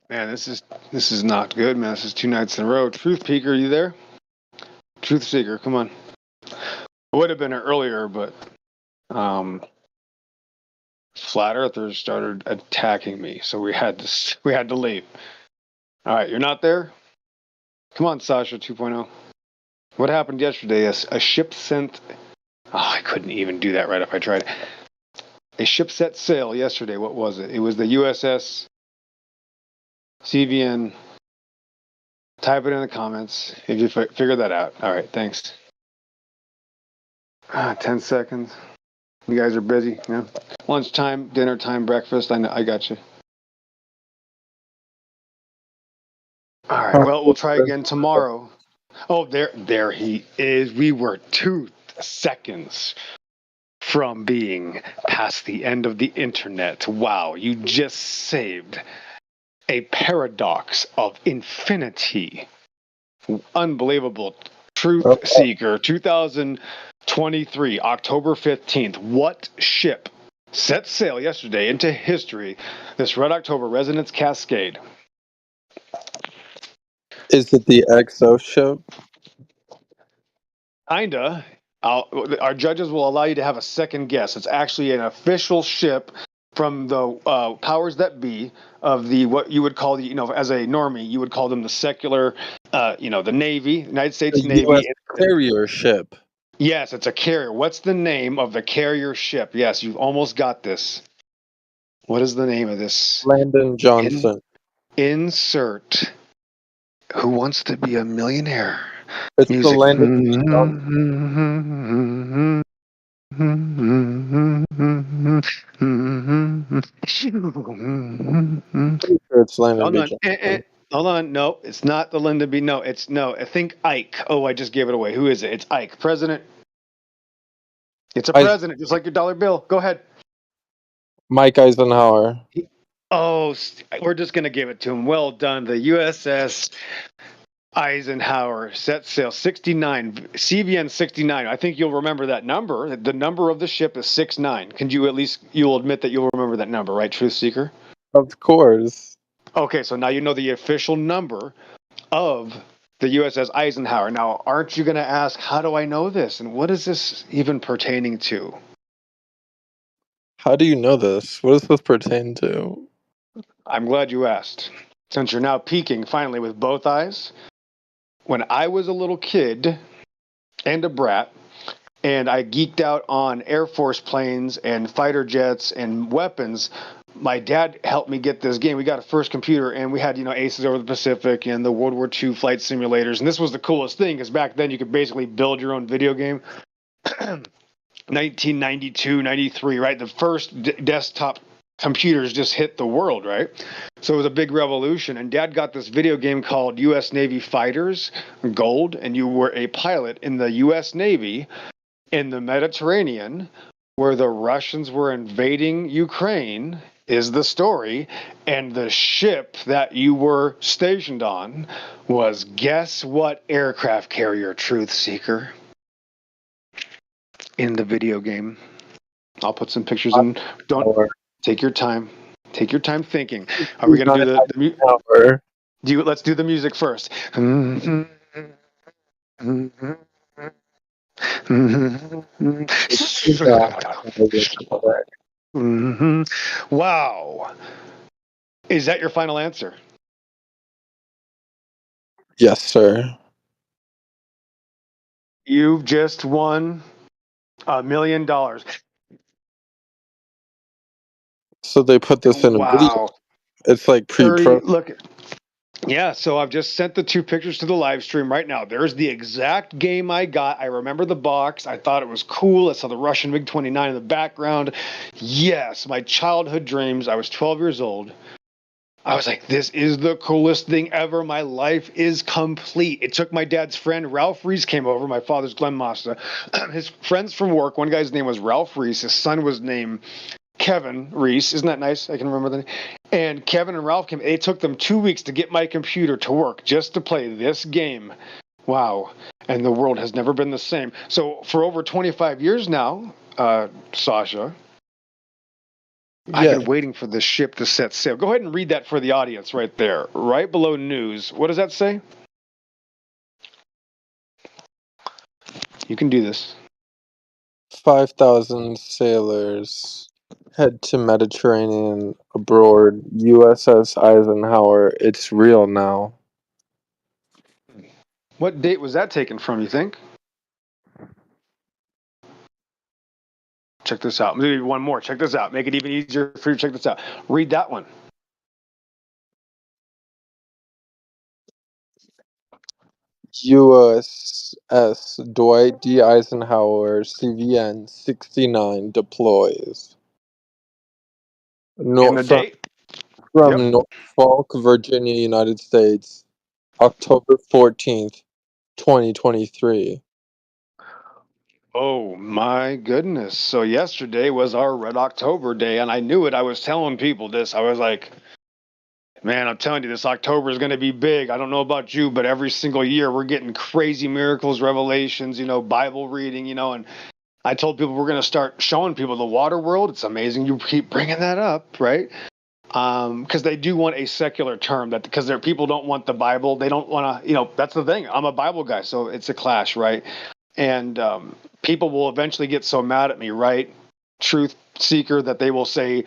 Man, this is not good, man. This is 2 nights in a row. Truth Peaker, you there? Truth Seeker, come on. It would have been earlier, but flat earthers started attacking me, so we had to leave. All right, you're not there? Come on, Sasha 2.0. What happened yesterday? A ship sent. Oh, I couldn't even do that right if I tried. A ship set sail yesterday. What was it? It was the USS CVN. Type it in the comments if you figure that out. All right, thanks. 10 seconds. You guys are busy. Yeah. Lunchtime, dinner time, breakfast. I got you. All right. Well, we'll try again tomorrow. Oh, there he is. We were 2 seconds from being past the end of the internet. Wow, you just saved a paradox of infinity. Unbelievable. Truth Seeker 2023, October 15th. What ship set sail yesterday into history this Red October Resonance Cascade? Is it the EXO ship? Kinda. Our judges will allow you to have a second guess. It's actually an official ship from the powers that be of the what you would call the as a normie you would call them the secular the Navy, United States The Navy. U.S. carrier ship. Yes, it's a carrier. What's the name of the carrier ship? Yes, you've almost got this. What is the name of this? Landon Johnson. Insert. Who wants to be a millionaire? It's Music. the Landon Johnson. Pretty sure it's Landon B. Johnson. Hold on. No, it's not the Lyndon B. No, it's no. I think Ike. Oh, I just gave it away. Who is it? It's Ike. President. It's a president, just like your dollar bill. Go ahead. Mike Eisenhower. Oh, we're just going to give it to him. Well done. The USS Eisenhower set sail 69, CVN 69. I think you'll remember that number. The number of the ship is 69. Can you you'll admit that you'll remember that number, right, Truth Seeker? Of course. Okay, so now you know the official number of the USS Eisenhower. Now, aren't you going to ask, how do I know this? And what is this even pertaining to? How do you know this? What does this pertain to? I'm glad you asked. Since you're now peeking finally with both eyes, when I was a little kid and a brat, and I geeked out on Air Force planes and fighter jets and weapons, my dad helped me get this game. We got a first computer, and we had, Aces Over the Pacific and the World War II flight simulators. And this was the coolest thing, because back then you could basically build your own video game. 1992, 93, right? The first desktop computers just hit the world, right? So it was a big revolution. And Dad got this video game called U.S. Navy Fighters Gold, and you were a pilot in the U.S. Navy in the Mediterranean, where the Russians were invading Ukraine, is the story. And the ship that you were stationed on was, guess what aircraft carrier, Truth Seeker? In the video game. I'll put some pictures in. Don't take your time. Take your time thinking. Are we going to do the let's do the music first. Wow. Is that your final answer? Yes, sir. You've just won $1 million. So they put this in a video. It's like pre-pro. Look. Yeah, so I've just sent the 2 pictures to the live stream right now. There's the exact game I got. I remember the box. I thought it was cool. I saw the Russian MiG-29 in the background. Yes, my childhood dreams. I was 12 years old. I was like, this is the coolest thing ever. My life is complete. It took my dad's friend, Ralph Reese, came over, my father's Glenn Masta. His friends from work, one guy's name was Ralph Reese. His son was named Kevin Reese. Isn't that nice? I can remember the name. And Kevin and Ralph came. It took them 2 weeks to get my computer to work just to play this game. Wow. And the world has never been the same. So for over 25 years now, Sasha, I've Yeah, been waiting for this ship to set sail. Go ahead and read that for the audience right there, right below news. What does that say? You can do this. 5,000 sailors head to Mediterranean aboard USS Eisenhower. It's real now. What date was that taken from, you think? Check this out. Maybe one more. Check this out. Make it even easier for you to check this out. Read that one. USS Dwight D. Eisenhower, CVN 69, deploys. And the From date? Yep. Norfolk, Virginia, United States, October 14th, 2023. Oh my goodness. So yesterday was our Red October day, and I knew it. I was telling people this. I was like, man, I'm telling you, this October is going to be big. I don't know about you, but every single year we're getting crazy miracles, revelations, Bible reading, and I told people we're going to start showing people the water world. It's amazing you keep bringing that up, right? Because they do want a secular term because their people don't want the Bible. They don't want to, that's the thing. I'm a Bible guy, so it's a clash, right? And people will eventually get so mad at me, right? Truth seeker, that they will say,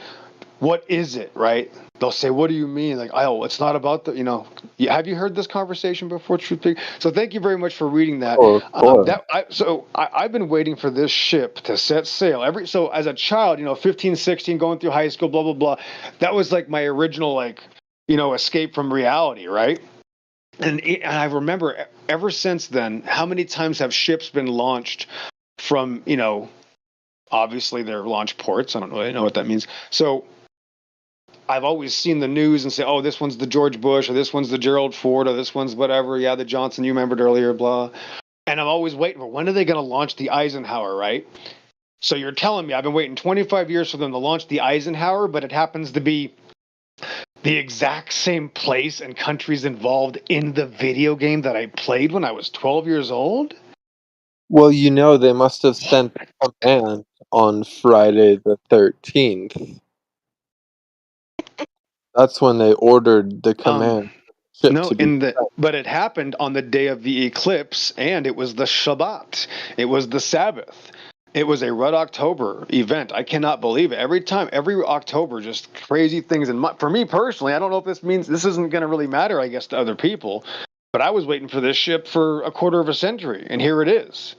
what is it, right? They'll say, what do you mean? Like, oh, it's not about have you heard this conversation before, Truth Seeker? So thank you very much for reading that. Oh, of course. I've been waiting for this ship to set sail. So as a child, 15, 16, going through high school, blah, blah, blah. That was like my original, escape from reality, right? And I remember ever since then, how many times have ships been launched from, obviously their launch ports. I don't really know what that means. So I've always seen the news and say, oh, this one's the George Bush, or this one's the Gerald Ford, or this one's whatever. Yeah, the Johnson you remembered earlier, blah. And I'm always waiting for, when are they going to launch the Eisenhower, right? So you're telling me I've been waiting 25 years for them to launch the Eisenhower, but it happens to be the exact same place and countries involved in the video game that I played when I was 12 years old? Well, they must have sent a command on Friday the 13th. That's when they ordered the command ship No, to be sent. but it happened on the day of the eclipse, and it was the Shabbat. It was the Sabbath. It was a Red October event. I cannot believe it. Every October, just crazy things. And for me personally, I don't know if this means this isn't going to really matter, I guess, to other people. But I was waiting for this ship for a quarter of a century, and here it is.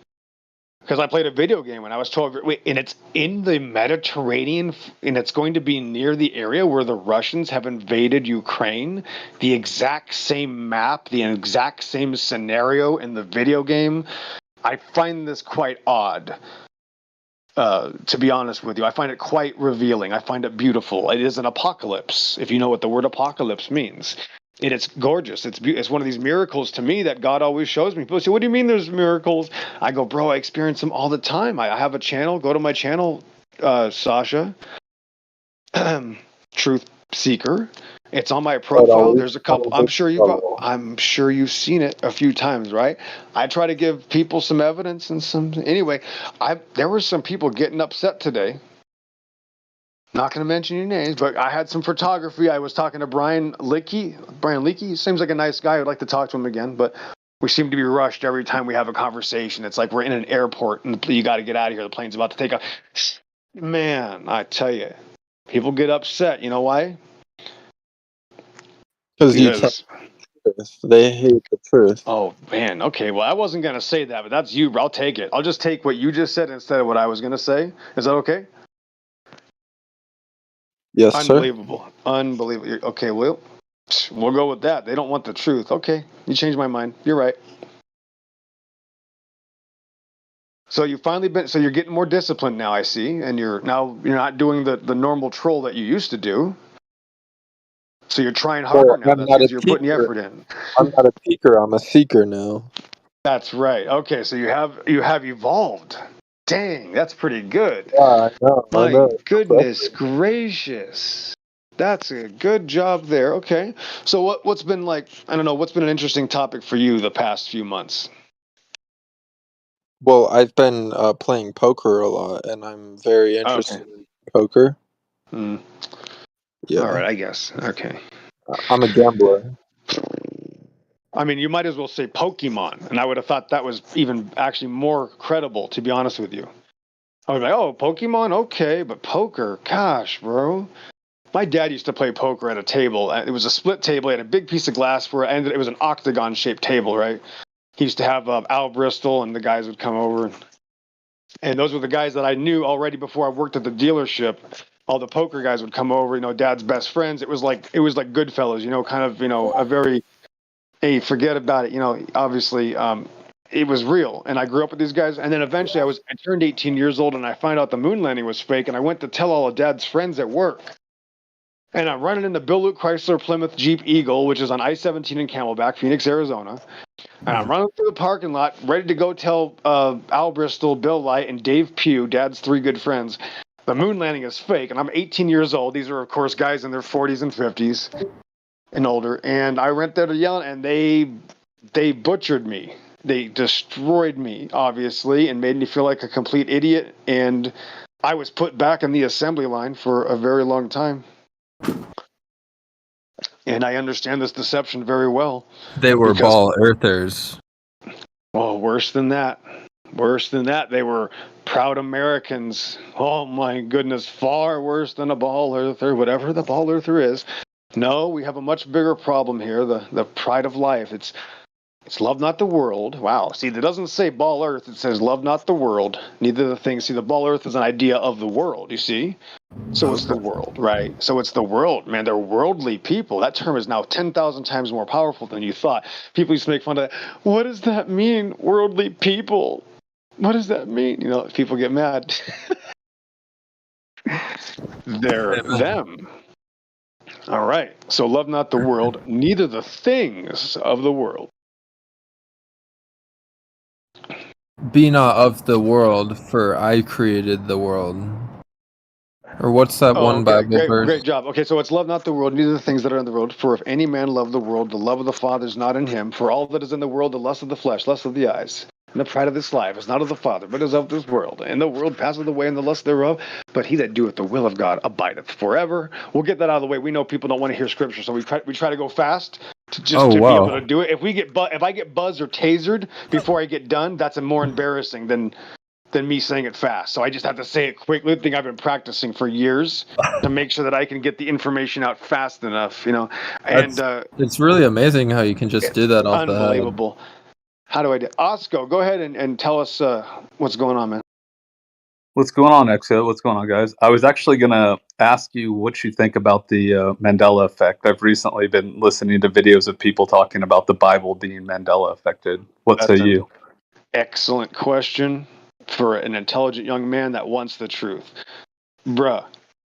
Because I played a video game when I was 12. And it's in the Mediterranean, and it's going to be near the area where the Russians have invaded Ukraine. The exact same map, the exact same scenario in the video game. I find this quite odd. To be honest with you, I find it quite revealing. I find it beautiful. It is an apocalypse, if you know what the word apocalypse means. And it's gorgeous. It's one of these miracles to me that God always shows me. People say, what do you mean there's miracles? I go, bro, I experience them all the time. I have a channel. Go to my channel, Sasha. Truth Seeker. It's on my profile. There's a couple. I'm sure you've seen it a few times, right? I try to give people some evidence and some. Anyway, there were some people getting upset today. Not going to mention your names, but I had some photography. I was talking to Brian Leakey. Brian Leakey seems like a nice guy. I'd like to talk to him again, but we seem to be rushed every time we have a conversation. It's like we're in an airport and you got to get out of here. The plane's about to take off. Man, I tell you, people get upset. You know why? Because you tell the truth. They hate the truth. Oh, man. Okay. Well, I wasn't going to say that, but that's you. I'll take it. I'll just take what you just said instead of what I was going to say. Is that okay? Yes, Unbelievable. Unbelievable. Okay, well, we'll go with that. They don't want the truth. Okay. You changed my mind. You're right. So you're getting more disciplined now, I see, and you're not doing the normal troll that you used to do. So you're trying harder now. That means you're putting the effort in. I'm not a peeker, I'm a seeker now. That's right. Okay, so you have evolved. Dang, that's pretty good. Yeah, I know. My goodness gracious. That's a good job there. Okay. So what's been like, I don't know, what's been an interesting topic for you the past few months? Well, I've been playing poker a lot, and I'm very interested in poker. Mm. Yeah. All right, I guess. Okay. I'm a gambler. I mean, you might as well say Pokemon, and I would have thought that was even actually more credible, to be honest with you. I was like, oh, Pokemon? Okay, but poker? Gosh, bro. My dad used to play poker at a table. It was a split table. He had a big piece of glass for it, and it was an octagon-shaped table, right? He used to have Al Bristol, and the guys would come over. And those were the guys that I knew already before I worked at the dealership. All the poker guys would come over, Dad's best friends. It was like Goodfellas, kind of, a very, hey, forget about it. Obviously, it was real. And I grew up with these guys. And then eventually I turned 18 years old and I find out the moon landing was fake. And I went to tell all of Dad's friends at work. And I'm running in the Bill Luke Chrysler Plymouth Jeep Eagle, which is on I-17 in Camelback, Phoenix, Arizona. And I'm running through the parking lot, ready to go tell Al Bristol, Bill Light, and Dave Pugh, Dad's three good friends, the moon landing is fake. And I'm 18 years old. These are, of course, guys in their 40s and 50s and older. And I went there to yell, and they butchered me. They destroyed me, obviously, and made me feel like a complete idiot. And I was put back in the assembly line for a very long time. And I understand this deception very well. They were ball earthers. Oh, worse than that. Worse than that. They were proud Americans. Oh, my goodness. Far worse than a ball earther, whatever the ball earther is. No, we have a much bigger problem here, the pride of life. It's love not the world. Wow. See, it doesn't say ball earth. It says love not the world. Neither the thing. See, the ball earth is an idea of the world, you see? So it's the world, right? So it's the world, man. They're worldly people. That term is now 10,000 times more powerful than you thought. People used to make fun of that. What does that mean, worldly people? What does that mean? People get mad. They're them. All right. So love not the world, neither the things of the world. Be not of the world, for I created the world. Or what's that one Bible verse? Great job. Okay, so it's love not the world, neither the things that are in the world. For if any man love the world, the love of the Father is not in him. For all that is in the world, the lust of the flesh, lust of the eyes, and the pride of this life is not of the Father, but is of this world. And the world passeth away in the lust thereof, but he that doeth the will of God abideth forever. We'll get that out of the way. We know people don't want to hear scripture, so we try to go fast to be able to do it. If I get buzzed or tasered before I get done, that's more embarrassing than me saying it fast. So I just have to say it quickly. The thing I've been practicing for years to make sure that I can get the information out fast enough, And it's really amazing how you can just do that off the head. Unbelievable. How do I do? Osco, go ahead and tell us what's going on, man. What's going on, Exo? What's going on, guys? I was actually going to ask you what you think about the Mandela effect. I've recently been listening to videos of people talking about the Bible being Mandela affected. What say you? Excellent question for an intelligent young man that wants the truth. Bruh,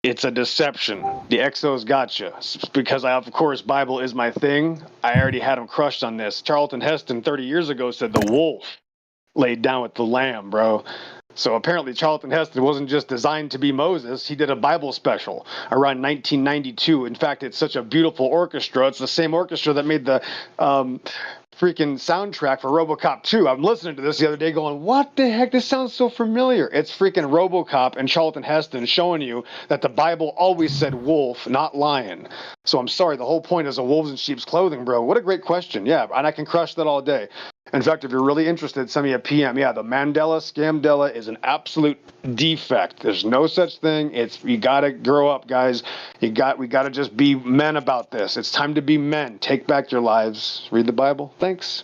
it's a deception. The Exo's gotcha. Because of course, Bible is my thing. I already had him crushed on this. Charlton Heston 30 years ago said the wolf laid down with the lamb, bro. So apparently Charlton Heston wasn't just designed to be Moses. He did a Bible special around 1992. In fact, it's such a beautiful orchestra. It's the same orchestra that made the freaking soundtrack for RoboCop 2. I'm listening to this the other day going, what the heck? This sounds so familiar. It's freaking RoboCop and Charlton Heston showing you that the Bible always said wolf, not lion. So I'm sorry. The whole point is a wolves in sheep's clothing, bro. What a great question. Yeah, and I can crush that all day. In fact, if you're really interested, send me a PM. Yeah, the Mandela Scamdela is an absolute defect. There's no such thing. You gotta grow up, guys. We gotta just be men about this. It's time to be men. Take back your lives. Read the Bible. Thanks.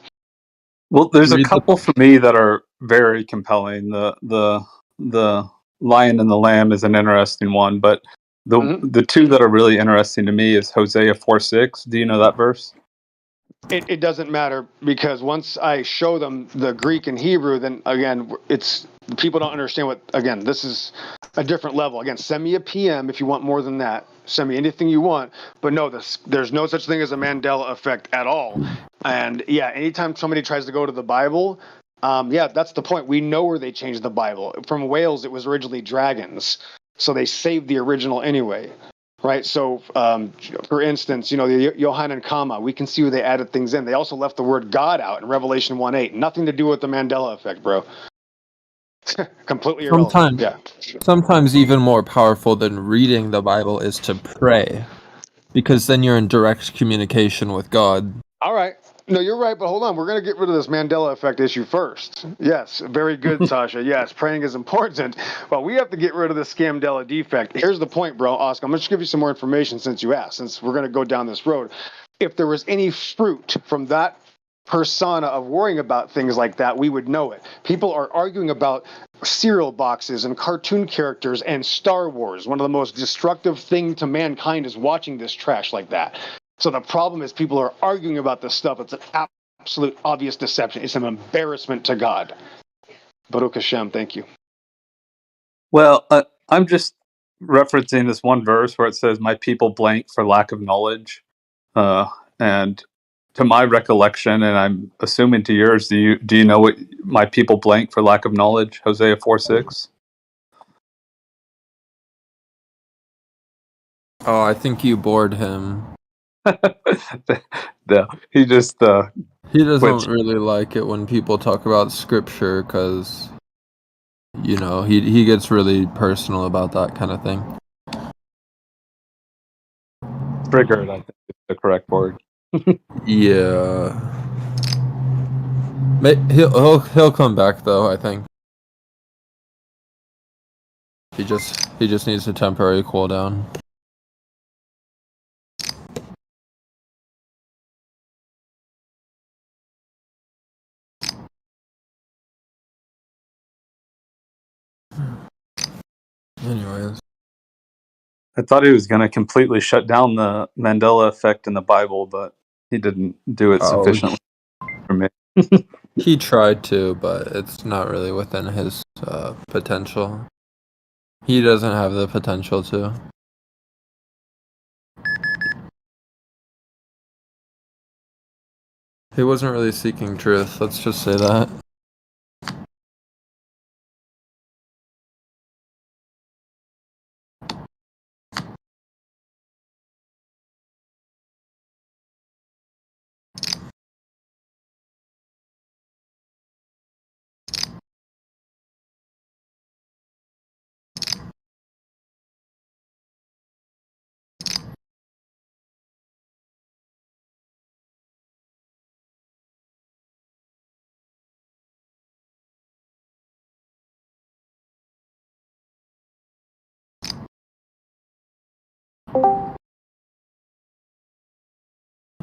Well, there's a couple for me that are very compelling. The lion and the lamb is an interesting one, but the two that are really interesting to me is Hosea 4:6. Do you know that verse? It doesn't matter, because once I show them the Greek and Hebrew, then again, people don't understand what, again, this is a different level. Again, send me a PM if you want more than that. Send me anything you want. But no, there's no such thing as a Mandela effect at all. And yeah, anytime somebody tries to go to the Bible, that's the point. We know where they changed the Bible. From Wales, it was originally dragons. So they saved the original anyway. Right. So, for instance, the Yohanan comma, we can see where they added things in. They also left the word God out in Revelation 1:8. Nothing to do with the Mandela effect, bro. Completely irrelevant. Sometimes even more powerful than reading the Bible is to pray, because then you're in direct communication with God. All right. No, you're right, but hold on. We're going to get rid of this Mandela effect issue first. Yes, very good, Sasha. Yes, praying is important, but we have to get rid of the scamdella defect. Here's the point, bro. Oscar, I'm going to give you some more information since you asked, since we're going to go down this road. If there was any fruit from that persona of worrying about things like that, we would know it. People are arguing about cereal boxes and cartoon characters and Star Wars. One of the most destructive thing to mankind is watching this trash like that. So the problem is people are arguing about this stuff. It's an absolute obvious deception. It's an embarrassment to God. Baruch Hashem, thank you. Well, I'm just referencing this one verse where it says, "My people blank for lack of knowledge," and to my recollection, and I'm assuming to yours, do you know what "my people blank for lack of knowledge"? Hosea 4:6. Oh, I think you bored him. No, he just he doesn't really like it when people talk about scripture because, you know, he gets really personal about that kind of thing. Triggered, I think is the correct word. Yeah. He'll come back though, I think. He just needs a temporary cooldown. Anyways, I thought he was going to completely shut down the Mandela effect in the Bible, but he didn't do it sufficiently for me. He tried to, but it's not really within his potential. He doesn't have the potential to. He wasn't really seeking truth, let's just say that.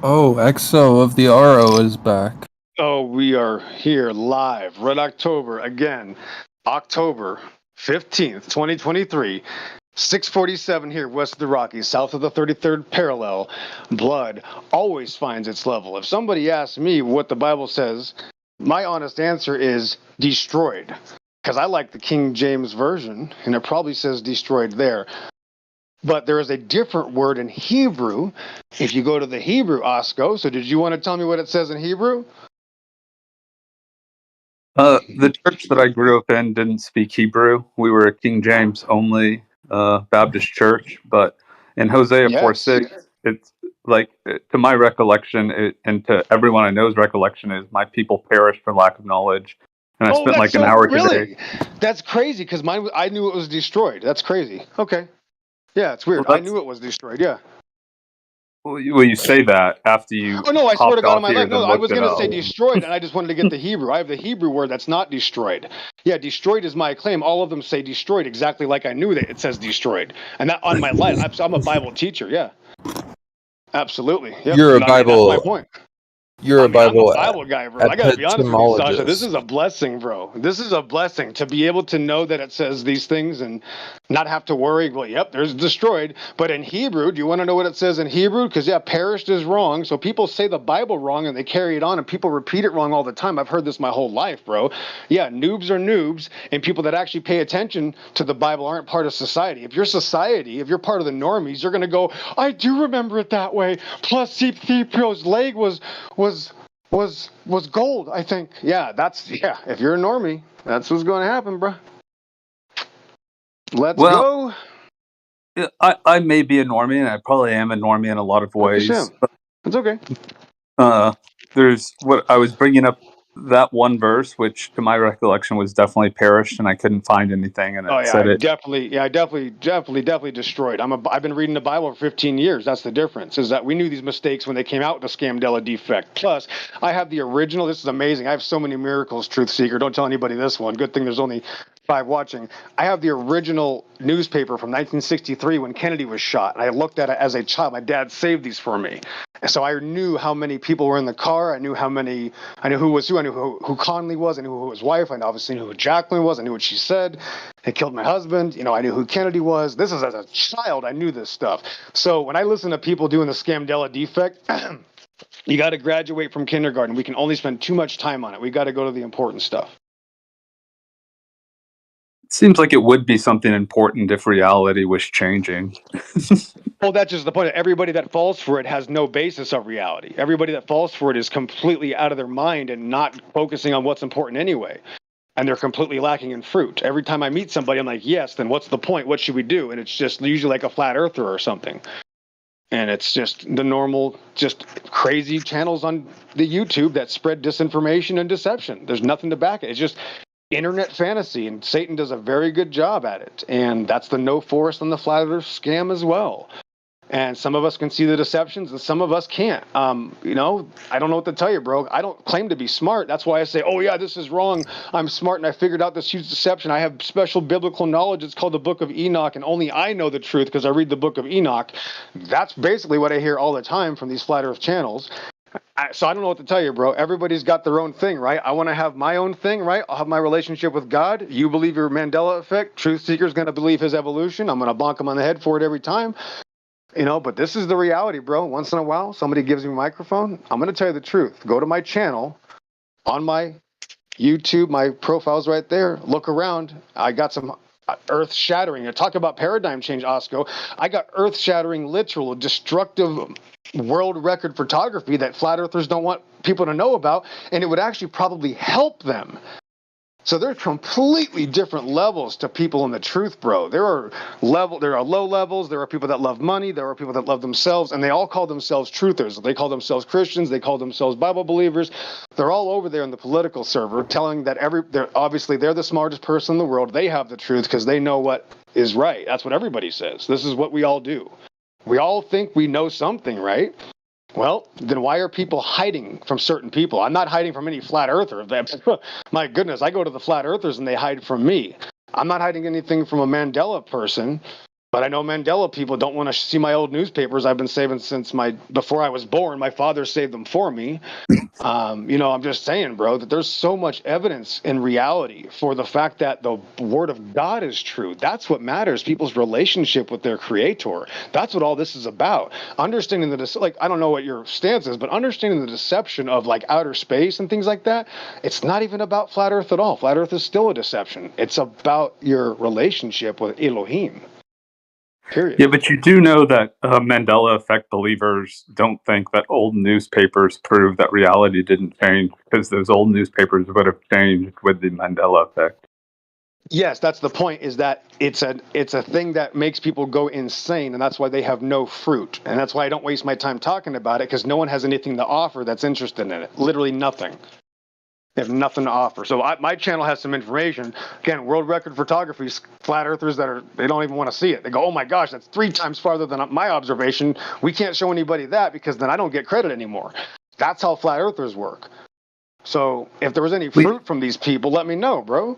Oh, EXO of the RO is back. Oh, we are here live. Red October again. October 15th, 2023. 647 here west of the Rockies, south of the 33rd parallel. Blood always finds its level. If somebody asks me what the Bible says, my honest answer is destroyed. Because I like the King James Version, and it probably says destroyed there. But there is a different word in Hebrew. If you go to the Hebrew, Osco, so did you want to tell me what it says in Hebrew? The church that I grew up in didn't speak Hebrew. We were a King James only Baptist church, but in Hosea 4:6, it's like, to my recollection, and to everyone I know's recollection, is "my people perish for lack of knowledge." And I spent like an hour today. That's crazy, because I knew it was destroyed. That's crazy. Okay. Yeah, it's weird. I knew it was destroyed, yeah. Well, you say that after you. Oh, no, I swear to God on my life. No, I was going to say destroyed, and I just wanted to get the Hebrew. I have the Hebrew word that's not destroyed. Yeah, destroyed is my claim. All of them say destroyed, exactly like I knew that it says destroyed. And that on my life. I'm a Bible teacher, yeah. Absolutely. Yep. You're a Bible. That's my point. You're a Bible guy, bro. I gotta be honest with you, Sasha. This is a blessing, bro. This is a blessing to be able to know that it says these things and not have to worry. Well, yep, there's destroyed. But in Hebrew, do you want to know what it says in Hebrew? Because yeah, perished is wrong. So people say the Bible wrong and they carry it on, and people repeat it wrong all the time. I've heard this my whole life, bro. Yeah, noobs are noobs, and people that actually pay attention to the Bible aren't part of society. If you're society, if you're part of the normies, you're gonna go, I do remember it that way. Plus, C-3PO's leg was gold, I think. Yeah, if you're a normie, that's what's going to happen, bro. Let's go. I may be a normie, and I probably am a normie in a lot of ways. It's okay. There's what I was bringing up that one verse, which to my recollection was definitely perished, and I couldn't find anything, and it said it. Definitely destroyed. I've been reading the Bible for 15 years. That's the difference. Is that we knew these mistakes when they came out with the Scamdella defect. Plus, I have the original. This is amazing. I have so many miracles, Truth Seeker. Don't tell anybody this one. Good thing there's only 5 watching. I have the original newspaper from 1963 when Kennedy was shot, and I looked at it as a child. My dad saved these for me. So I knew how many people were in the car. I knew who was who. I knew who Conley was. I knew who his wife. I obviously knew who Jacqueline was. I knew what she said. They killed my husband. I knew who Kennedy was. This is as a child. I knew this stuff. So when I listen to people doing the Scamdella defect, you got to graduate from kindergarten. We can only spend too much time on it. We got to go to the important stuff. It seems like it would be something important if reality was changing. Well, that's just the point. Everybody that falls for it has no basis of reality. Everybody that falls for it is completely out of their mind and not focusing on what's important anyway. And they're completely lacking in fruit. Every time I meet somebody, I'm like, yes, then what's the point? What should we do? And it's just usually like a flat earther or something. And it's just the normal, just crazy channels on the YouTube that spread disinformation and deception. There's nothing to back it. It's just internet fantasy, and Satan does a very good job at it. And that's the no forest on the flat earth scam as well. And some of us can see the deceptions and some of us can't. I don't know what to tell you, bro. I don't claim to be smart. That's why I say, oh, yeah, this is wrong. I'm smart and I figured out this huge deception. I have special biblical knowledge. It's called the Book of Enoch, and only I know the truth because I read the Book of Enoch. That's basically what I hear all the time from these flat earth channels. So I don't know what to tell you, bro. Everybody's got their own thing, right? I want to have my own thing, right? I'll have my relationship with God. You believe your Mandela effect. Truth Seeker's going to believe his evolution. I'm going to bonk him on the head for it every time. But this is the reality, bro. Once in a while, somebody gives me a microphone. I'm going to tell you the truth. Go to my channel on my YouTube. My profile's right there. Look around. I got some earth-shattering. Talk about paradigm change, Osco. I got earth-shattering, literal, destructive world record photography that flat earthers don't want people to know about, and it would actually probably help them. So there are completely different levels to people in the truth, bro. There are low levels. There are people that love money. There are people that love themselves, and they all call themselves truthers. They call themselves Christians. They call themselves Bible believers. They're all over there in the political server, telling that they're the smartest person in the world. They have the truth because they know what is right. That's what everybody says. This is what we all do. We all think we know something, right? Well, then why are people hiding from certain people? I'm not hiding from any flat earther. My goodness, I go to the flat earthers and they hide from me. I'm not hiding anything from a Mandela person, but I know Mandela people don't want to see my old newspapers I've been saving since before I was born. My father saved them for me. I'm just saying, bro, that there's so much evidence in reality for the fact that the word of God is true. That's what matters. People's relationship with their creator. That's what all this is about. Understanding I don't know what your stance is, but understanding the deception of outer space and things like that. It's not even about flat earth at all. Flat earth is still a deception. It's about your relationship with Elohim. Period. Yeah, but you do know that Mandela effect believers don't think that old newspapers prove that reality didn't change, because those old newspapers would have changed with the Mandela effect. Yes, that's the point, is that it's a thing that makes people go insane, and that's why they have no fruit. And that's why I don't waste my time talking about it, because no one has anything to offer that's interested in it. Literally nothing. They have nothing to offer. So my channel has some information. Again, world record photography, flat earthers they don't even want to see it. They go, oh my gosh, that's 3 times farther than my observation. We can't show anybody that because then I don't get credit anymore. That's how flat earthers work. So if there was any fruit from these people, let me know, bro.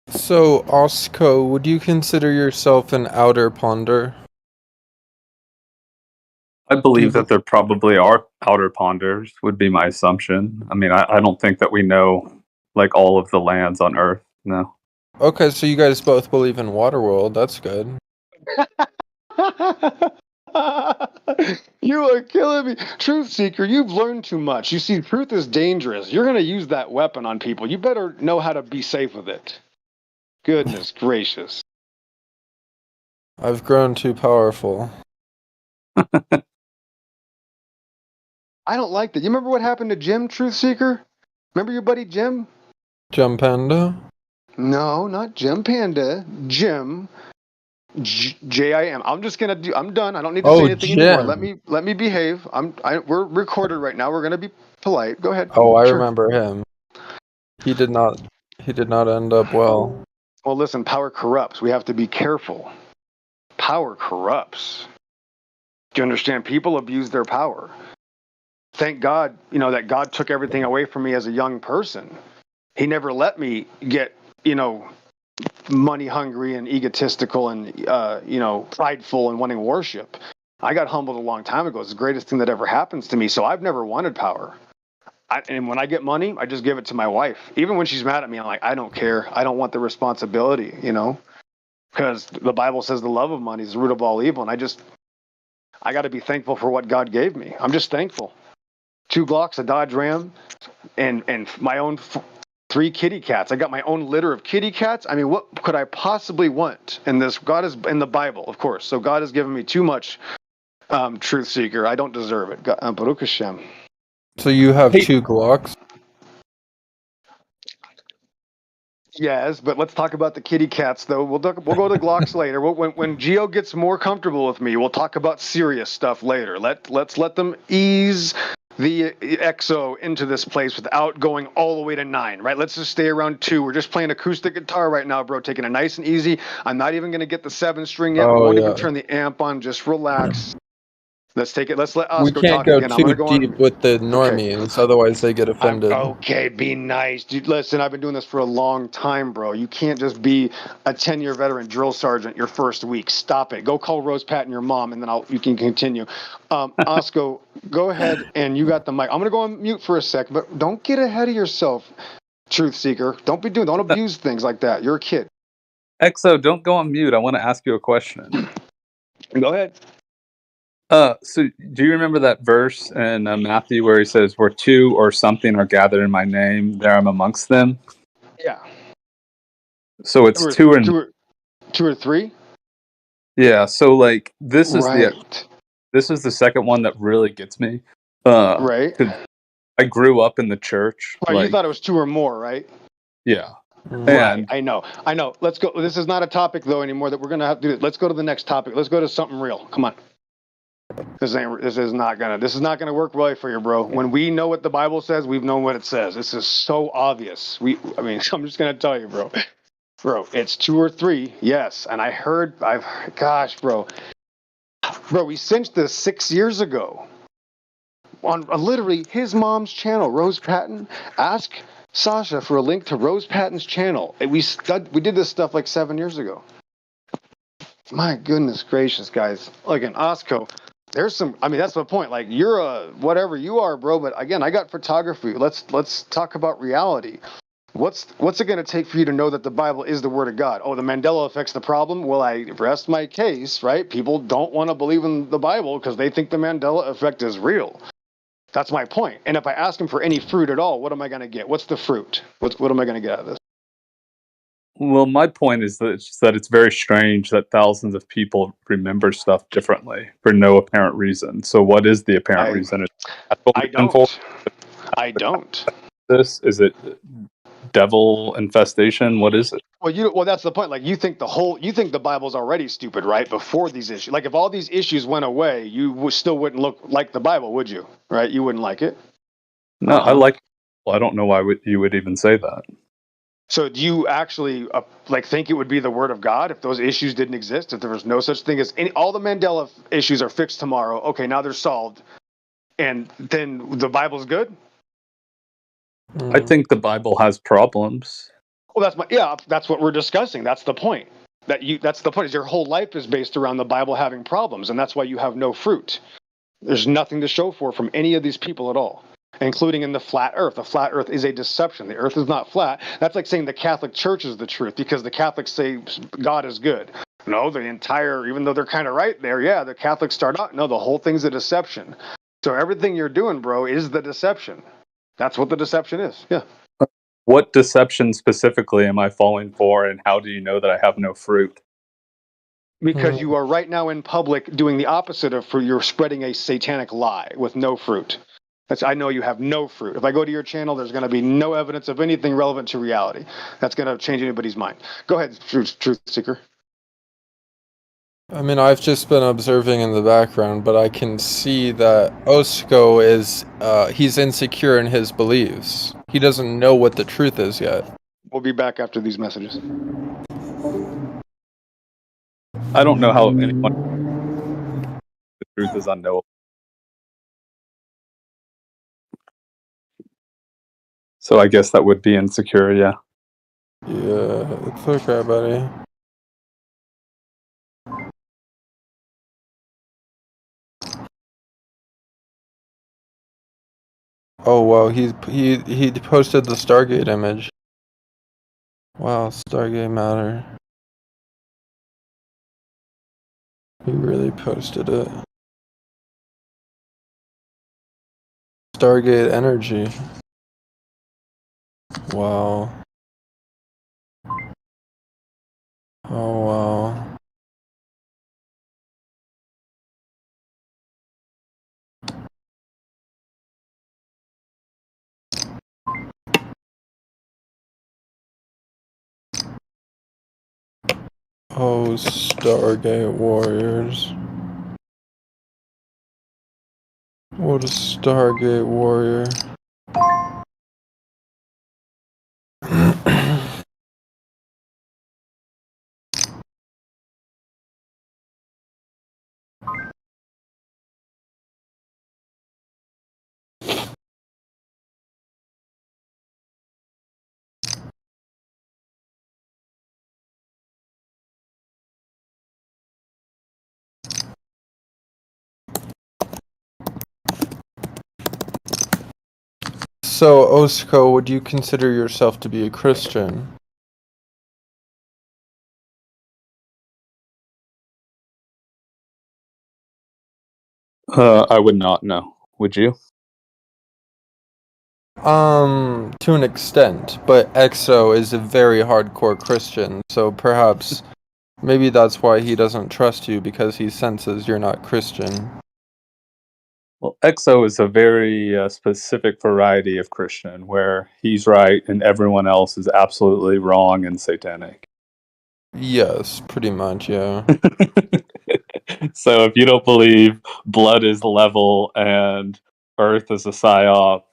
So, Osco, would you consider yourself an outer ponder? I believe that there probably are outer ponders, would be my assumption. I mean, I don't think that we know all of the lands on Earth. No. Okay, so you guys both believe in Waterworld. That's good. You are killing me. Truth Seeker, you've learned too much. You see, truth is dangerous. You're going to use that weapon on people. You better know how to be safe with it. Goodness gracious. I've grown too powerful. I don't like that. You remember what happened to Jim, Truth Seeker? Remember your buddy Jim? Jim Panda? No, not Jim Panda. Jim. JIM. I'm just gonna do. I'm done. I don't need to say anything anymore. Let me behave. We're recorded right now. We're gonna be polite. Go ahead. Oh, I remember him. He did not end up well. Well, listen, power corrupts. We have to be careful. Power corrupts. Do you understand? People abuse their power. Thank God, that God took everything away from me as a young person. He never let me get, money hungry and egotistical and, prideful and wanting worship. I got humbled a long time ago. It's the greatest thing that ever happens to me. So I've never wanted power. And when I get money, I just give it to my wife. Even when she's mad at me, I'm like, I don't care. I don't want the responsibility, because the Bible says the love of money is the root of all evil. And I got to be thankful for what God gave me. I'm just thankful. 2 Glocks, a Dodge Ram, and my own 3 kitty cats. I got my own litter of kitty cats. I mean, what could I possibly want? And God is in the Bible, of course. So God has given me too much, truth seeker. I don't deserve it. Baruch Hashem. So you have 2 Glocks? Yes, but let's talk about the kitty cats, though. We'll go to Glocks later. When Geo gets more comfortable with me, we'll talk about serious stuff later. Let's let them ease the EXO into this place without going all the way to 9, right? Let's just stay around 2. We're just playing acoustic guitar right now, bro. Taking it nice and easy. I'm not even going to get the 7 string yet. We won't even turn the amp on. Just relax. Let's take it. Let's let Oscar talk again. We can't go too deep with the normies, otherwise they get offended. Okay, be nice. Dude, listen, I've been doing this for a long time, bro. You can't just be a 10-year veteran drill sergeant your first week. Stop it. Go call Rose Pat and your mom, and then you can continue. Oscar, go ahead, and you got the mic. I'm going to go on mute for a second, but don't get ahead of yourself, truth seeker. Don't abuse things like that. You're a kid. EXO, don't go on mute. I want to ask you a question. Go ahead. So do you remember that verse in Matthew where he says, where 2 or something are gathered in my name, there I'm amongst them? Yeah. So it's 2 or 3? Yeah, so like this is the second one that really gets me. Right. 'Cause I grew up in the church. Oh, you thought it was 2 or more, right? Yeah. Right. I know. Let's go. This is not a topic though anymore that we're gonna have to do. Let's go to the next topic. Let's go to something real. Come on. This is not gonna work well for you, bro. When we know what the Bible says, we've known what it says. This is so obvious. I'm just gonna tell you, bro. Bro, it's 2 or 3, yes. And bro, we cinched this 6 years ago on literally his mom's channel, Rose Patton. Ask Sasha for a link to Rose Patton's channel. We did this stuff like 7 years ago. My goodness gracious, guys. Look, in Osco, there's some. That's the point. Like, you're a whatever you are, bro. But again, I got photography. Let's talk about reality. What's it going to take for you to know that the Bible is the Word of God? Oh, the Mandela effect's the problem? Well, I rest my case, right? People don't want to believe in the Bible because they think the Mandela effect is real. That's my point. And if I ask them for any fruit at all, what am I going to get? What's the fruit? What am I going to get out of this? Well, my point is that it's very strange that thousands of people remember stuff differently for no apparent reason. So what is the apparent reason? I don't. Is it devil infestation? What is it? Well, that's the point. Like, you think the Bible's already stupid, right? Before these issues, like if all these issues went away, you still wouldn't look like the Bible, would you? Right? You wouldn't like it. No, I like it. Well, I don't know why you would even say that. So do you actually think it would be the Word of God if those issues didn't exist? If there was no such thing as all the Mandela issues are fixed tomorrow? Okay, now they're solved, and then the Bible's good. I think the Bible has problems. Well, that's what we're discussing. That's the point. That's the point. Is your whole life is based around the Bible having problems, and that's why you have no fruit. There's nothing to show for from any of these people at all, including in the flat earth. The flat earth is a deception. The earth is not flat. That's like saying the Catholic Church is the truth because the Catholics say God is good. No, even though they're kind of right there, yeah, the Catholics start out, no, the whole thing's a deception. So everything you're doing, bro, is the deception. That's what the deception is, yeah. What deception specifically am I falling for, and how do you know that I have no fruit? Because you are right now in public doing the opposite of fruit. You're spreading a satanic lie with no fruit. I know you have no fruit. If I go to your channel, there's going to be no evidence of anything relevant to reality. That's going to change anybody's mind. Go ahead, truth seeker. I mean, I've just been observing in the background, but I can see that Osko is, he's insecure in his beliefs. He doesn't know what the truth is yet. We'll be back after these messages. I don't know how anyone the truth is unknowable. So I guess that would be insecure, yeah. Yeah, it's okay, buddy. Oh wow, he posted the Stargate image. Wow, Stargate Matter. He really posted it. Stargate Energy. Wow. Oh wow. Oh, Stargate Warriors. What a Stargate Warrior. So, Osko, would you consider yourself to be a Christian? I would not know. Would you? To an extent, but EXO is a very hardcore Christian, so perhaps maybe that's why he doesn't trust you, because he senses you're not Christian. Well, EXO is a very specific variety of Christian where he's right and everyone else is absolutely wrong and satanic. Yes, pretty much, yeah. So if you don't believe blood is level and Earth is a psyop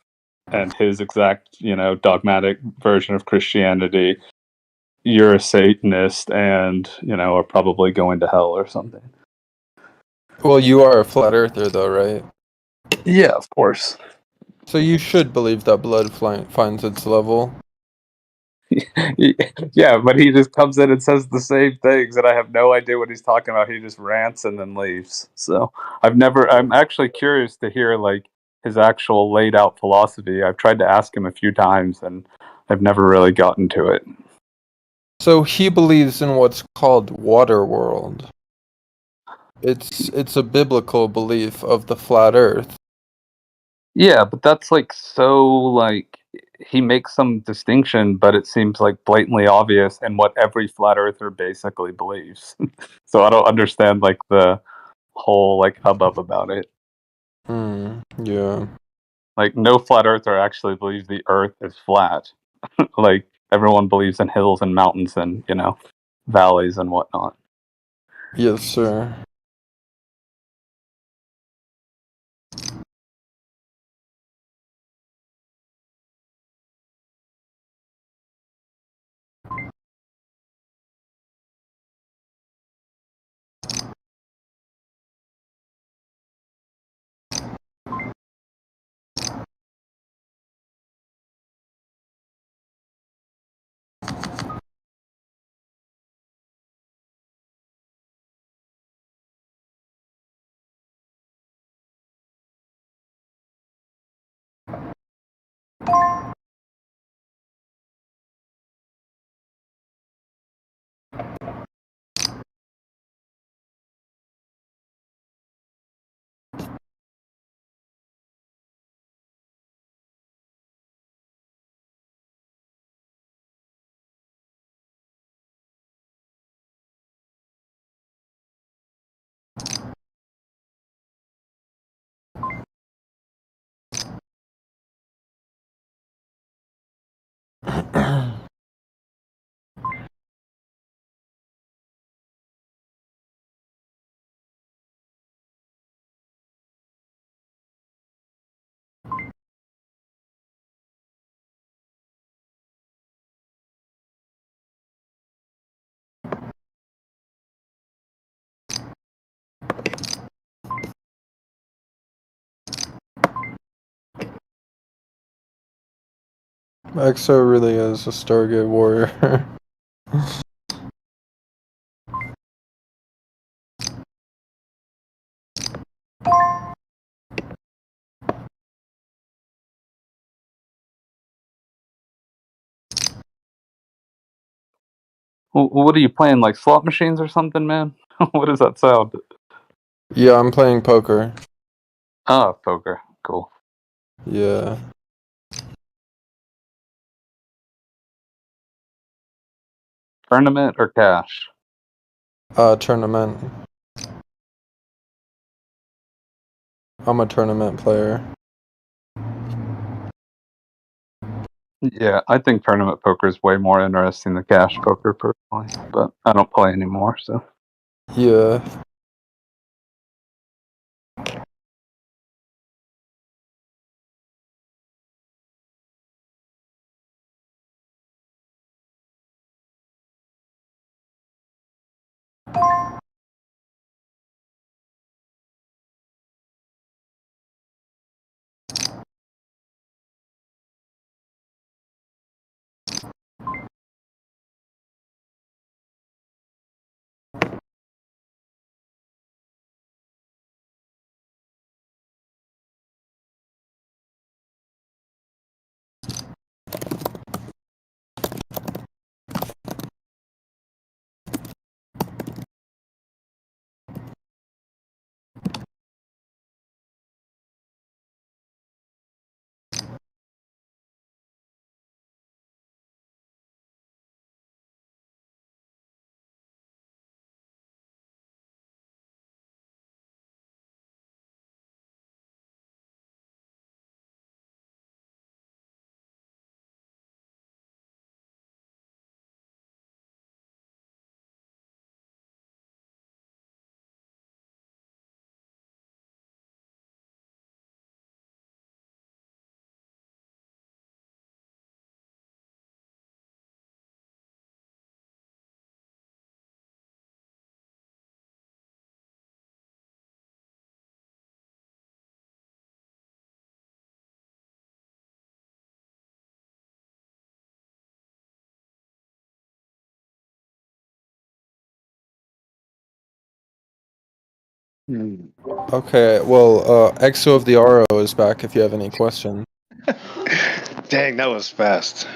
and his exact, dogmatic version of Christianity, you're a Satanist and, are probably going to hell or something. Well, you are a flat earther, though, right? Yeah, of course. So you should believe that blood finds its level. Yeah, but he just comes in and says the same things, and I have no idea what he's talking about. He just rants and then leaves. So I'm actually curious to hear like his actual laid out philosophy. I've tried to ask him a few times, and I've never really gotten to it. So he believes in what's called water world. It's a biblical belief of the flat earth. Yeah, but that's like so like he makes some distinction, but it seems like blatantly obvious in what every flat earther basically believes. So I don't understand like the whole like hubbub about it. Yeah. Like no flat earther actually believes the earth is flat. Like everyone believes in hills and mountains and, valleys and whatnot. Yes, sir. EXO really is a Stargate warrior. What are you playing, like slot machines or something, man? What does that sound? Yeah, I'm playing poker. Oh, poker. Cool. Yeah. Tournament or cash? Tournament. I'm a tournament player. Yeah, I think tournament poker is way more interesting than cash poker, personally. But I don't play anymore, so. Yeah. Okay, well, EXO of the RO is back if you have any questions. Dang, that was fast.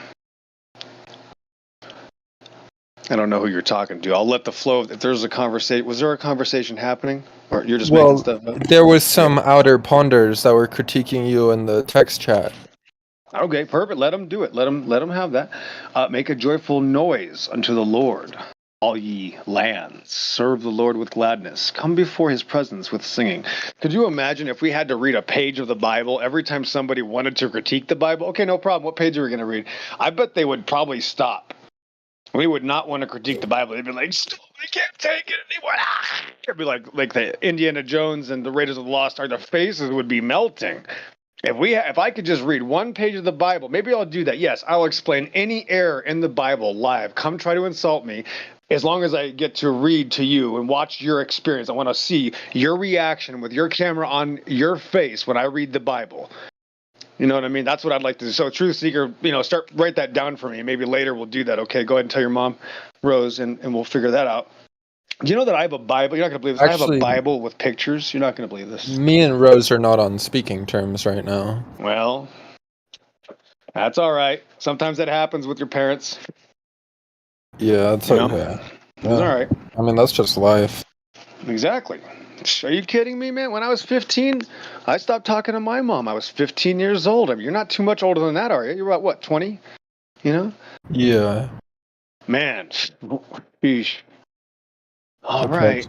I don't know who you're talking to. I'll let the flow. If there's a conversation, was there a conversation happening, or you're just making stuff up? There was some outer ponders that were critiquing you in the text chat. Okay, perfect. Let them do it. Let them have that. Make a joyful noise unto the Lord, all ye lands. Serve the Lord with gladness. Come before his presence with singing. Could you imagine if we had to read a page of the Bible every time somebody wanted to critique the Bible? Okay, no problem. What page are we going to read? I bet they would probably stop. We would not want to critique the Bible. They'd be like, "Stop, we can't take it anymore." It'd be like the Indiana Jones and the Raiders of the Lost Ark. Their faces would be melting. If I could just read one page of the Bible, maybe I'll do that. Yes, I'll explain any error in the Bible live. Come try to insult me. As long as I get to read to you and watch your experience, I want to see your reaction with your camera on your face when I read the Bible. You know what I mean? That's what I'd like to do. So, Truth Seeker, write that down for me. Maybe later we'll do that. Okay, go ahead and tell your mom, Rose, and we'll figure that out. Do you know that I have a Bible? You're not going to believe this. Actually, I have a Bible with pictures. You're not going to believe this. Me and Rose are not on speaking terms right now. Well, that's all right. Sometimes that happens with your parents. Yeah, it's okay. It's all right. I mean, that's just life. Exactly. Are you kidding me, man? When I was 15, I stopped talking to my mom. I was 15 years old. I mean, you're not too much older than that, are you? You're about, what, 20? You know? Yeah. Man. Sheesh. All right.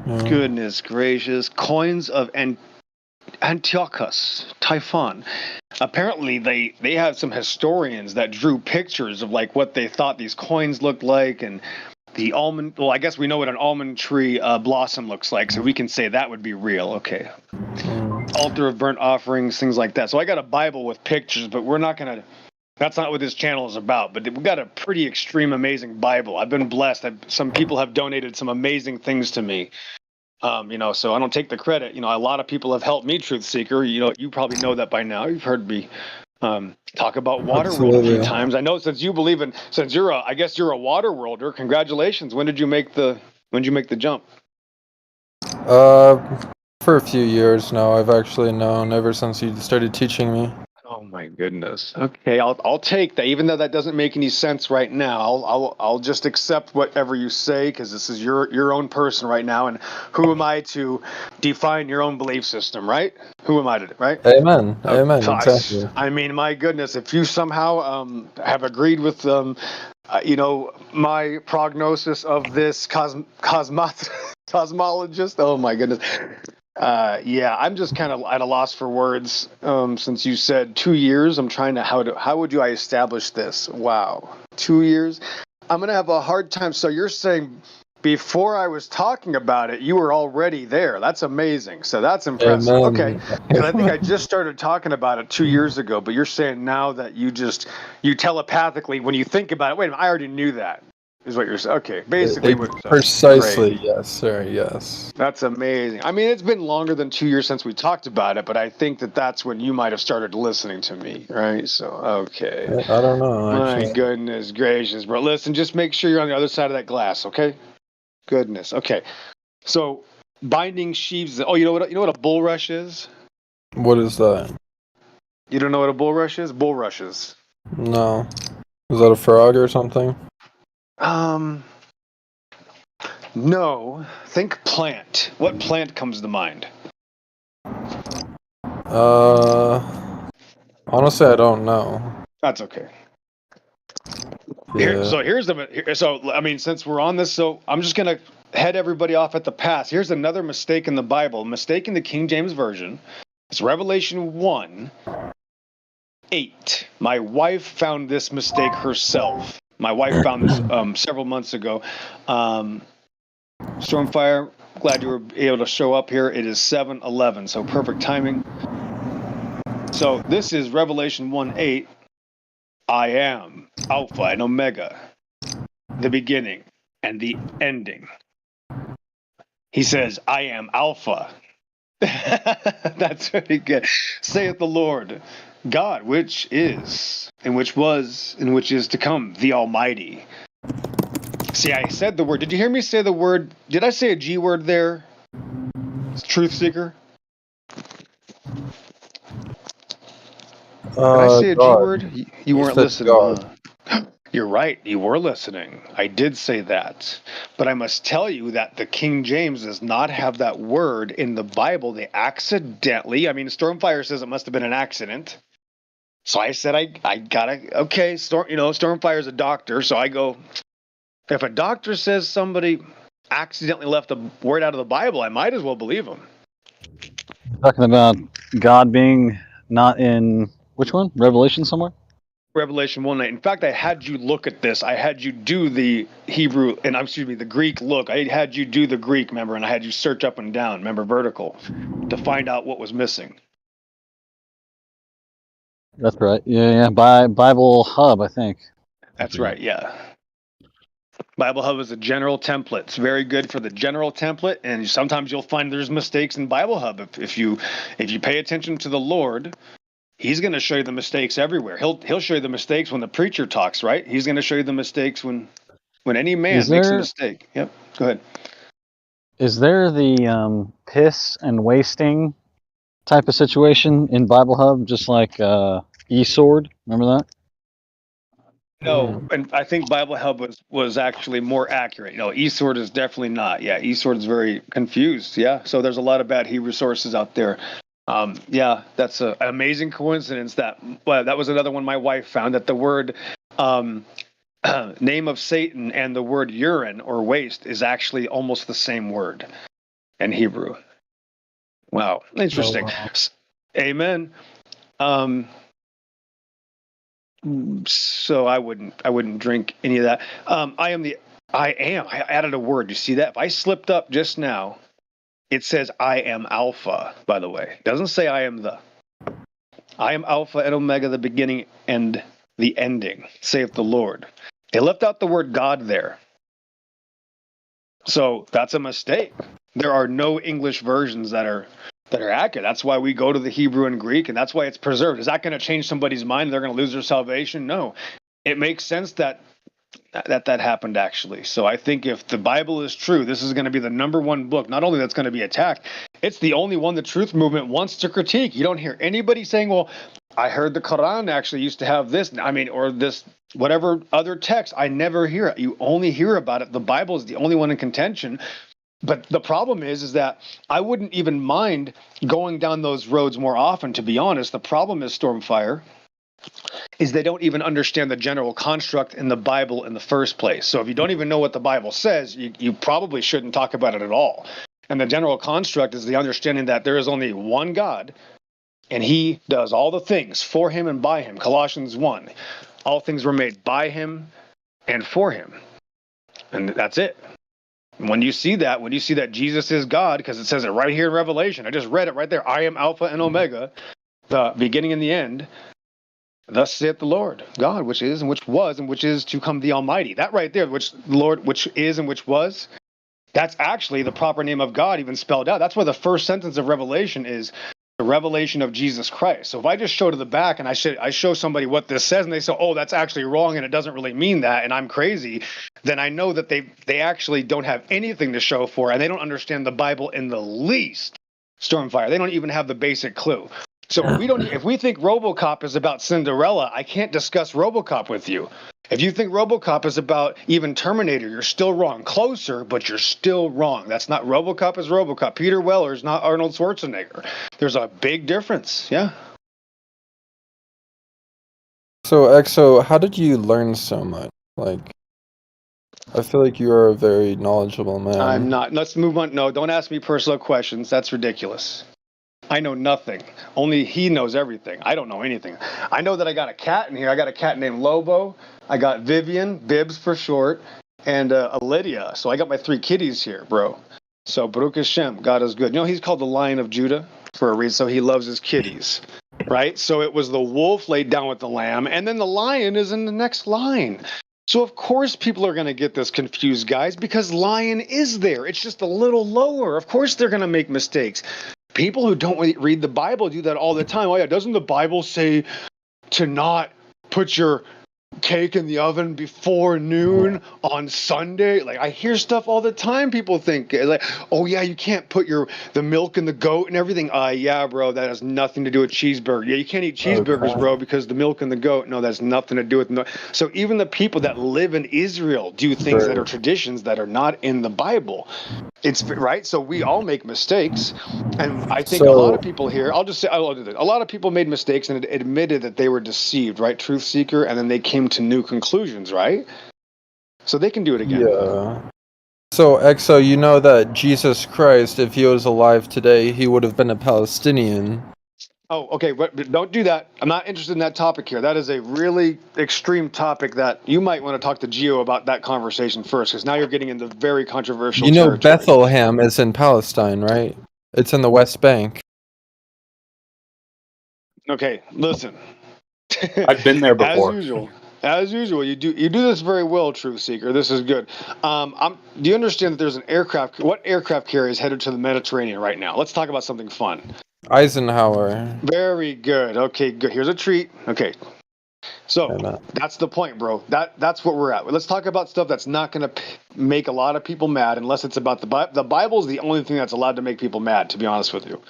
Goodness gracious. Coins of Antiochus, Typhon. Apparently, they have some historians that drew pictures of like what they thought these coins looked like, and the almond. Well, I guess we know what an almond tree blossom looks like, so we can say that would be real. Okay. Altar of burnt offerings, things like that. So I got a Bible with pictures, but we're not gonna. That's not what this channel is about. But we've got a pretty extreme, amazing Bible. I've been blessed. Some people have donated some amazing things to me. So I don't take the credit. A lot of people have helped me, Truth Seeker. You probably know that by now. You've heard me Talk about Waterworld a few Absolutely. times. I know since I guess you're a Waterworlder. Congratulations. When did you make the jump? For a few years now, I've actually known ever since you started teaching me. Oh my goodness. Okay, I'll take that. Even though that doesn't make any sense right now, I'll just accept whatever you say because this is your own person right now, and who am I to define your own belief system, right? Who am I to, right? Amen. Amen. So Exactly. I mean, my goodness, if you somehow have agreed with my prognosis of this cosmologist, oh my goodness. Yeah, I'm just kind of at a loss for words. Since you said 2 years, I'm trying to how would I establish this? Wow, 2 years. I'm gonna have a hard time. So you're saying before I was talking about it, you were already there. That's amazing. So that's impressive. Amen. Okay, because I think I just started talking about it 2 years ago. But you're saying now that you telepathically, when you think about it, wait a minute, I already knew that. Is what you're saying. Okay, basically, Precisely. great. Yes, sir. Yes. That's amazing. I mean, it's been longer than 2 years since we talked about it, but I think that's when you might have started listening to me, right? So, okay. I don't know, My actually. goodness gracious, bro. Listen, just make sure you're on the other side of that glass, okay? Goodness. Okay. So, binding sheaves. Oh, you know what a bulrush is? What is that? You don't know what a bulrush is? Bulrushes. No. Is that a frog or something? No. Think plant. What plant comes to mind? Honestly, I don't know. That's okay. Yeah. Since we're on this, so I'm just gonna head everybody off at the pass. Here's another mistake in the Bible, mistake in the King James Version. It's Revelation 1:8. My wife found this mistake herself. My wife found this several months ago. Stormfire, glad you were able to show up here. It is 7:11, so perfect timing. So this is Revelation 1:8. I am Alpha and Omega, the beginning and the ending. He says, I am Alpha. That's very good. Saith the Lord, God, which is, and which was, and which is to come, the Almighty. See, I said the word. Did you hear me say the word? Did I say a G word there? Truth seeker? Did I say a G God. word? You weren't said listening, God. huh? You're right. You were listening. I did say that. But I must tell you that the King James does not have that word in the Bible. They accidentally, Stormfire says it must have been an accident. So I said, I gotta, okay, Stormfire's a doctor. So I go, if a doctor says somebody accidentally left a word out of the Bible, I might as well believe him. Talking about God being not in which one? Revelation somewhere? Revelation 1:8. In fact, I had you look at this. I had you do the the Greek look. I had you do the Greek, remember, and I had you search up and down, remember, vertical, to find out what was missing. That's right. Yeah. Bible Hub, I think. That's right, yeah. Bible Hub is a general template. It's very good for the general template, and sometimes you'll find there's mistakes in Bible Hub. If you pay attention to the Lord, He's going to show you the mistakes everywhere. He'll show you the mistakes when the preacher talks, right? He's going to show you the mistakes when any man makes a mistake. Yep. Go ahead. Is there the piss and wasting type of situation in Bible Hub, just like eSword? Remember that? No, and I think Bible Hub was actually more accurate. No, eSword is definitely not. Yeah, eSword is very confused. Yeah, so there's a lot of bad Hebrew sources out there. Yeah, that's an amazing coincidence that was another one my wife found, that the word name of Satan and the word urine or waste is actually almost the same word in Hebrew. Wow, interesting. Oh, wow. Amen. So I wouldn't drink any of that. I added a word. You see that? If I slipped up just now, it says I am Alpha, by the way. It doesn't say I am Alpha and Omega, the beginning and the ending, saith the Lord. They left out the word God there. So that's a mistake. There are no English versions that that are accurate. That's why we go to the Hebrew and Greek, and that's why it's preserved. Is that going to change somebody's mind? They're going to lose their salvation? No. It makes sense that happened, actually. So I think if the Bible is true, this is going to be the number one book, not only that's going to be attacked, it's the only one the truth movement wants to critique. You don't hear anybody saying, well, I heard the Quran actually used to have this, or this, whatever other text. I never hear it. You only hear about it. The Bible is the only one in contention. But the problem is that I wouldn't even mind going down those roads more often, to be honest. The problem is, Stormfire, is they don't even understand the general construct in the Bible in the first place. So if you don't even know what the Bible says, you probably shouldn't talk about it at all. And the general construct is the understanding that there is only one God, and he does all the things for him and by him. Colossians 1. All things were made by him and for him. And that's it. When you see that Jesus is God, because it says it right here in Revelation, I just read it right there. I am Alpha and Omega, the beginning and the end. Thus saith the Lord, God, which is and which was and which is to come, the Almighty. That right there, which Lord, which is and which was, that's actually the proper name of God, even spelled out. That's why the first sentence of Revelation is the revelation of Jesus Christ. So if I just show to the back and I show somebody what this says, and they say, oh, that's actually wrong and it doesn't really mean that, and I'm crazy, then I know that they actually don't have anything to show for, and they don't understand the Bible in the least. Stormfire, they don't even have the basic clue. So if we think RoboCop is about Cinderella, I can't discuss RoboCop with you. If you think RoboCop is about even Terminator, you're still wrong. Closer, but you're still wrong. That's not RoboCop is RoboCop. Peter Weller is not Arnold Schwarzenegger. There's a big difference. Yeah. So, Exo, how did you learn so much? Like, I feel like you are a very knowledgeable man. I'm not. Let's move on. No, don't ask me personal questions. That's ridiculous. I know nothing. Only he knows everything. I don't know anything. I know that I got a cat in here. I got a cat named Lobo. I got Vivian, Bibbs for short, and Lydia. So I got my 3 kitties here, bro. So Baruch Hashem, God is good. You know, he's called the Lion of Judah for a reason. So he loves his kitties, right? So it was the wolf laid down with the lamb, and then the lion is in the next line. So of course people are going to get this confused, guys, because lion is there. It's just a little lower. Of course they're going to make mistakes. People who don't read the Bible do that all the time. Oh yeah, doesn't the Bible say to not put your cake in the oven before noon on Sunday? Like, I hear stuff all the time. People think like, oh yeah, you can't put the milk in the goat and everything. Yeah, bro, that has nothing to do with cheeseburger. Yeah, you can't eat cheeseburgers, bro, because the milk in the goat. No, that's nothing to do with. So even the people that live in Israel do things that are traditions that are not in the Bible. It's right. So we all make mistakes, and I think a lot of people here. I'll do this. A lot of people made mistakes and admitted that they were deceived. Right, truth seeker, and then they came to new conclusions. Right. So they can do it again. Yeah. So Exo, you know that Jesus Christ, if he was alive today, he would have been a Palestinian. Oh, okay, but don't do that. I'm not interested in that topic here. That is a really extreme topic that you might want to talk to Gio about that conversation first, because now you're getting into very controversial territory. Bethlehem is in Palestine, right? It's in the West Bank. Okay, listen. I've been there before. As usual, you do this very well, Truth Seeker. This is good. Do you understand that there's an aircraft? What aircraft carrier is headed to the Mediterranean right now? Let's talk about something fun. Eisenhower. Very good. Okay, good. Here's a treat. Okay. So that's the point, bro. That's what we're at. Let's talk about stuff that's not going to make a lot of people mad unless it's about the Bible. The Bible is the only thing that's allowed to make people mad, to be honest with you.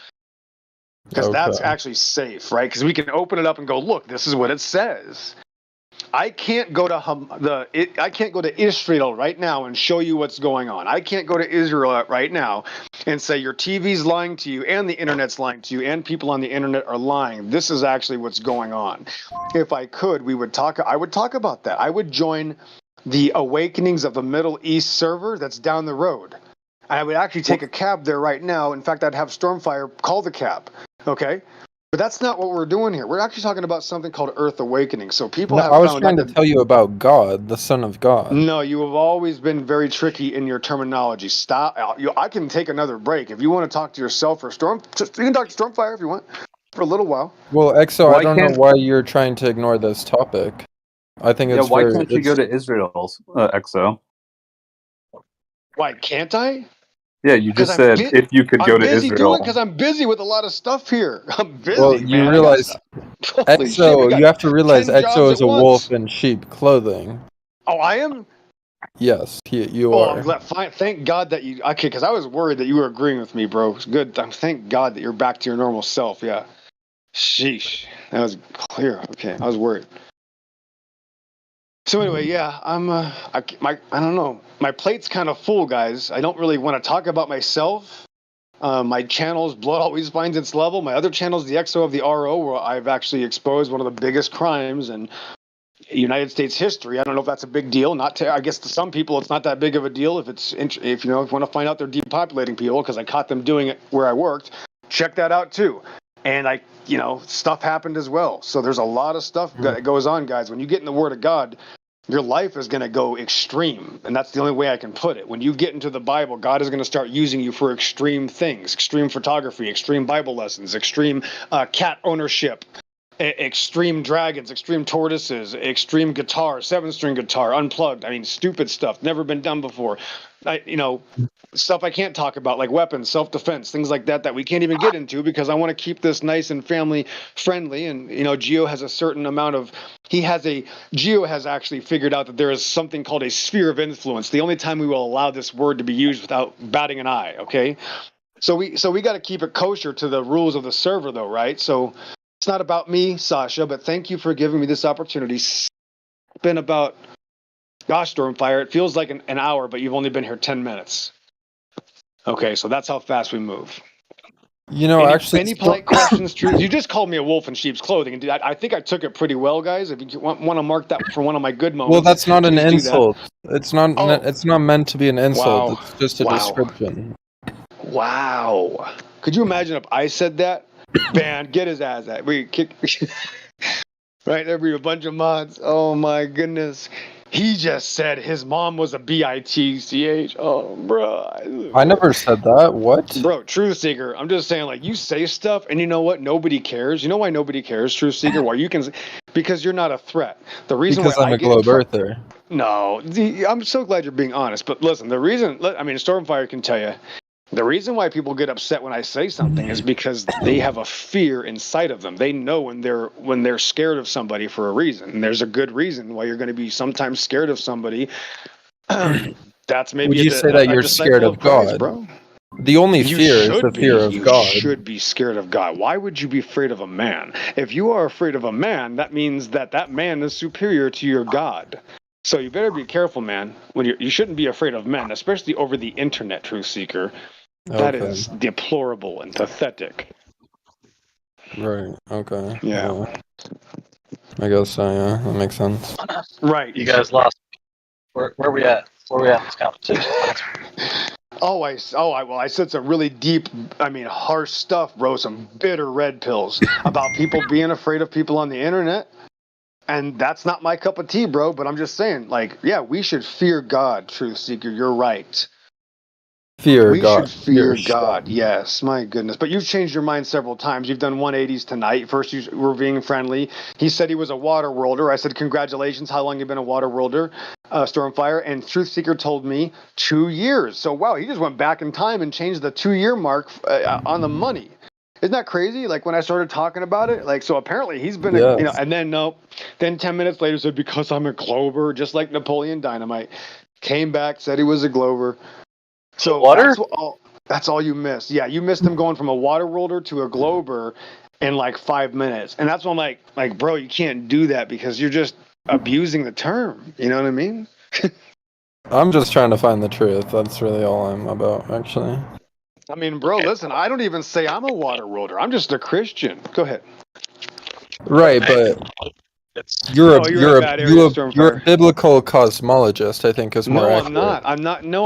Because that's actually safe, right? Because we can open it up and go, look, this is what it says. I can't go to Israel right now and show you what's going on. I can't go to Israel right now and say your TV's lying to you and the internet's lying to you and people on the internet are lying. This is actually what's going on. If I could, I would talk about that. I would join the Awakenings of the Middle East server that's down the road. I would actually take a cab there right now. In fact, I'd have Stormfire call the cab. Okay? But that's not what we're doing here. We're actually talking about something called Earth Awakening. So people have. I was trying to tell you about God, the Son of God. No, you have always been very tricky in your terminology. Stop. I can take another break if you want to talk to yourself or Storm. You can talk to Stormfire if you want for a little while. Well, Exo, I don't know why you're trying to ignore this topic. I think it's why can't you go to Israel, Exo? Why can't I? Yeah, you just said if you could go I'm to busy Israel. doing because I'm busy with a lot of stuff here. I'm busy. Well, man. you realize Holy shit, we EXO. got You have to realize 10 jobs EXO at is a once. wolf in sheep clothing. Oh, I am. Yes, you Oh, are. I'm glad. Fine. Thank God that you. Okay, because I was worried that you were agreeing with me, bro. It's good. Thank God that you're back to your normal self. Yeah. Sheesh. That was clear. Okay, I was worried. So anyway, yeah, I don't know. My plate's kind of full, guys. I don't really want to talk about myself. My channel's Blood Always Finds Its Level. My other channel's the XO of the RO, where I've actually exposed one of the biggest crimes in United States history. I don't know if that's a big deal. I guess to some people it's not that big of a deal. If you want to find out they're depopulating people, because I caught them doing it where I worked, check that out too. And stuff happened as well. So there's a lot of stuff that goes on, guys. When you get in the Word of God, your life is going to go extreme. And that's the only way I can put it. When you get into the Bible, God is going to start using you for extreme things, extreme photography, extreme Bible lessons, extreme cat ownership, extreme dragons, extreme tortoises, extreme guitar, 7-string guitar, unplugged. I mean, stupid stuff, never been done before. Stuff I can't talk about, like weapons, self-defense, things like that we can't even get into because I want to keep this nice and family friendly. And Geo has a certain amount of Geo has actually figured out that there is something called a sphere of influence. The only time we will allow this word to be used without batting an eye. Okay, so we got to keep it kosher to the rules of the server, though, right? So it's not about me, Sasha, but thank you for giving me this opportunity. It's been about, gosh, Stormfire, it feels like an hour, but you've only been here 10 minutes. Okay, so that's how fast we move. Any polite questions, Truth? You just called me a wolf in sheep's clothing, and I think I took it pretty well, guys. If you want to mark that for one of my good moments. Well, that's not an insult. It's not. Oh. It's not meant to be an insult. Wow. It's just a description. Wow. Could you imagine if I said that? Man, get his ass out. We kick. Right, there'd be a bunch of mods. Oh my goodness. He just said his mom was a bitch. Oh, bro. I never said that. What? Bro, Truth Seeker, I'm just saying, like, you say stuff, and you know what? Nobody cares. You know why nobody cares, Truth Seeker? Because you're not a threat. The reason because why I'm a globe earther. No, I'm so glad you're being honest. But listen, Stormfire can tell you, the reason why people get upset when I say something is because they have a fear inside of them. They know when they're scared of somebody for a reason. And there's a good reason why you're going to be sometimes scared of somebody. That's maybe. Would you say that you're scared of God, bro? The only fear is the fear of God. You should be scared of God. Why would you be afraid of a man? If you are afraid of a man, that means that man is superior to your God. So you better be careful, man. When you shouldn't be afraid of men, especially over the internet, Truth Seeker. That is deplorable and pathetic. Right. Okay. Yeah. I guess so. Yeah, that makes sense. Right. You guys lost. Where are we at? Where are we at in this conversation? I said some really deep, harsh stuff, bro. Some bitter red pills about people being afraid of people on the internet. And that's not my cup of tea, bro. But I'm just saying, we should fear God, Truth Seeker. You're right. We should fear God. Yes, my goodness. But you've changed your mind several times. You've done 180s tonight. First, you were being friendly. He said he was a water worlder. I said, congratulations. How long have you been a water worlder, Stormfire? And Truth Seeker told me 2 years. So, wow, he just went back in time and changed the 2-year mark on the money. Isn't that crazy? Like when I started talking about it, so apparently he's been, and then 10 minutes later said, because I'm a Glover, just like Napoleon Dynamite. Came back, said he was a Glover. So water? That's all you missed. Yeah, you missed him going from a water worlder to a Glober in like 5 minutes. And that's when I'm like, bro, you can't do that because you're just abusing the term. You know what I mean? I'm just trying to find the truth. That's really all I'm about, actually. I mean, bro, listen, I don't even say I'm a water worlder. I'm just a Christian. Go ahead. Right, but you're a biblical cosmologist, I think, is more accurate. No,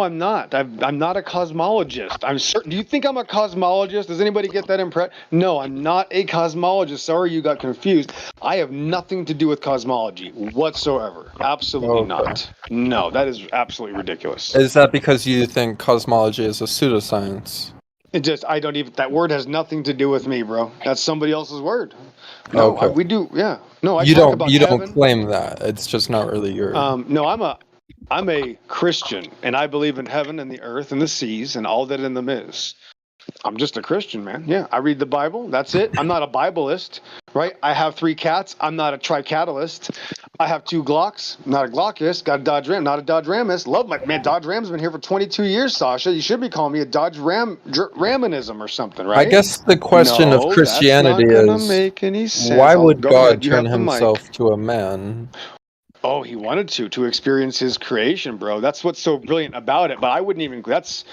I'm not. I'm not a cosmologist. I'm certain. Do you think I'm a cosmologist? Does anybody get that impression? No, I'm not a cosmologist. Sorry, you got confused. I have nothing to do with cosmology whatsoever. Absolutely not. No, that is absolutely ridiculous. Is that because you think cosmology is a pseudoscience? That word has nothing to do with me, bro. That's somebody else's word. No, we do. Yeah. No, I you talk don't. about You heaven. don't claim that. It's just not really your. No, I'm a Christian, and I believe in heaven and the earth and the seas and all that in them is. I'm just a Christian, man. Yeah, I read the Bible. That's it. I'm not a Bibleist, right? I have 3 cats. I'm not a tricatylist. I have 2 Glocks. I'm not a Glockist. Got a Dodge Ram. Not a Dodge Ramist. Love my man. Dodge Ram's been here for 22 years, Sasha. You should be calling me a Dodge Ramanism or something, right? I guess the question of No, Christianity that's not gonna is, make any sense. why would Go God ahead. You turn have the mic. himself to a man? Oh, he wanted to experience his creation, bro. That's what's so brilliant about it. But I wouldn't even. That's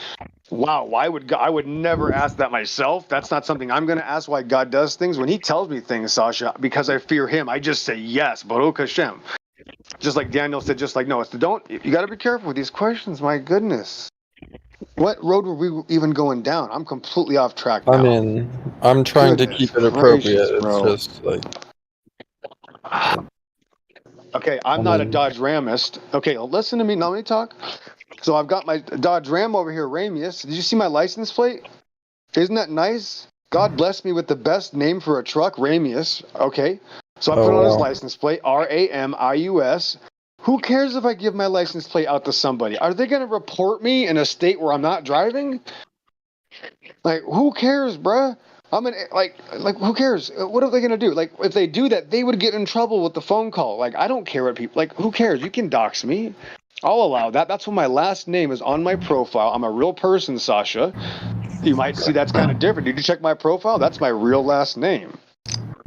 wow. Why would God? I would never ask that myself. That's not something I'm going to ask. Why God does things when He tells me things, Sasha? Because I fear Him. I just say yes, Baruch Hashem. Just like Daniel said. Just like Noah. So don't. You got to be careful with these questions. My goodness. What road were we even going down? I'm completely off track now. I mean, I'm trying to keep it appropriate. It's just like. Okay, I'm not a Dodge Ramist. Okay, listen to me. Now let me talk. So I've got my Dodge Ram over here, Ramius. Did you see my license plate? Isn't that nice? God blessed me with the best name for a truck, Ramius. Okay, so I put on his license plate, Ramius. Who cares if I give my license plate out to somebody? Are they going to report me in a state where I'm not driving? Like, who cares, bruh? Like, who cares? What are they gonna do? Like, if they do that, they would get in trouble with the phone call. Like, I don't care what people, like, who cares? You can dox me. I'll allow that. That's what my last name is on my profile. I'm a real person, Sasha. You might see that's kind of different. Did you check my profile? That's my real last name.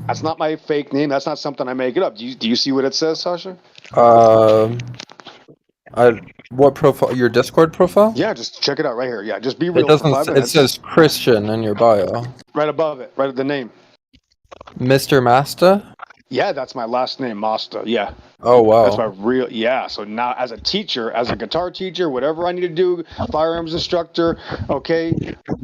That's not my fake name. That's not something I make it up. Do you see what it says, Sasha? What profile? Your Discord profile? Yeah, just check it out right here. Yeah, just be real. It doesn't. It says Christian in your bio. Right above it, right at the name. Mr. Masta? Yeah, that's my last name, Masta. Yeah. Oh wow. That's my real. Yeah. So now, as a teacher, as a guitar teacher, whatever I need to do, firearms instructor. Okay,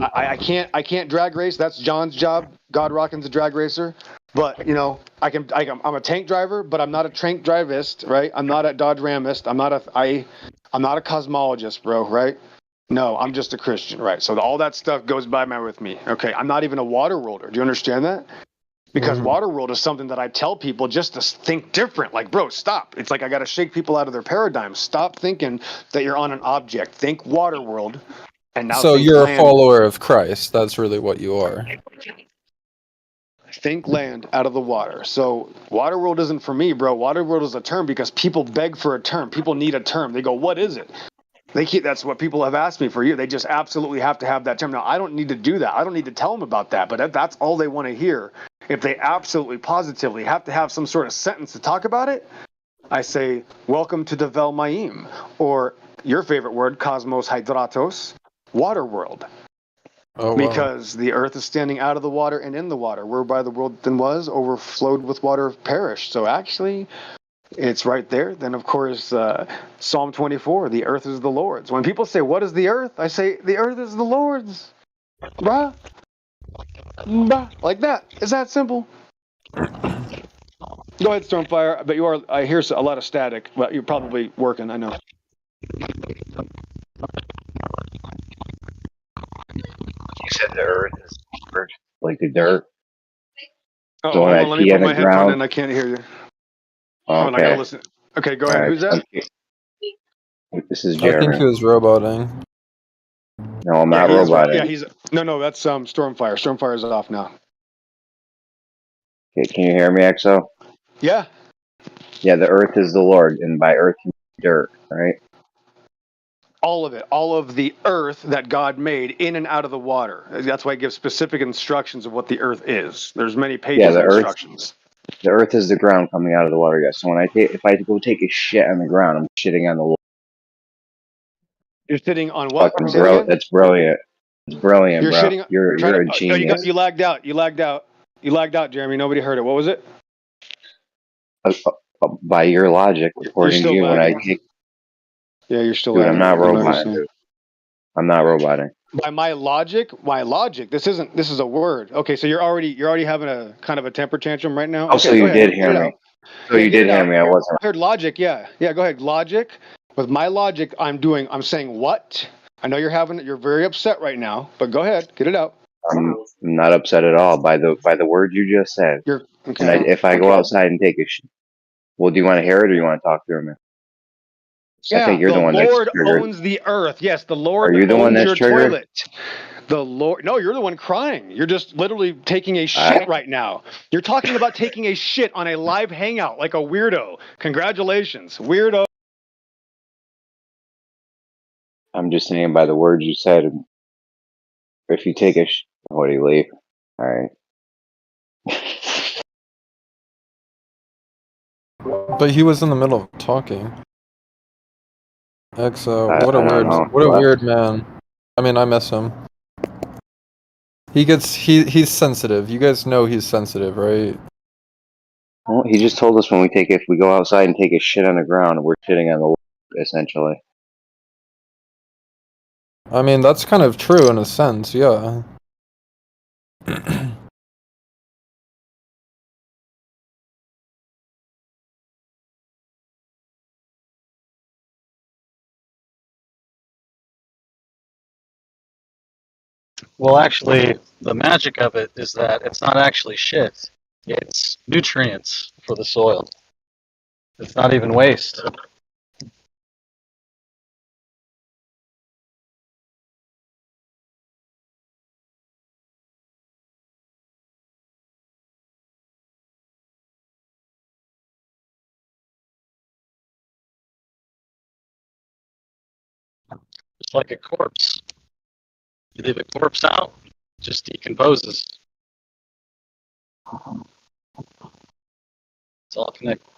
I can't drag race. That's John's job. God Rockin's a drag racer. But you know, I'm a tank driver, but I'm not a tank drivist, right? I'm not a Dodge Ramist. I'm not a cosmologist, bro, right? No, I'm just a Christian, right? So all that stuff goes by with me. Okay, I'm not even a water worlder. Do you understand that? Because Waterworld is something that I tell people just to think different. Like, bro, stop. It's like I got to shake people out of their paradigm. Stop thinking that you're on an object. Think Waterworld. And now so you're land. A follower of Christ. That's really what you are. Think land out of the water. So Waterworld isn't for me, bro. Waterworld is a term because people beg for a term. People need a term. They go, what is it? That's what people have asked me for years. They just absolutely have to have that term. Now, I don't need to do that. I don't need to tell them about that, but that's all they want to hear. If they absolutely positively have to have some sort of sentence to talk about it, I say, welcome to the Velmaim, or your favorite word, Cosmos Hydratos, water world. Oh, wow. Because the earth is standing out of the water and in the water, whereby the world then was, overflowed with water perished. So actually, it's right there. Then, of course, Psalm 24, the earth is the Lord's. When people say, what is the earth? I say, the earth is the Lord's. Bruh. Bruh. Like that. It's that simple. Go ahead, Stormfire. But I hear a lot of static. But you're probably working, I know. You said the earth is like the dirt. Oh, hold on, let me put my headphone in. I can't hear you. Oh, and I gotta listen. Okay, go ahead. Right. Who's that? This is Jeremy. I think he was roboting. No, I'm not roboting. Yeah, he's no. That's Stormfire. Stormfire is off now. Okay, can you hear me, Exo? Yeah. Yeah, the earth is the Lord, and by earth, dirt, right? All of it, all of the earth that God made in and out of the water. That's why it gives specific instructions of what the earth is. There's many pages of instructions. The earth is the ground coming out of the water, guys. So if I go take a shit on the ground, I'm shitting on the Lord. You're sitting on what? That's brilliant. It's brilliant, you're bro. Shitting, you're a genius. You lagged out. You lagged out, Jeremy. Nobody heard it. What was it? By your logic, according to you, when I take... Yeah, you're still lagging. I'm not roboting. I'm not roboting. By my logic, this is a word. Okay, so you're already having a kind of a temper tantrum right now. Oh, okay, so you did hear me. So you did hear me. I wasn't. I heard logic. Yeah. Go ahead. Logic. With my logic, I'm saying what? I know you're very upset right now, but go ahead, get it out. I'm not upset at all by the word you just said. Okay. And if I go outside and take a shit, well, do you want to hear it or do you want to talk through me? I Yeah, think you're the the one that's Lord triggered. owns the earth. Yes, the Are Lord you the one owns that's your triggered? toilet. The Lord. No, you're the one crying. You're just literally taking a shit right now. You're talking about taking a shit on a live hangout like a weirdo. Congratulations, weirdo. I'm just saying by the words you said. If you take a what do you leave? All right. But he was in the middle of talking. EXO, I don't know. what a weird man. I mean, I miss him. He's sensitive. You guys know he's sensitive, right? Well, he just told us if we go outside and take a shit on the ground, we're shitting on the Lord, essentially. I mean, that's kind of true in a sense, yeah. Well, actually, the magic of it is that it's not actually shit. It's nutrients for the soil. It's not even waste. It's like a corpse. You leave a corpse out, it just decomposes. It's all connected.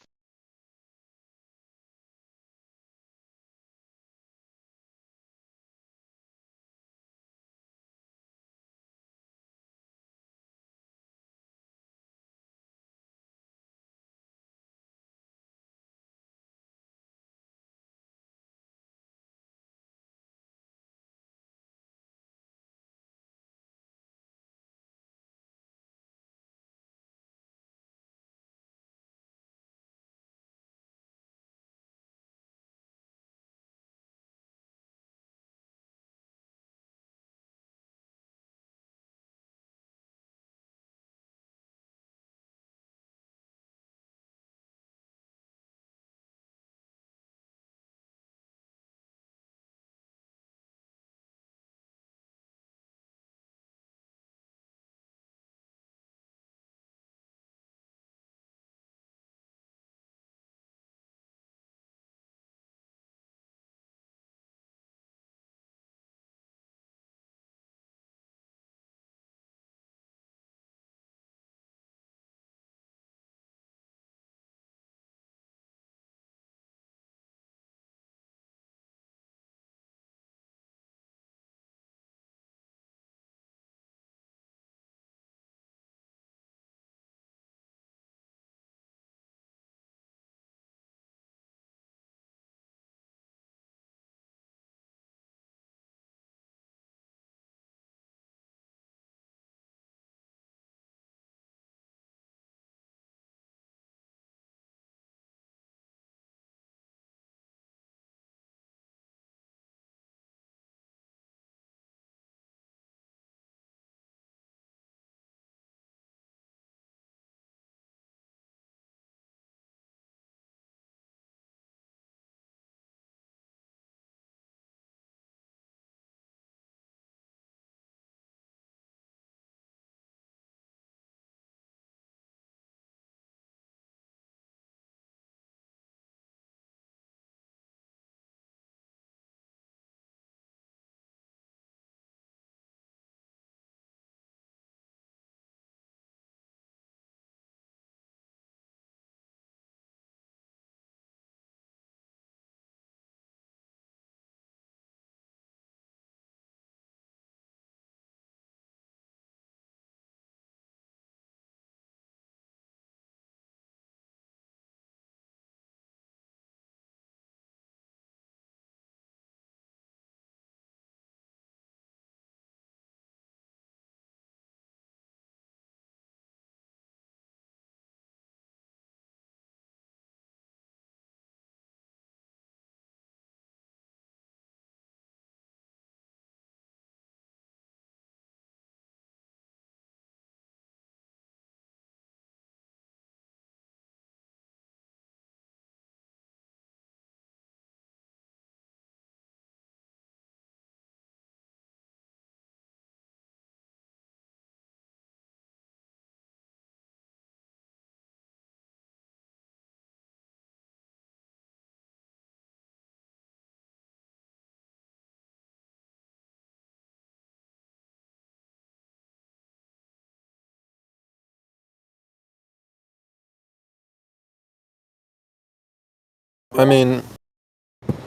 I mean,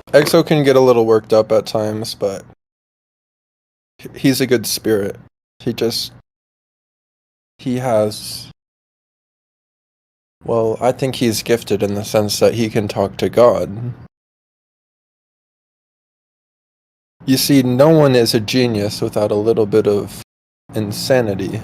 EXO can get a little worked up at times, but he's a good spirit. He has. Well, I think he's gifted in the sense that he can talk to God. You see, no one is a genius without a little bit of insanity.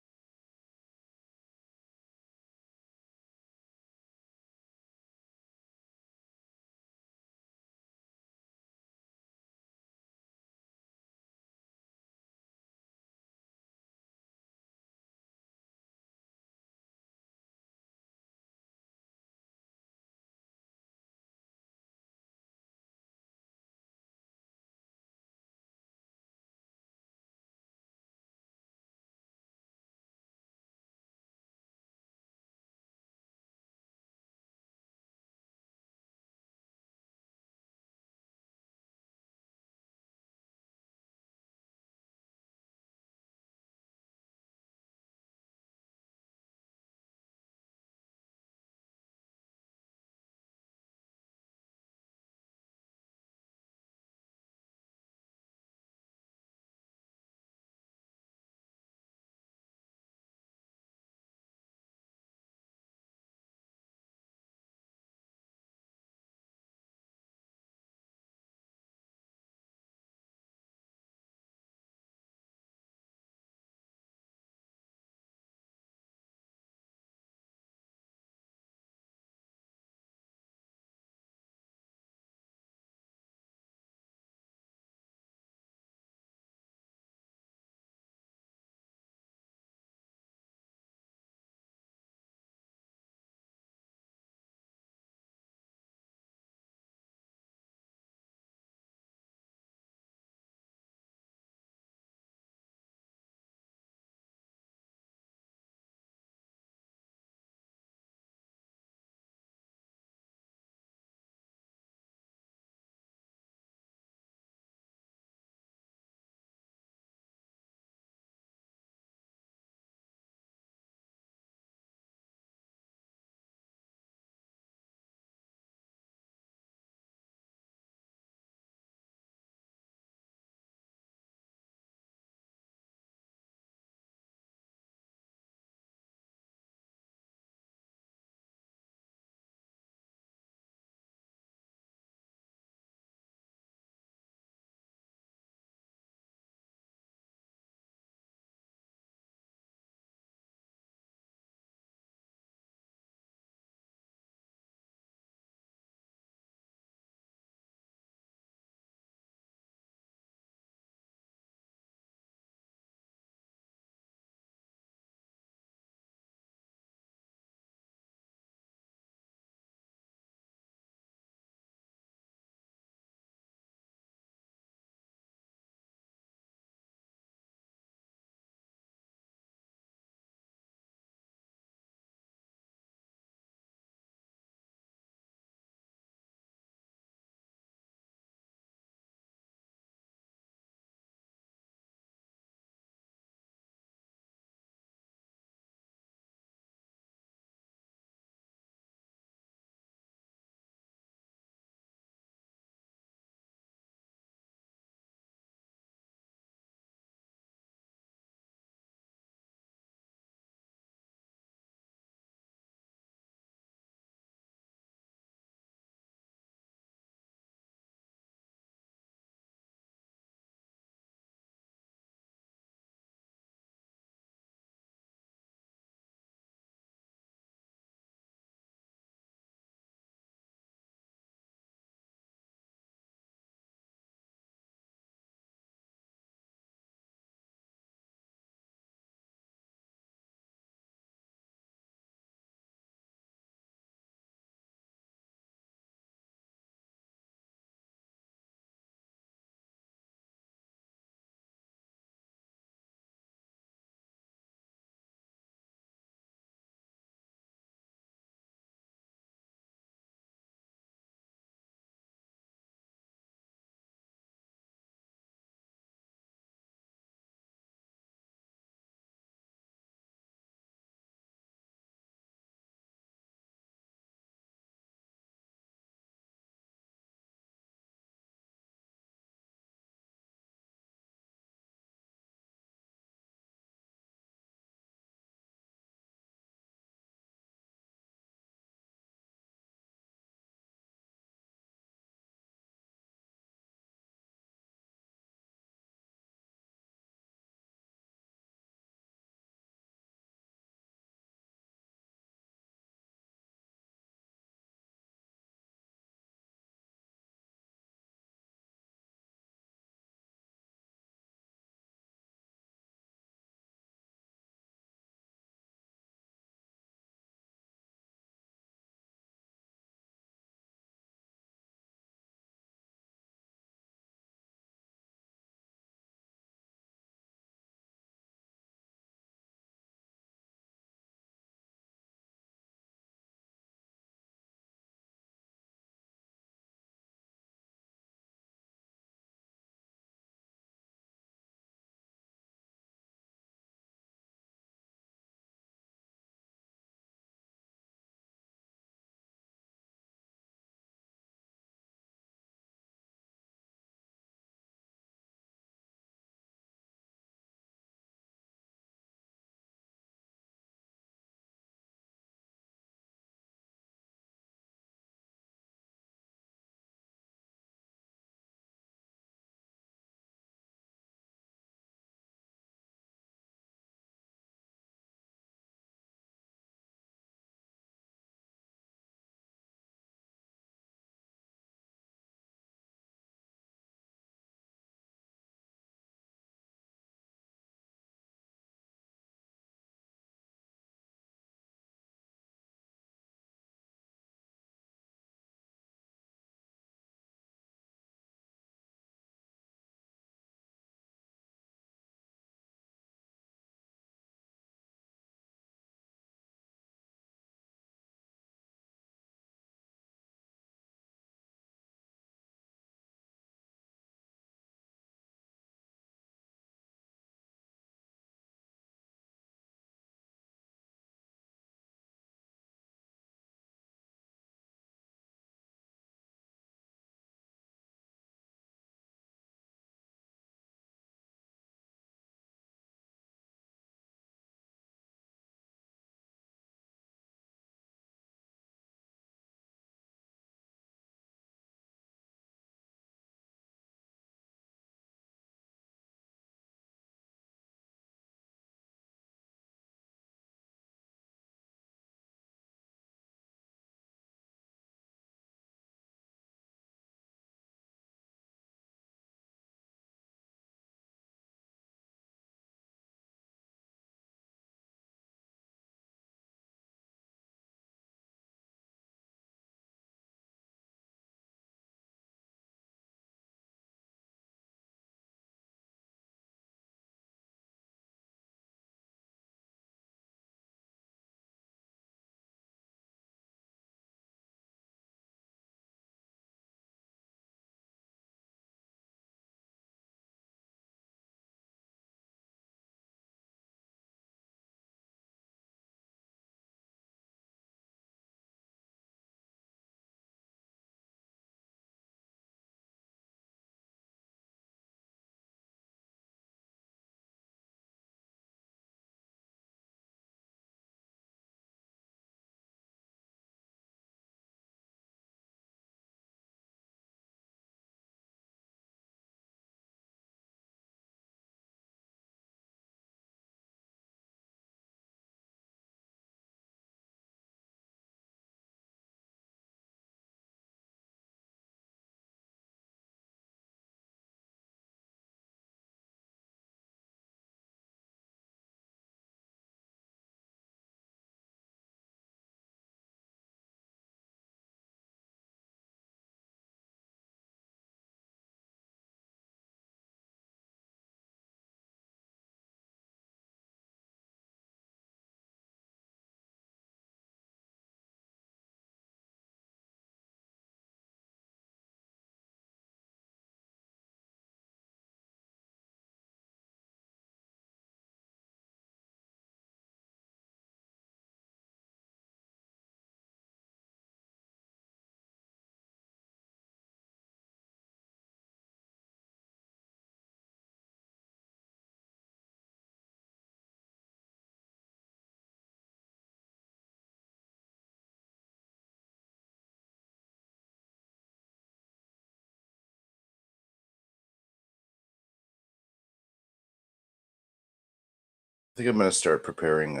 think I'm going to start preparing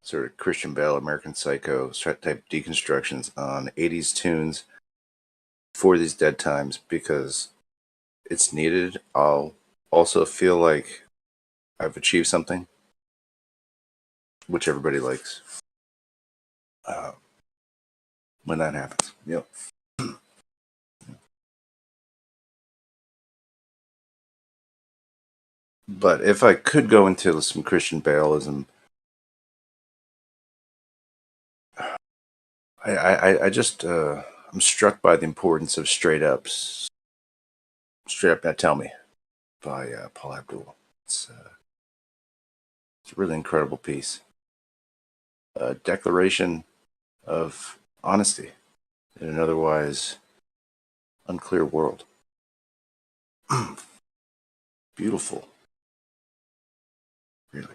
sort of Christian Bale, American Psycho type deconstructions on 80s tunes for these dead times because it's needed. I'll also feel like I've achieved something, which everybody likes when that happens. Yep. But if I could go into some Christian Baleism, I just I'm struck by the importance of Straight Up Now Tell Me by Paul Abdul. It's a really incredible piece. A declaration of honesty in an otherwise unclear world. Beautiful. Really.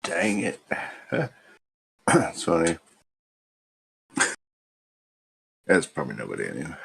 Dang it. That's funny. That's probably nobody anyway.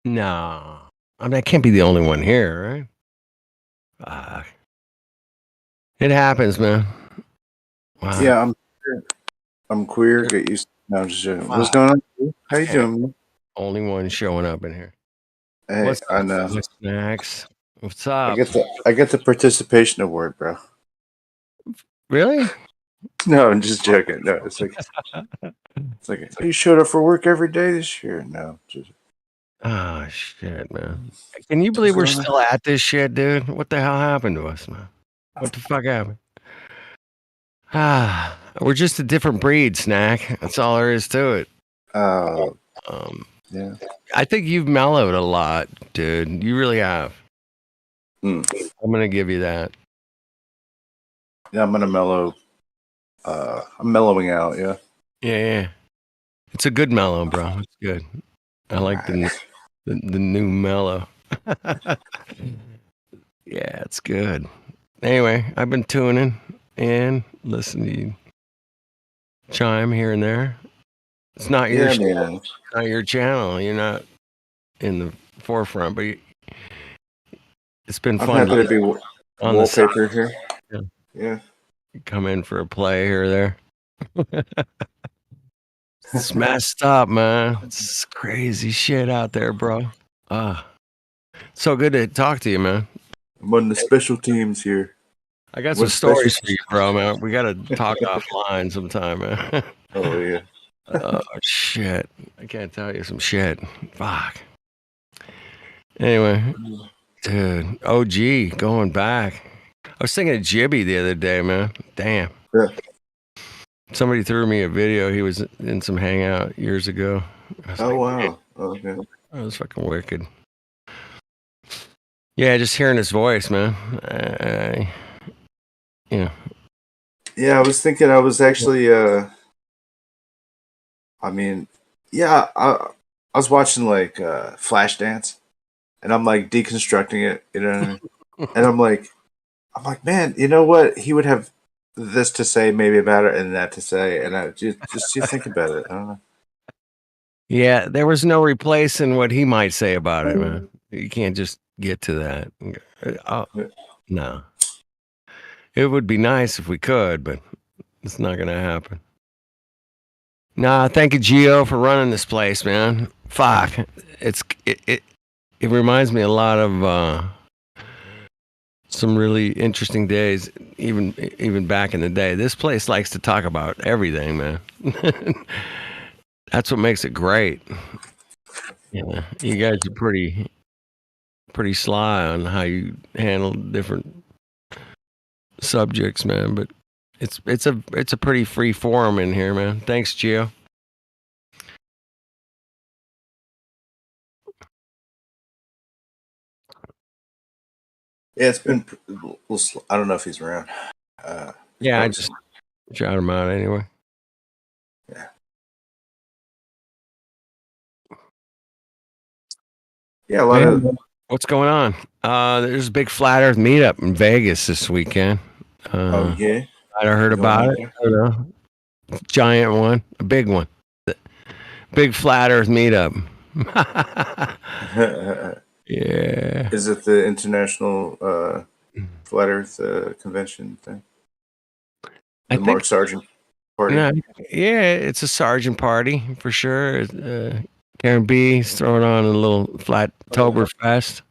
No. I mean, I can't be the only one here, right? It happens, man. Wow. Yeah, I'm queer. Get used. No, I'm just joking. What's going on? How you doing, man? Only one showing up in here. Hey, What's I up, know. Snacks? What's I up? get the participation award, bro. Really? No, I'm just joking. No, it's like you showed up for work every day this year. No, just Oh, shit, man. Can you believe we're still at this shit, dude? What the hell happened to us, man? What the fuck happened? We're just a different breed, Snack. That's all there is to it. Yeah. I think you've mellowed a lot, dude. You really have. I'm gonna give you that. Yeah, I'm gonna mellow. I'm mellowing out. Yeah. Yeah. It's a good mellow, bro. It's good. I like the new mellow. Yeah, it's good. Anyway, I've been tuning in, listening to you chime here and there. It's not your not your channel. You're not in the forefront, but it's been fun. I'm happy to be on wallpaper here. Yeah. Come in for a play here or there. It's messed up, man. It's crazy shit out there, bro. So good to talk to you, man. I'm on the special teams here. I got some stories for you, bro, man. We got to talk offline sometime, man. Oh, yeah. Oh, shit. I can't tell you some shit. Fuck. Anyway, dude, OG, going back. I was thinking of Jibby the other day, man. Damn. Yeah. Somebody threw me a video. He was in some hangout years ago. Oh, wow. Okay. That was fucking wicked. Yeah, just hearing his voice, man. Yeah. Yeah, I was thinking I was actually, I was watching like Flashdance, and I'm like deconstructing it, you know what I mean? And I'm like, man, you know what? He would have this to say maybe about it and that to say, and I just you think about it. I don't know. Yeah, there was no replacing what he might say about it, man. You can't just get to that. Oh, no. It would be nice if we could, but it's not going to happen. Nah, thank you, Gio, for running this place, man. Fuck. It reminds me a lot of some really interesting days, even back in the day. This place likes to talk about everything, man. That's what makes it great. Yeah, you guys are pretty sly on how you handle different subjects, man. But it's a pretty free forum in here, man. Thanks, Gio. Yeah, it's been. I don't know if he's around. Yeah, I just shout him out anyway. Yeah. Yeah, a lot of. What's going on? There's a big Flat Earth meetup in Vegas this weekend. Oh yeah. I heard about it. You know, giant one, a big one, big Flat Earth meetup. Yeah. Is it the International Flat Earth Convention thing? The Mark Sargent party? Yeah, it's a Sargent party for sure. Karen B's throwing on a little Flattoberfest.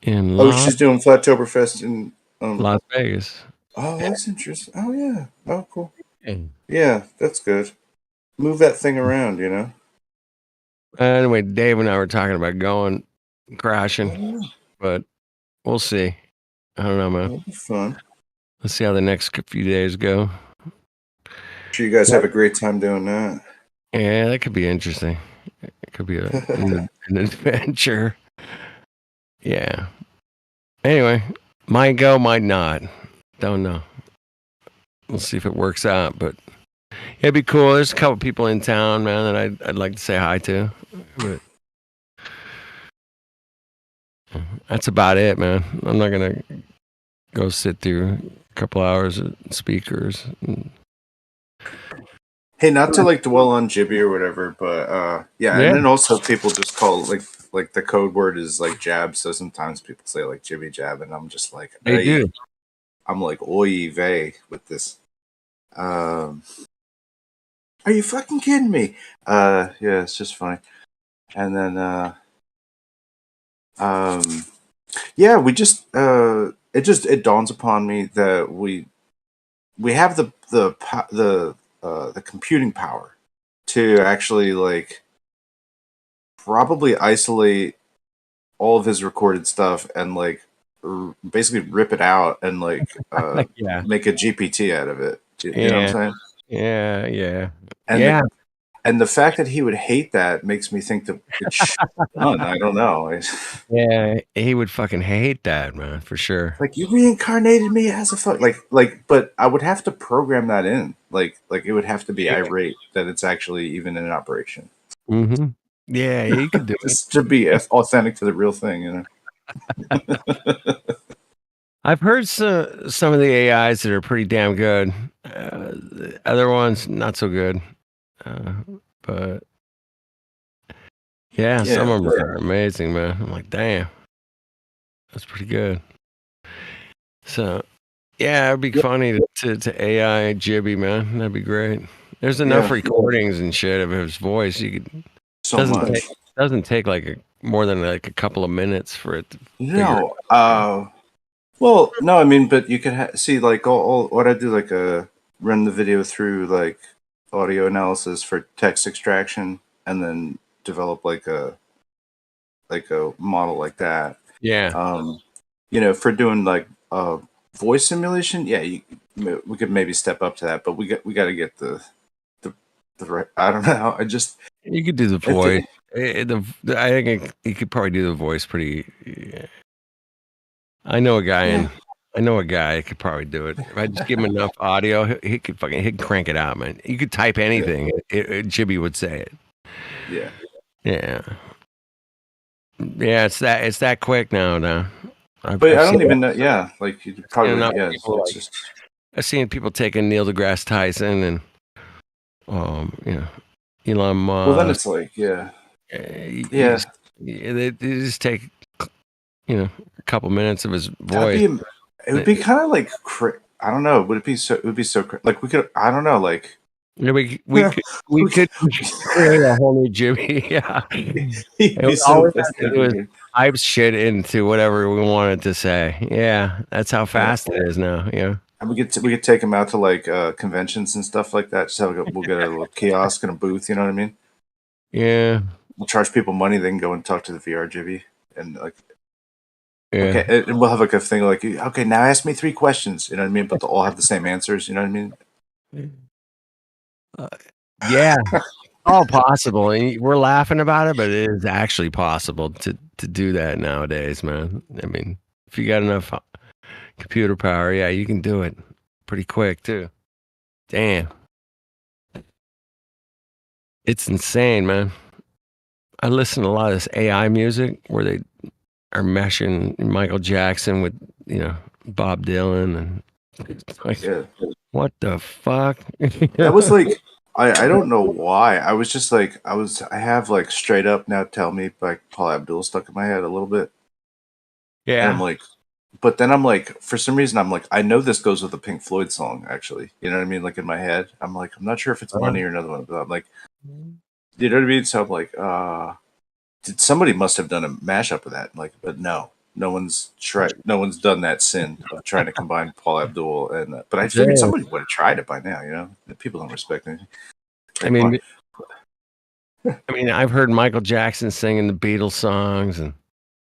She's doing Flattoberfest in Las Vegas. Oh, that's interesting. Oh, yeah. Oh, cool. Yeah, that's good. Move that thing around, you know? Anyway, Dave and I were talking about going crashing, but we'll see. I don't know, man. It'll be fun. Let's see how the next few days go. Sure, you guys have a great time doing that. Yeah, that could be interesting. It could be an adventure. Yeah. Anyway, might go, might not. Don't know. We'll see if it works out, but it'd be cool. There's a couple people in town, man, that I'd like to say hi to. But that's about it, man. I'm not gonna go sit through a couple hours of speakers. Hey, not to like dwell on Jibby or whatever, but yeah, and Yeah, then also people just call like the code word is like jab, so sometimes people say like Jibby jab, and I'm just like, they hey, do. I'm like oy vey with this. Are you fucking kidding me? Yeah, it's just funny. And then um, yeah, we just it dawns upon me that we have the computing power to actually like probably isolate all of his recorded stuff and like basically rip it out and like Yeah, make a GPT out of it. You know what I'm yeah, saying? yeah. And Yeah, the fact that he would hate that makes me think that it should be done. I don't know. yeah. He would fucking hate that, man, for sure. Like you reincarnated me as a fuck like but I would have to program that in. Like it would have to be irate that it's actually even in operation. Mm-hmm. Yeah, he could do it. Just to be authentic to the real thing, you know. I've heard some of the AIs that are pretty damn good. Other ones not so good. Uh, but yeah, some Yeah. of them are amazing, man. I'm like, damn, that's pretty good. So yeah, it'd be funny to AI Jibby, man. That'd be great. There's enough Yeah. recordings and shit of his voice. You could So much. doesn't take like more than like a couple of minutes for it to figure. No. Well, no, I mean, but you can see like all what I do, like run the video through like audio analysis for text extraction, and then develop like a model like that. Yeah, You know, for doing like voice simulation, yeah, we could maybe step up to that, but we got to get the right. I don't know. I just you could do the voice. I think you could probably do the voice pretty. Yeah. I know a guy that could probably do it. If I just give him enough audio, he could crank it out, man. You could type anything, Jibby would say it. yeah. Yeah, yeah. It's that quick now. But I don't seen, even know. Yeah, like you probably enough yeah. people, It's like, just I've seen people taking Neil deGrasse Tyson and Elon Musk. well, then it's like yeah. They just take a couple minutes of his voice. It would be kind of like I don't know. Would it be so? It would be so like we could. I don't know. Like Yeah, we could create a whole new Jimmy. Yeah, he'd be all so we have to do is type shit into whatever we wanted to say. Yeah, that's how fast it is now. Yeah, and we could take him out to like conventions and stuff like that. Just we'll get a little kiosk and a booth. You know what I mean? yeah. We'll charge people money. They can go and talk to the VR Jibby and like. Yeah. Okay, and we'll have like a thing like, okay, now ask me 3 questions. You know what I mean? But they'll all have the same answers. You know what I mean? Yeah, all possible. And we're laughing about it, but it is actually possible to do that nowadays, man. I mean, if you got enough computer power, yeah, you can do it pretty quick too. Damn, it's insane, man. I listen to a lot of this AI music where they are meshing Michael Jackson with Bob Dylan and like, Yeah. what the fuck? That was like I don't know why. I was just like I have like Straight Up Now Tell Me by Paul Abdul stuck in my head a little bit. Yeah. And I'm like, but then I'm like, for some reason I'm like, I know this goes with a Pink Floyd song, actually. You know what I mean? Like in my head. I'm like, I'm not sure if it's Money or another one, but I'm like, you know what I mean? So I'm like, somebody must have done a mashup of that. Like, but no one's tried. No one's done that sin of trying to combine Paul Abdul and. But I figured somebody would have tried it by now. You know, people don't respect anything. Like, I mean, I've heard Michael Jackson singing the Beatles songs and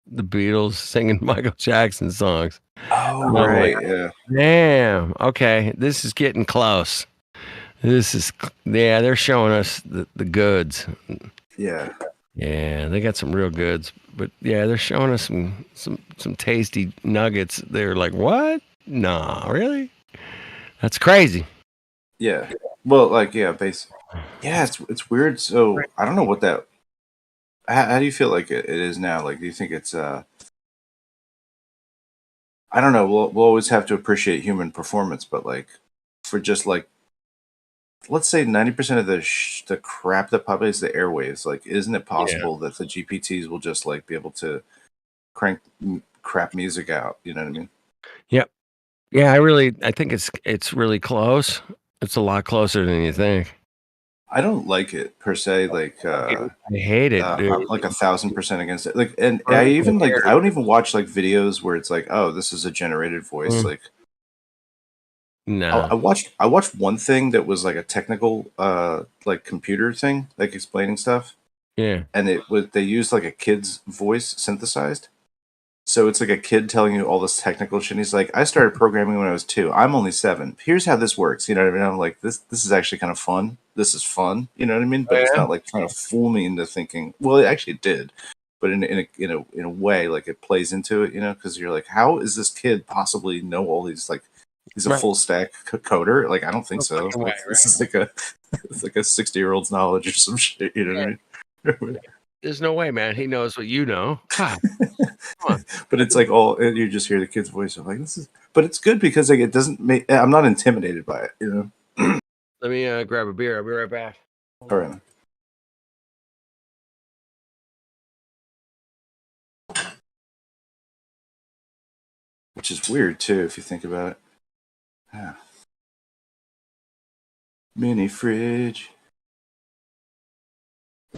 the Beatles singing Michael Jackson songs. Oh, right, yeah. Damn. Okay, this is getting close. They're showing us the goods. Yeah. Yeah, they got some real goods. But yeah, they're showing us some tasty nuggets. They're like, what? Nah, really? That's crazy. Yeah. Well, like, yeah, basically. Yeah, it's weird. So I don't know what that. How do you feel like it is now? Like, do you think it's I don't know. We'll always have to appreciate human performance, but like for just like let's say 90% of the crap that populates the airwaves, like, isn't it possible that the GPTs will just like be able to crank crap music out? You know what I mean? Yep. Yeah, I think it's really close. It's a lot closer than you think. I don't like it per se. Like, I hate it, dude. I'm like 1,000% against it. Like, and I don't even watch like videos where it's like, oh, this is a generated voice. Like, no, I watched one thing that was like a technical, like computer thing, like explaining stuff. Yeah, and they used like a kid's voice synthesized. So it's like a kid telling you all this technical shit. And he's like, I started programming when I was 2. I'm only 7. Here's how this works. You know what I mean? I'm like, this is actually kind of fun. This is fun. You know what I mean? But it's not like trying to fool me into thinking. Well, it actually did, but in a way, like it plays into it. You know, because you're like, how is this kid possibly know all these like? He's a full stack coder. Like, I don't think so. Way, this is like it's like a 60-year-old's knowledge or some shit. You know what I mean? There's no way, man. He knows what you know. God. But it's like all you just hear the kid's voice. I'm like, this is, but it's good because like it doesn't make. I'm not intimidated by it, you know. Let me grab a beer. I'll be right back. All right. Which is weird too, if you think about it. Yeah. Mini fridge.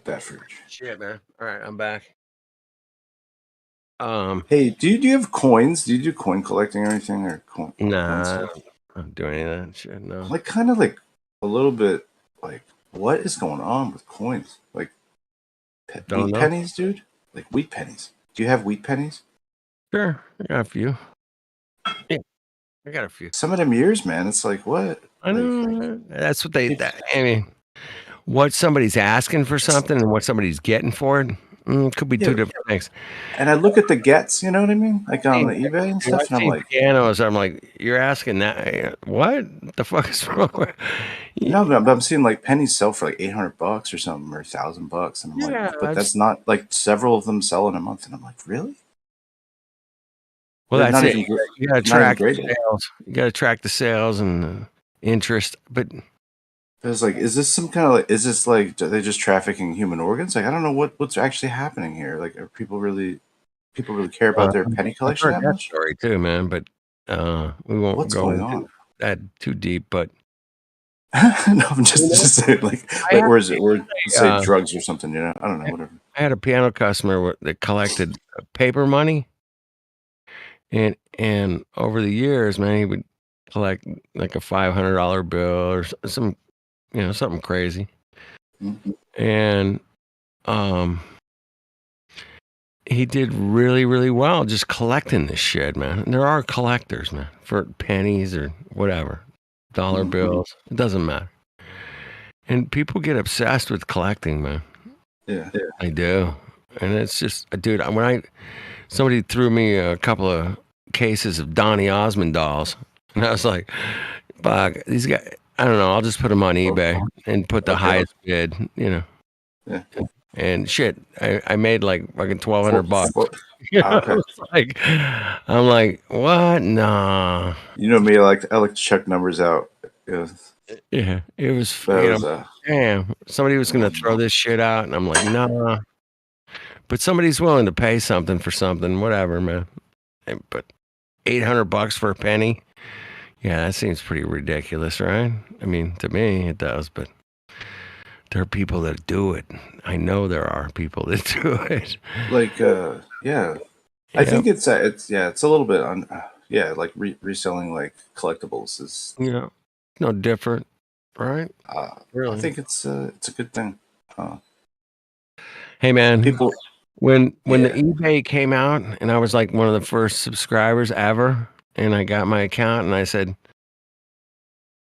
That fridge. Shit, man. All right, I'm back. Hey, do you have coins? Do you do coin collecting or anything, or coin? Nah, I don't do any of that shit. No. Like, kind of like a little bit like, what is going on with coins? Like, wheat pennies, dude. Like wheat pennies. Do you have wheat pennies? Sure, I got a few. Yeah, I got a few. Some of them years, man. It's like, what? I know. That's what I mean, what somebody's asking for something and what somebody's getting for it could be two different things. And I look at the gets, you know what I mean? Like on the eBay and stuff, and I'm like, pianos. I'm like, you're asking that? What the fuck is wrong with? No, but I'm seeing like pennies sell for like $800 or something, or $1,000, and I'm like, but that's not like several of them sell in a month, and I'm like, really? Well, that's it. You got to track the sales. You got to track the sales and interest. But I was like, is this some kind of like? Is this like? Are they just trafficking human organs? Like, I don't know what's actually happening here. Like, are people really care about their penny collection that much? Story too, man. But we won't go into that too deep. But no, I'm just saying, like where is it? Or say drugs or something? You know, I don't know. Whatever. I had a piano customer that collected paper money. And over the years, man, he would collect like a $500 bill or some, something crazy. Mm-hmm. And he did really, really well just collecting this shit, man. And there are collectors, man, for pennies or whatever, dollar bills. It doesn't matter. And people get obsessed with collecting, man. Yeah. I do. And it's just, dude, somebody threw me a couple of cases of Donny Osmond dolls, and I was like, fuck, these guys, I don't know, I'll just put them on eBay and put the highest bid, Yeah. And shit, I made like fucking $1,200. Like, I'm like, what? Nah. You know me, I like to check numbers out. Yeah, it was, damn, somebody was gonna throw this shit out, and I'm like, nah. But somebody's willing to pay something for something, whatever, man. But $800 for a penny, yeah, that seems pretty ridiculous, right? I mean, to me, it does. But there are people that do it. I know there are people that do it. Like, yeah. I think it's a little bit on, like reselling like collectibles is, no different, right? Really? I think it's a good thing. Hey, man, people. When the eBay came out, and I was like one of the first subscribers ever, and I got my account, and I said,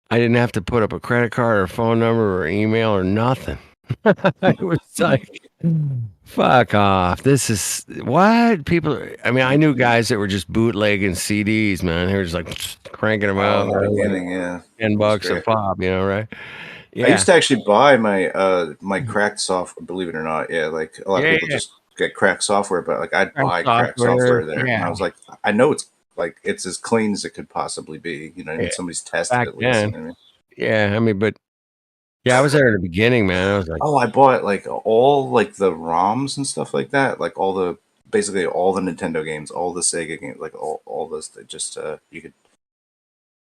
I didn't have to put up a credit card or phone number or email or nothing. I was like, fuck off. This is what people, I mean, I knew guys that were just bootlegging CDs, man. They were just like cranking them out. $10 a pop, right? Yeah. I used to actually buy my my cracked software, believe it or not. Yeah, like a lot of people just get cracked software, but like I'd buy cracked software there. And I was like, I know it's as clean as it could possibly be. You know what I mean? Somebody's tested it at least. You know what I mean? Yeah, I mean, but Yeah, I was there in the beginning, man. I was like, Oh, I bought like all like the ROMs and stuff like that, like all the basically all the Nintendo games, all the Sega games, like all this that just you could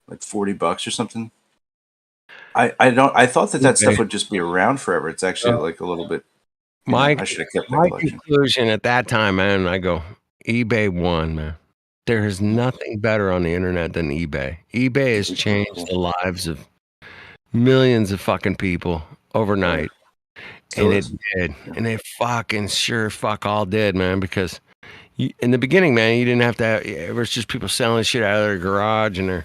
like $40 or something. I thought that eBay. stuff would just be around forever. It's actually like a little bit, My I should have kept that my collection. conclusion at that time, man, I go, eBay won, man. There is nothing better on the internet than eBay. eBay has changed the lives of millions of fucking people overnight. Still And it is. did. And it fucking sure fuck all did, man, because in the beginning, man, you didn't have to have, it was just people selling shit out of their garage and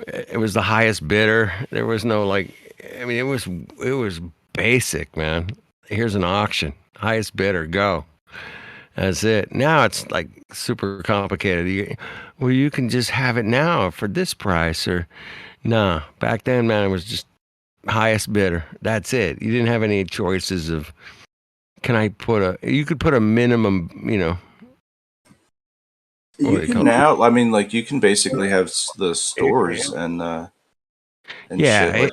it was the highest bidder. There was no like, I mean, it was basic, man. Here's an auction, highest bidder, go. That's it. Now it's like super complicated. You can just have it now for this price or no. Back then, man, it was just highest bidder. That's it. You didn't have any choices of you could put a minimum, You can now. I mean, like you can basically have the stores and yeah, shit.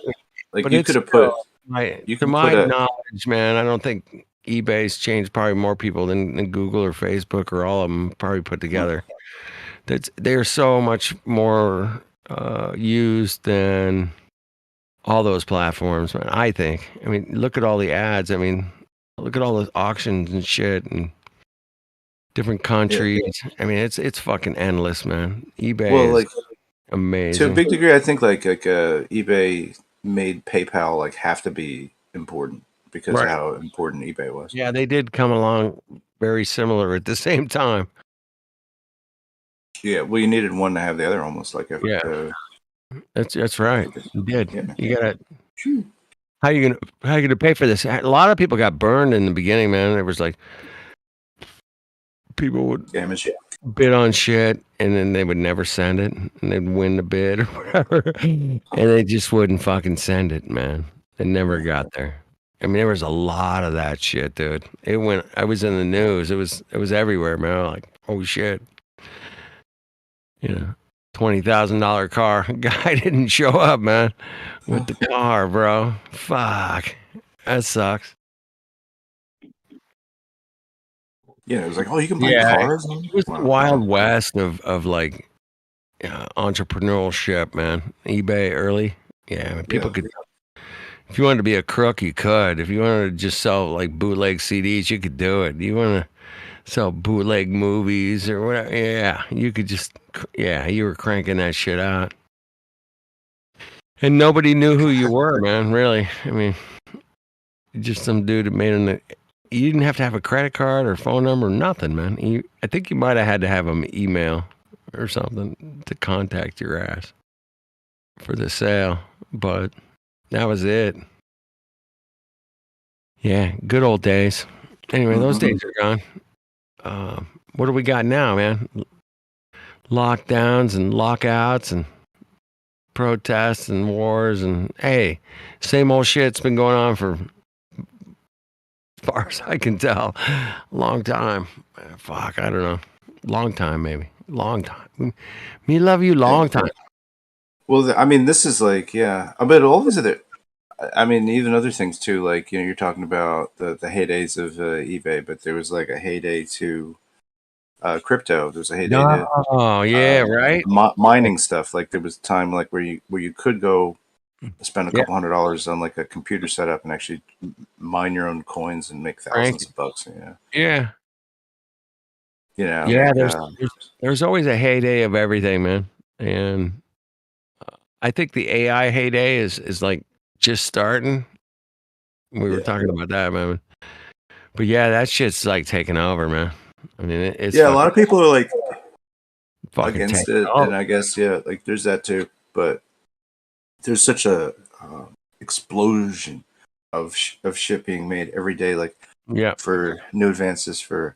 Like but you it's could have put. You to can my put a. knowledge, man, I don't think eBay's changed probably more people than Google or Facebook or all of them probably put together. They're so much more used than all those platforms, man. I think. I mean, look at all the ads. I mean, look at all the auctions and shit and different countries. Yeah. I mean, it's fucking endless, man. eBay is amazing. To a big degree, I think like eBay made PayPal like have to be important because of how important eBay was. Yeah, they did come along very similar at the same time. Yeah, well, you needed one to have the other, almost like that's right. You did. Yeah. You got it. How you gonna pay for this? A lot of people got burned in the beginning, man. It was like people would bid on shit and then they would never send it and they'd win the bid or whatever. And they just wouldn't fucking send it, man. It never got there. I mean, there was a lot of that shit, dude. I was in the news. It was everywhere, man. Like, oh shit. $20,000 car. Guy didn't show up, man, with the car, bro. Fuck. That sucks. Yeah, it was like, oh, you can buy cars. It was the Wild West of like entrepreneurship, man. eBay early. Yeah, I mean, people could. If you wanted to be a crook, you could. If you wanted to just sell like bootleg CDs, you could do it. You want to sell bootleg movies or whatever? Yeah, you could just. Yeah, you were cranking that shit out, and nobody knew who you were, man. Really, I mean, just some dude that made you didn't have to have a credit card or phone number or nothing, man. I think you might have had to have an email or something to contact your ass for the sale, but that was it. Yeah, good old days. Anyway, those days are gone. What do we got now, man? Lockdowns and lockouts and protests and wars and hey, same old shit's been going on for as far as I can tell, long time. Fuck, I don't know. Long time, maybe. Long time. Me love you long time. Well, I mean, this is like, yeah. But all these other, I mean, even other things too. Like, you're talking about the heydays of eBay, but there was like a heyday to crypto. There was a heyday to right. Mining stuff. Like there was a time like where you could go spend a couple $100 on like a computer setup and actually mine your own coins and make thousands of bucks. Yeah. Yeah. There's always a heyday of everything, man. And I think the AI heyday is like just starting. We were talking about that, man. But yeah, that shit's like taking over, man. I mean, it's a lot of people are like fucking against it, and I guess like there's that too. But there's such a explosion of shit being made every day, like for new advances for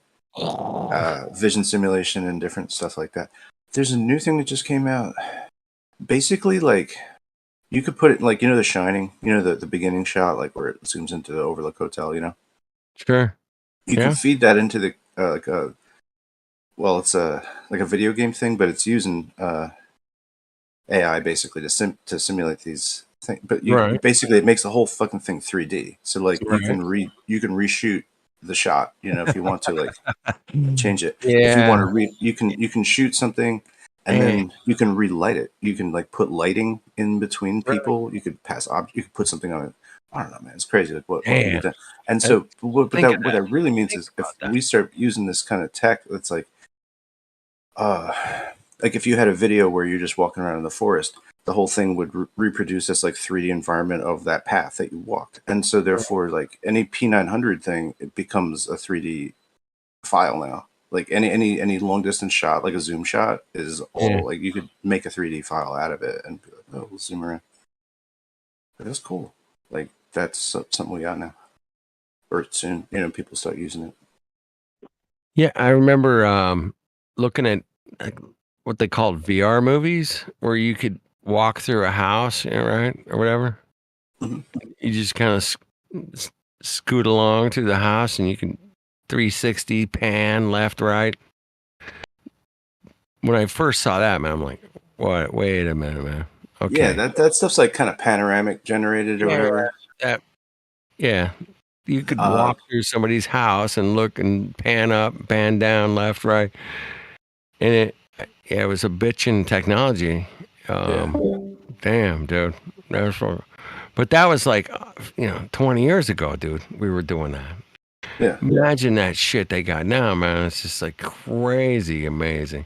vision simulation and different stuff like that. There's a new thing that just came out. Basically, like you could put it like The Shining, the beginning shot, like where it zooms into the Overlook Hotel. Sure. You can feed that into the it's like a video game thing, but it's using AI basically to simulate these thing, but Right. basically it makes the whole fucking thing 3D. So like Right. you can reshoot the shot, you know, if you want to like change it. Yeah. If you want to you can shoot something and then you can relight it. You can like put lighting in between people. You could pass you could put something on it. I don't know, man. It's crazy like what can be done. And so what that really means is if we start using this kind of tech, it's like if you had a video where you're just walking around in the forest, the whole thing would reproduce this like 3D environment of that path that you walked. And so therefore like any P900 thing, it becomes a 3D file now. Like any long distance shot, like a zoom shot is all like you could make a 3D file out of it and be like, oh, we'll zoom around. But that's cool. Like that's something we got now. Or soon, you know, people start using it. Yeah, I remember looking at like, what they called VR movies, where you could walk through a house, right, or whatever. Mm-hmm. You just kind of scoot along through the house, and you can 360 pan left, right. When I first saw that, man, I'm like, "What? Wait a minute, man." Okay. Yeah, that stuff's like kind of panoramic generated or whatever. Yeah. You could walk through somebody's house and look and pan up, pan down, left, right. And it was a bitchin' technology. Damn, dude. But that was like, 20 years ago, dude. We were doing that. Yeah. Imagine that shit they got now, man. It's just like crazy amazing.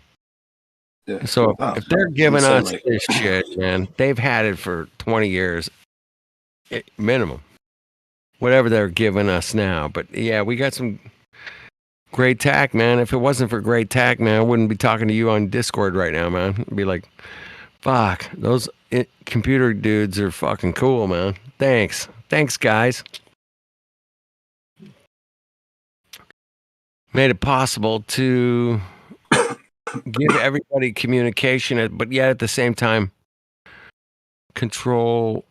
Yeah. So if they're giving us this shit, man, they've had it for 20 years minimum. Whatever they're giving us now. But yeah, we got some great tech, man. If it wasn't for great tech, man, I wouldn't be talking to you on Discord right now, man. I'd be like, fuck, those computer dudes are fucking cool, man. Thanks, guys. Made it possible to give everybody communication, but yet at the same time control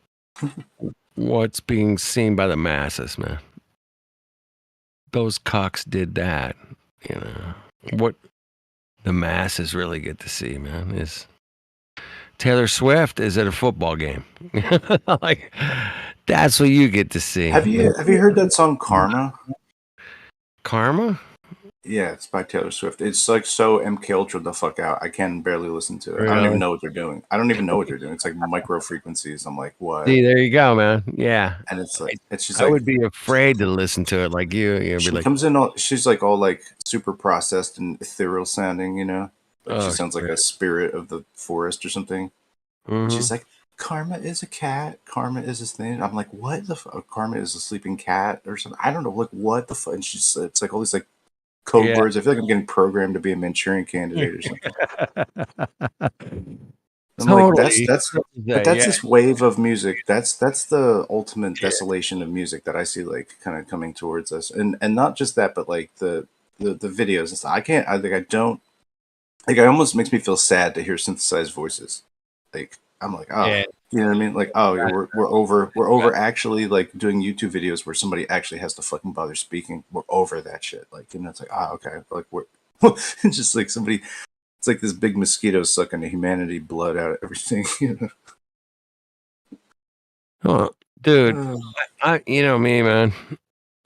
what's being seen by the masses, man. Those cucks did that, you know. What the masses really get to see, man, is Taylor Swift is at a football game. Like, that's what you get to see. Have you heard that song Karma? Karma? Yeah, it's by Taylor Swift. It's like so MK Ultra the fuck out. I can barely listen to it. Really? I don't even know what they're doing. It's like micro frequencies. I'm like, what? See, there you go, man. Yeah. And it's like just I like would be afraid to listen to it like you. she Be like, comes in all she's like all like super processed and ethereal sounding, you know? Like she sounds like a spirit of the forest or something. mm-hmm. She's like, Karma is a cat. Karma is this thing. I'm like, what the fuck? Karma is a sleeping cat or something. I don't know. Like, what the fuck? And it's like all these like code words. I feel like I'm getting programmed to be a Manchurian candidate or something. I'm Totally. Like, that's this wave of music. That's the ultimate desolation of music that I see like kind of coming towards us. And not just that, but like the videos and stuff. It almost makes me feel sad to hear synthesized voices. Like I'm like, oh, you know what I mean? Like, oh, we're over actually like doing YouTube videos where somebody actually has to fucking bother speaking. We're over that shit. Like, you know, it's like, okay, like we're just like somebody. It's like this big mosquito sucking the humanity blood out of everything. You know? Oh, dude, you know me, man.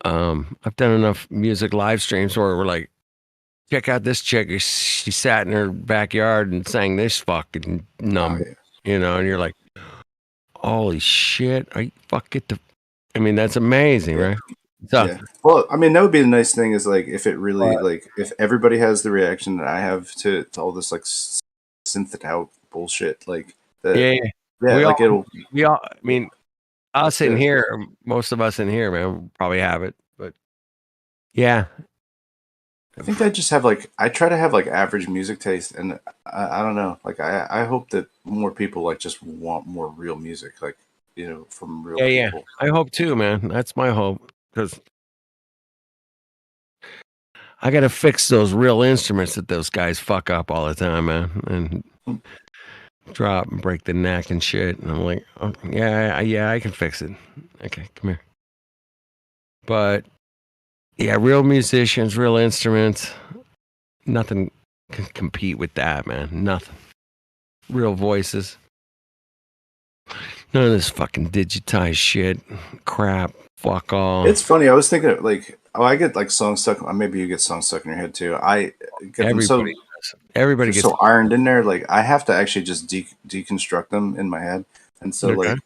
I've done enough music live streams where we're like, check out this chick. She sat in her backyard and sang this fucking number, you know, and you're like, holy shit. I mean, that's amazing, right? So, yeah. Well, I mean, that would be the nice thing is like if it really like if everybody has the reaction that I have to all this like synthed out bullshit, like that, I mean, us in here, most of us in here, man, probably have it, but yeah. I think I try to have like average music taste, and I don't know, like I hope that more people like just want more real music, like, you know, from real people. I hope too, man. That's my hope, because I got to fix those real instruments that those guys fuck up all the time, man, and drop and break the neck and shit. And I'm like, oh, yeah, I can fix it. Okay, come here. But yeah, real musicians, real instruments, nothing can compete with that, man. Nothing. Real voices. None of this fucking digitized shit, crap. Fuck all. It's funny. I was thinking like, oh, I get like songs stuck. Maybe you get songs stuck in your head too. I get them so Everybody they're gets so ironed in there. Like I have to actually just deconstruct them in my head. And so Okay.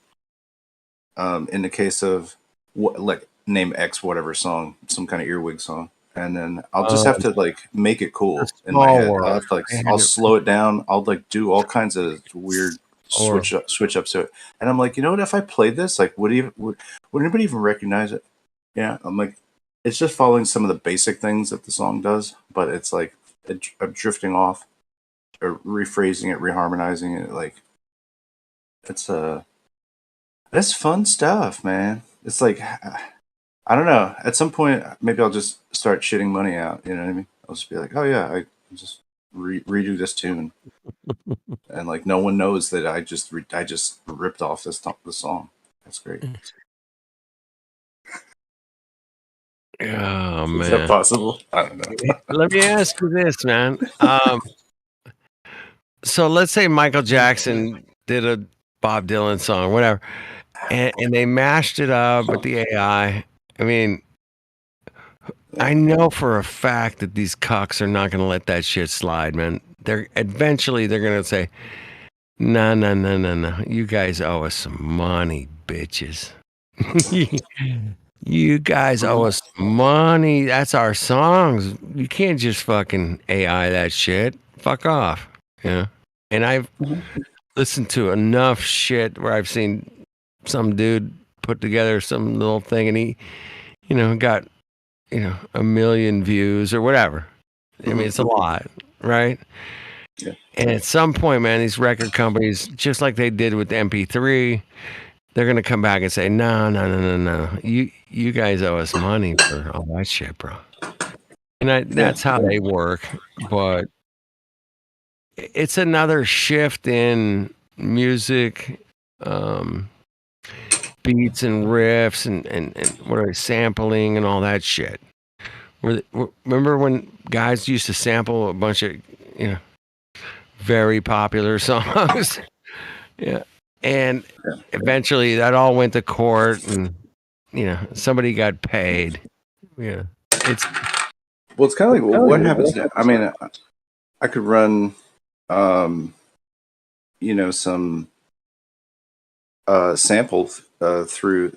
like, in the case of what, like name X whatever song, some kind of earwig song, and then I'll just have to like make it cool in my Small head. World. I'll have to like I'll slow it down. I'll like do all kinds of weird Or- switch ups to it. And I'm like, you know what? If I played this, like, would anybody even recognize it? Yeah, I'm like, it's just following some of the basic things that the song does, but it's like a drifting off or rephrasing it, reharmonizing it. Like, that's fun stuff, man. It's like, I don't know. At some point, maybe I'll just start shitting money out. You know what I mean? I'll just be like, oh yeah, I just redo this tune, and like no one knows that I just ripped off the song. That's great. Oh Is that man. possible? I don't know. Let me ask you this, man. So let's say Michael Jackson did a Bob Dylan song, whatever, and they mashed it up with the AI. I mean, I know for a fact that these cucks are not going to let that shit slide, man. Eventually they're going to say, no. You guys owe us some money, bitches. You guys owe us money. That's our songs. You can't just fucking AI that shit. Fuck off. Yeah. And I've listened to enough shit where I've seen some dude put together some little thing and he, got, 1 million views or whatever. I mean, it's a lot, right? Yeah. And at some point, man, these record companies, just like they did with the MP3, they're gonna come back and say, no. You guys owe us money for all that shit, bro. And that's how they work. But it's another shift in music, beats and riffs and what are they, sampling and all that shit. Remember when guys used to sample a bunch of, very popular songs? Yeah. And eventually that all went to court and, somebody got paid. Yeah. It's kind of like what happens now. I mean, I could run, some sample through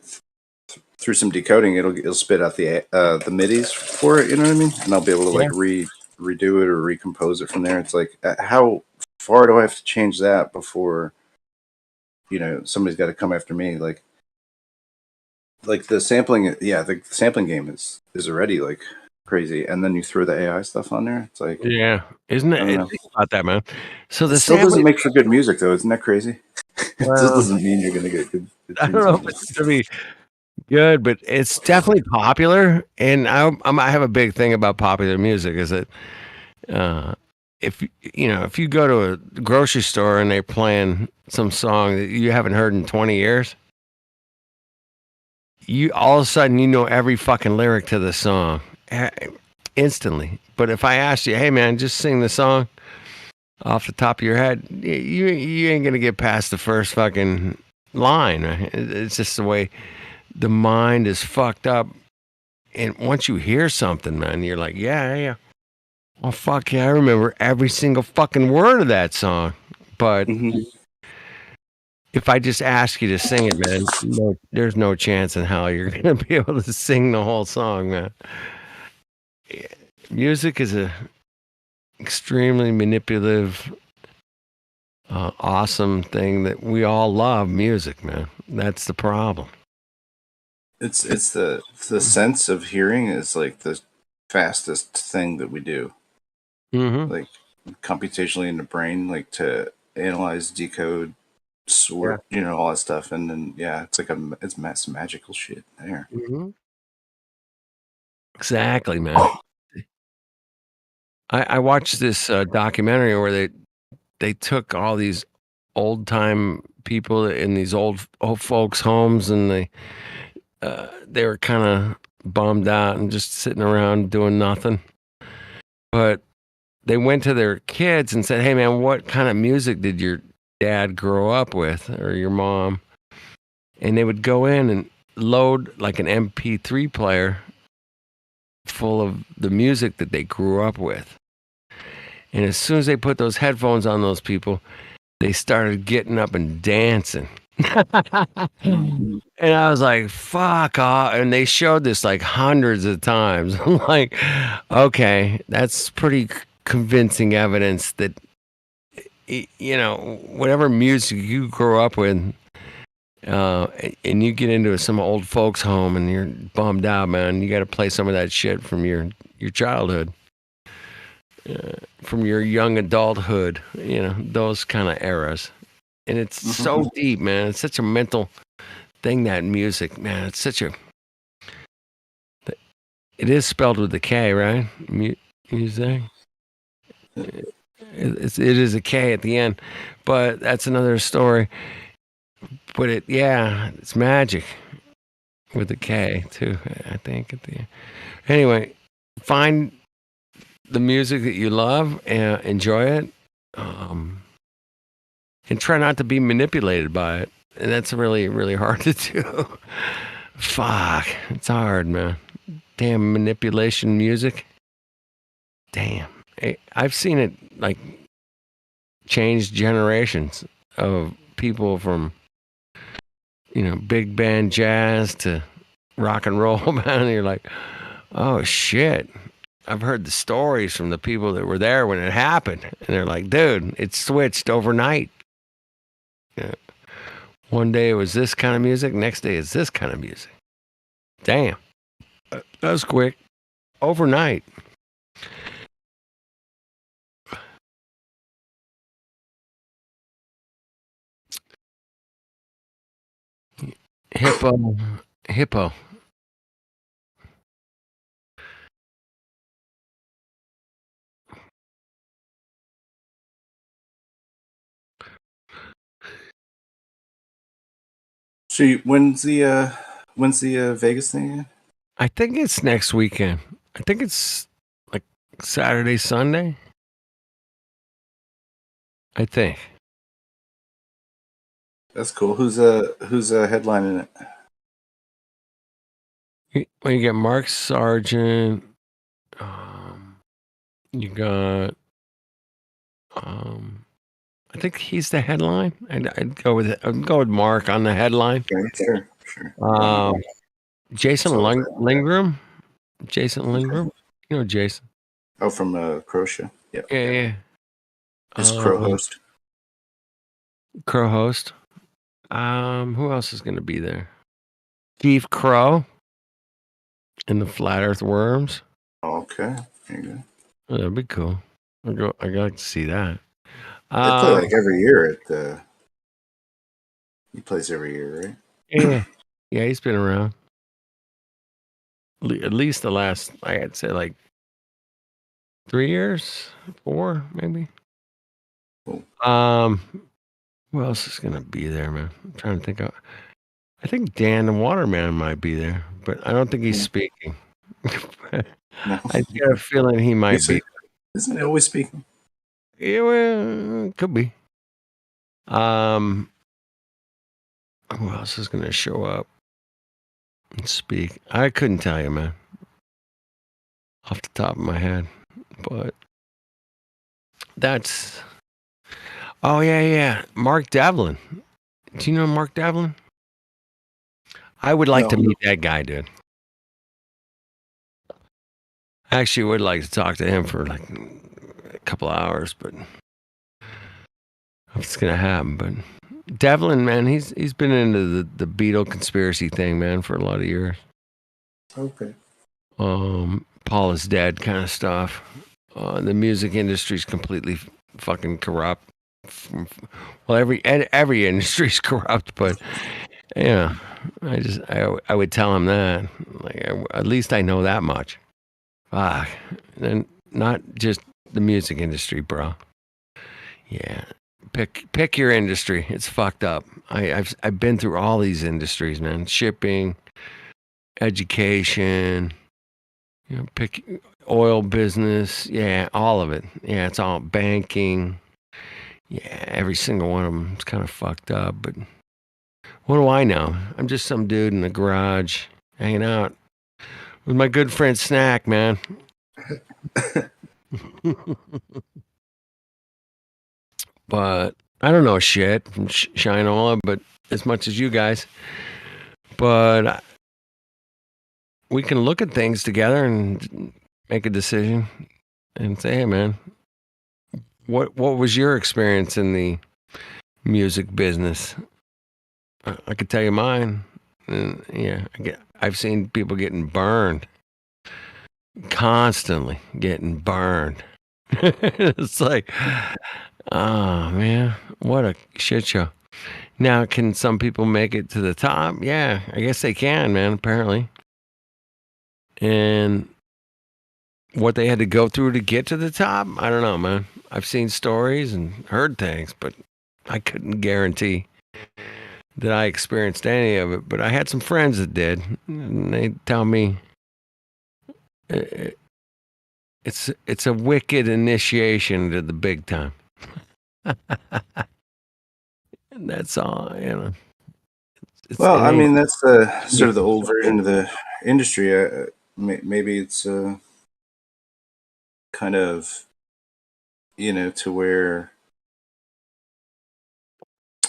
some decoding. It'll spit out the midis for it. You know what I mean? And I'll be able to like redo it or recompose it from there. It's like, how far do I have to change that before, somebody's got to come after me? Like the sampling, the sampling game is already like crazy, and then you throw the AI stuff on there. It's like, yeah, isn't it? Think about that, man. So it still doesn't make for good music, though. Isn't that crazy? It just doesn't mean you're gonna get good. I don't know if it's gonna be good, but it's definitely popular. And I have a big thing about popular music is that if you go to a grocery store and they're playing some song that you haven't heard in 20 years, you all of a sudden you know every fucking lyric to the song instantly. But if I asked you, hey man, just sing the song off the top of your head, you ain't gonna get past the first fucking line. Right? It's just the way the mind is fucked up. And once you hear something, man, you're like, yeah. Oh fuck yeah, I remember every single fucking word of that song. But if I just ask you to sing it, man, there's no chance in hell you're gonna be able to sing the whole song, man. Music is a extremely manipulative, awesome thing that we all love. Music, man. That's the problem. It's the sense of hearing is like the fastest thing that we do. Like computationally in the brain, like to analyze, decode, sort, all that stuff, and then it's like it's magical shit there. Exactly, man. I watched this documentary where they took all these old time people in these old folks' homes, and they were kind of bummed out and just sitting around doing nothing. But they went to their kids and said, "Hey, man, what kind of music did your dad grow up with, or your mom?" and they would go in and load like an MP3 player full of the music that they grew up with. And as soon as they put those headphones on those people, they started getting up and dancing. And I was like, fuck off. And they showed this like hundreds of times. I'm like, okay, that's pretty convincing evidence that, whatever music you grew up with, and you get into some old folks' home and you're bummed out, man, you got to play some of that shit from your childhood. From your young adulthood, those kind of eras. And it's so deep, man. It's such a mental thing, that music, man. It's such a... It is spelled with a K, right? Music? It is a K at the end. But that's another story. But it's magic with a K, too, I think, at the end. Anyway, find the music that you love and enjoy it, and try not to be manipulated by it. And that's really, really hard to do. Fuck, it's hard, man. Damn manipulation music. Damn. I've seen it like change generations of people from, big band jazz to rock and roll, man. And you're like, oh shit. I've heard the stories from the people that were there when it happened. And they're like, dude, it switched overnight. Yeah. One day it was this kind of music. Next day it's this kind of music. Damn. That was quick. Overnight. Hippo. So when's the Vegas thing again? I think it's next weekend. I think it's like Saturday, Sunday. I think. That's cool. Who's headlining it? Well, you get Mark Sargent. You got. I think he's the headline. I'd go with it. I'd go with Mark on the headline. Sure. Jason Lindgren. Jason Lindgren. You know Jason. Oh, from Croatia. Yeah. Yeah. His Crow host. Who else is going to be there? Steve Crow and the Flat Earth Worms. Okay. There you go. Oh, that'd be cool. I got to see that. They play like every year at the. He plays every year, right? Yeah, he's been around. At least the last, I'd say, like 3 years, 4 maybe. Cool. Who else is gonna be there, man? I'm trying to think of. I think Dan the Waterman might be there, but I don't think he's speaking. No. I got a feeling he might be. Isn't he always speaking? Yeah, well, could be. Who else is gonna show up and speak? I couldn't tell you, man, off the top of my head. But that's. Oh yeah, Mark Devlin. Do you know Mark Devlin? I would like to meet that guy, dude. I actually would like to talk to him for like a couple of hours, but if it's gonna happen. But Devlin, man, he's been into the Beatle conspiracy thing, man, for a lot of years. Okay. Paul is dead kind of stuff. The music industry's completely fucking corrupt. Well, every industry's corrupt, but yeah, I would tell him that. Like, at least I know that much. Fuck, and not just the music industry, bro. Yeah, pick your industry. It's fucked up. I've been through all these industries, man. Shipping, education. Pick oil business. Yeah, all of it. Yeah, it's all banking. Yeah, every single one of them is kind of fucked up, but What do I know? I'm just some dude in the garage hanging out with my good friend Snack, man. But I don't know shit from Shinola, but as much as you guys. But we can look at things together and make a decision and say, hey, man, what was your experience in the music business? I could tell you mine. And yeah, I've seen people getting burned, constantly getting burned. It's like, oh man, what a shit show. Now, can some people make it to the top? Yeah, I guess they can, man, apparently. And what they had to go through to get to the top, I don't know, man. I've seen stories and heard things, but I couldn't guarantee that I experienced any of it. But I had some friends that did, and they tell me it's a wicked initiation to the big time. And that's all, you know. Well, I mean, that's sort of the old version of the industry. Maybe it's kind of, to where,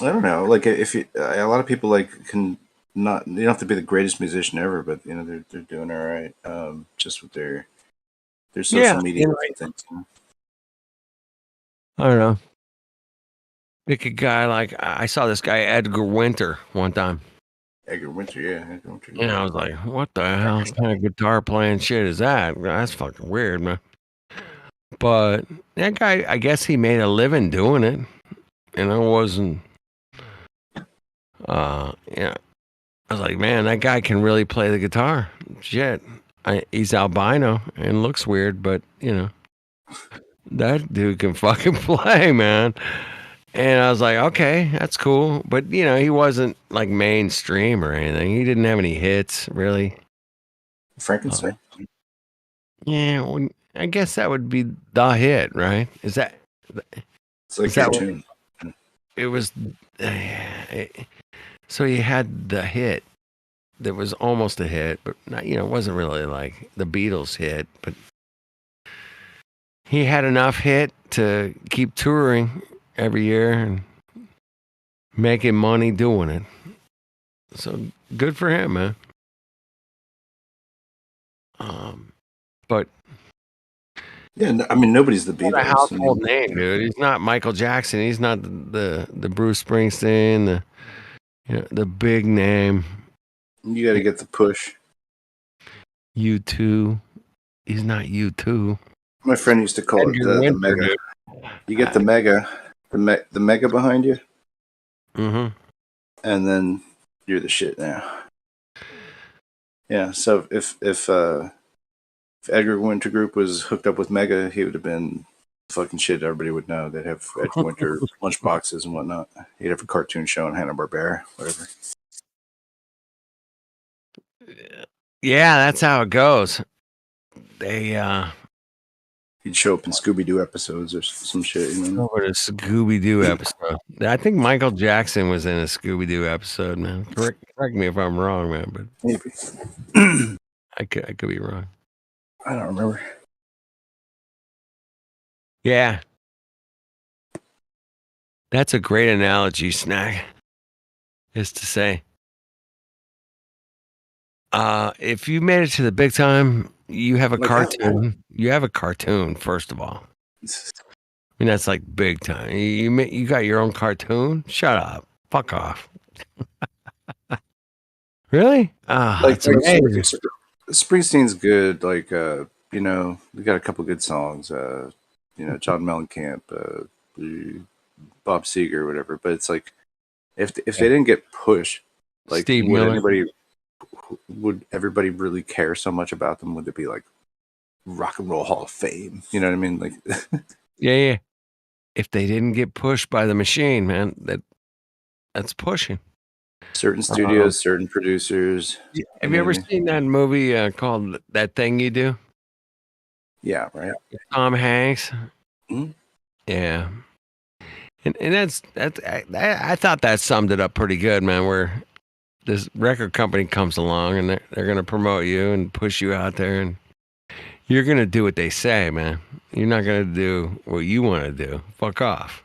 I don't know, like if you, a lot of people can not, you don't have to be the greatest musician ever, but they're doing all right, just with their social media things. I don't know. Pick a guy like I saw this guy Edgar Winter one time. Edgar Winter, yeah. Edgar Winter. And I was like, what the hell kind of guitar playing shit is that? That's fucking weird, man. But that guy, I guess he made a living doing it. And I wasn't, yeah. I was like, man, that guy can really play the guitar. Shit. He's albino and looks weird, but, that dude can fucking play, man. And I was like, okay, that's cool. But, he wasn't like mainstream or anything. He didn't have any hits, really. Frankenstein. Yeah, well, I guess that would be the hit, right? Is that? It's like that tune. It was. So he had the hit that was almost a hit, but not, it wasn't really like the Beatles hit, but he had enough hit to keep touring every year and making money doing it. So good for him, man. But yeah, I mean, nobody's the Beatles. A household name, dude. He's not Michael Jackson. He's not the Bruce Springsteen, the big name. You got to get the push. U2. He's not U2. My friend used to call it the mega. Dude. You get the mega, the mega behind you. Mm-hmm. And then you're the shit now. Yeah. So if Edgar Winter Group was hooked up with Mega, he would have been fucking shit. Everybody would know. They'd have Edgar Winter lunchboxes and whatnot. He'd have a cartoon show on Hanna-Barbera, whatever. Yeah, that's how it goes. They he'd show up in Scooby-Doo episodes or some shit. Over a Scooby-Doo episode. I think Michael Jackson was in a Scooby-Doo episode, man. Correct me if I'm wrong, man, but maybe I could be wrong. I don't remember. Yeah. That's a great analogy, Snack. Is to say, if you made it to the big time, you have a cartoon. You have a cartoon, first of all. I mean, that's like big time. You got your own cartoon? Shut up. Fuck off. Really? Like Springsteen's good. Like, we got a couple good songs. John Mellencamp, Bob Seger, whatever. But it's like, if they didn't get pushed, like, Steve Miller. Would everybody really care so much about them? Would it be like Rock and Roll Hall of Fame? You know what I mean? Like, yeah. If they didn't get pushed by the machine, man, that's pushing. Certain studios, certain producers. Have you ever seen that movie called That Thing You Do? Yeah, right. Tom Hanks. Mm-hmm. Yeah. And that's I thought that summed it up pretty good, man. Where this record company comes along and they're gonna promote you and push you out there, and you're gonna do what they say, man. You're not gonna do what you want to do. Fuck off.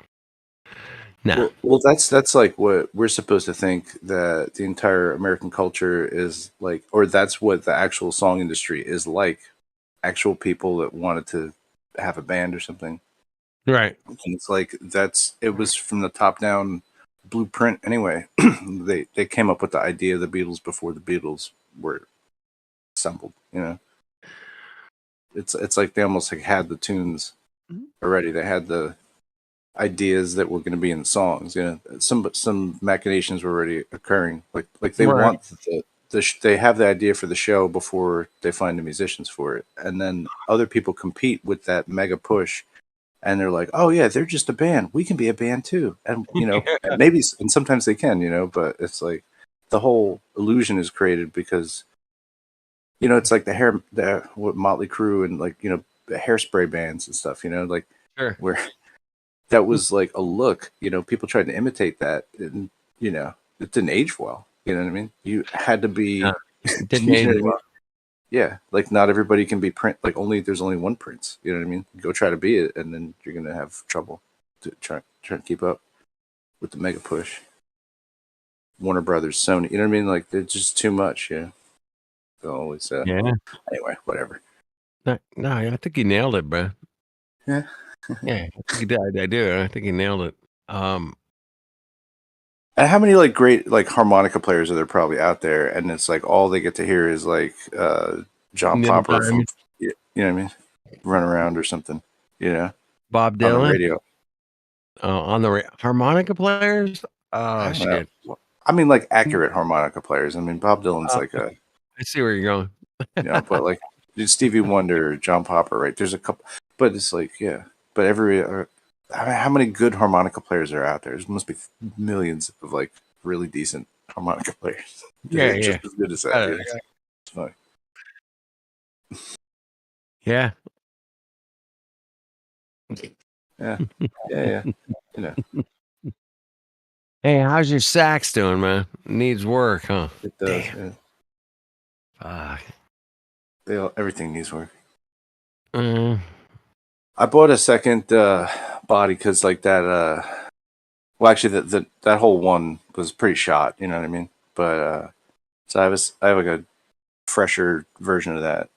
No. Well, that's like what we're supposed to think that the entire American culture is like, or that's what the actual song industry is like. Actual people that wanted to have a band or something. Right. And it's like it was from the top down blueprint anyway. they came up with the idea of the Beatles before the Beatles were assembled. You know, it's like they almost like had the tunes already. They had the ideas that were going to be in the songs. You know, some machinations were already occurring. Like they Right. want they have the idea for the show before they find the musicians for it, and then other people compete with that mega push, and they're like, oh yeah, they're just a band, we can be a band too. And you know, and maybe, and sometimes they can, you know, but it's like the whole illusion is created because, you know, it's like what Motley Crue and, like, you know, the Hairspray bands and stuff, you know, like Sure. where that was like a look, you know, people tried to imitate that, and you know, it didn't age well. You know what I mean? You had to be, It didn't you age know what I mean? well. Yeah, like not everybody can be like there's only one Prince. You know what I mean? Go try to be it, and then you're gonna have trouble to try to keep up with the mega push. Warner Brothers, Sony. You know what I mean? Like they're just too much. Yeah. They'll always. Yeah. Anyway, whatever. No, I think you nailed it, bro. Yeah. Yeah, I think you did. I do. I think you nailed it. And how many like great like harmonica players are there probably out there? And it's like all they get to hear is like John Neil Popper from, Diamond. you know what I mean, run around or something. You know, Bob on the Dylan radio. on the harmonica players. I Oh don't know. shit! I mean, like accurate harmonica players. I mean, Bob Dylan's like a, I see where you're going. you know, but like Stevie Wonder, John Popper, right? There's a couple, but it's like, yeah. But I mean, how many good harmonica players are out there? There must be millions of like really decent harmonica players. Yeah, Just as good as that. Yeah. It's funny. Yeah. Yeah. Yeah. You know, Hey, how's your sax doing, man? Needs work, huh? it does. Damn. Yeah. Fuck. Everything needs work. Mm. I bought a second body because like that. Well, actually, that whole one was pretty shot. You know what I mean? But so I have like a fresher version of that.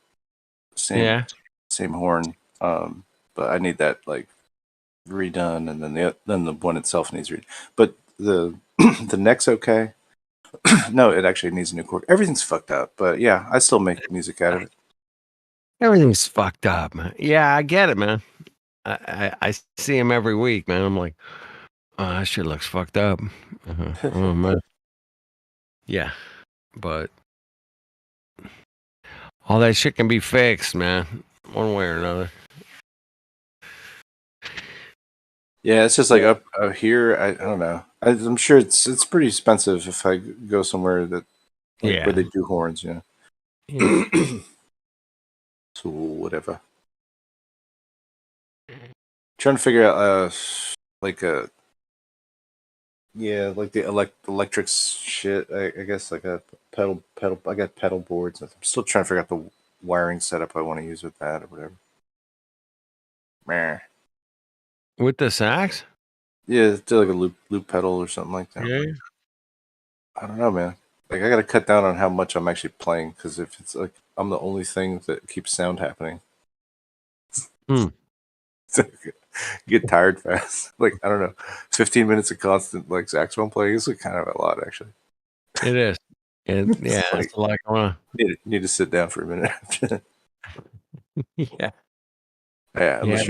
Same horn. But I need that like redone, and then the one itself needs redone. But the the neck's okay. No, it actually needs a new cord. Everything's fucked up, but yeah, I still make music out of it. Everything's fucked up, man. Yeah, I get it, man. I see him every week, man. I'm like, oh, that shit looks fucked up. Oh man. Yeah, but all that shit can be fixed, man, one way or another. Yeah, it's just like up here. I don't know. I'm sure it's pretty expensive if I go somewhere that where they do horns. You know. Yeah. So whatever. Trying to figure out like a like the electric shit. I guess like a pedal. I got pedal boards. I'm still trying to figure out the wiring setup I want to use with that or whatever. Meh. With the sax? Yeah, do like a loop pedal or something like that. Yeah. I don't know, man. Like I got to cut down on how much I'm actually playing because if it's like I'm the only thing that keeps sound happening, get tired fast. Like I don't know, 15 minutes of constant like saxophone playing is like kind of a lot actually. It is. And yeah, like, it's a lot going on. Need to sit down for a minute after that. Yeah. Yeah, unless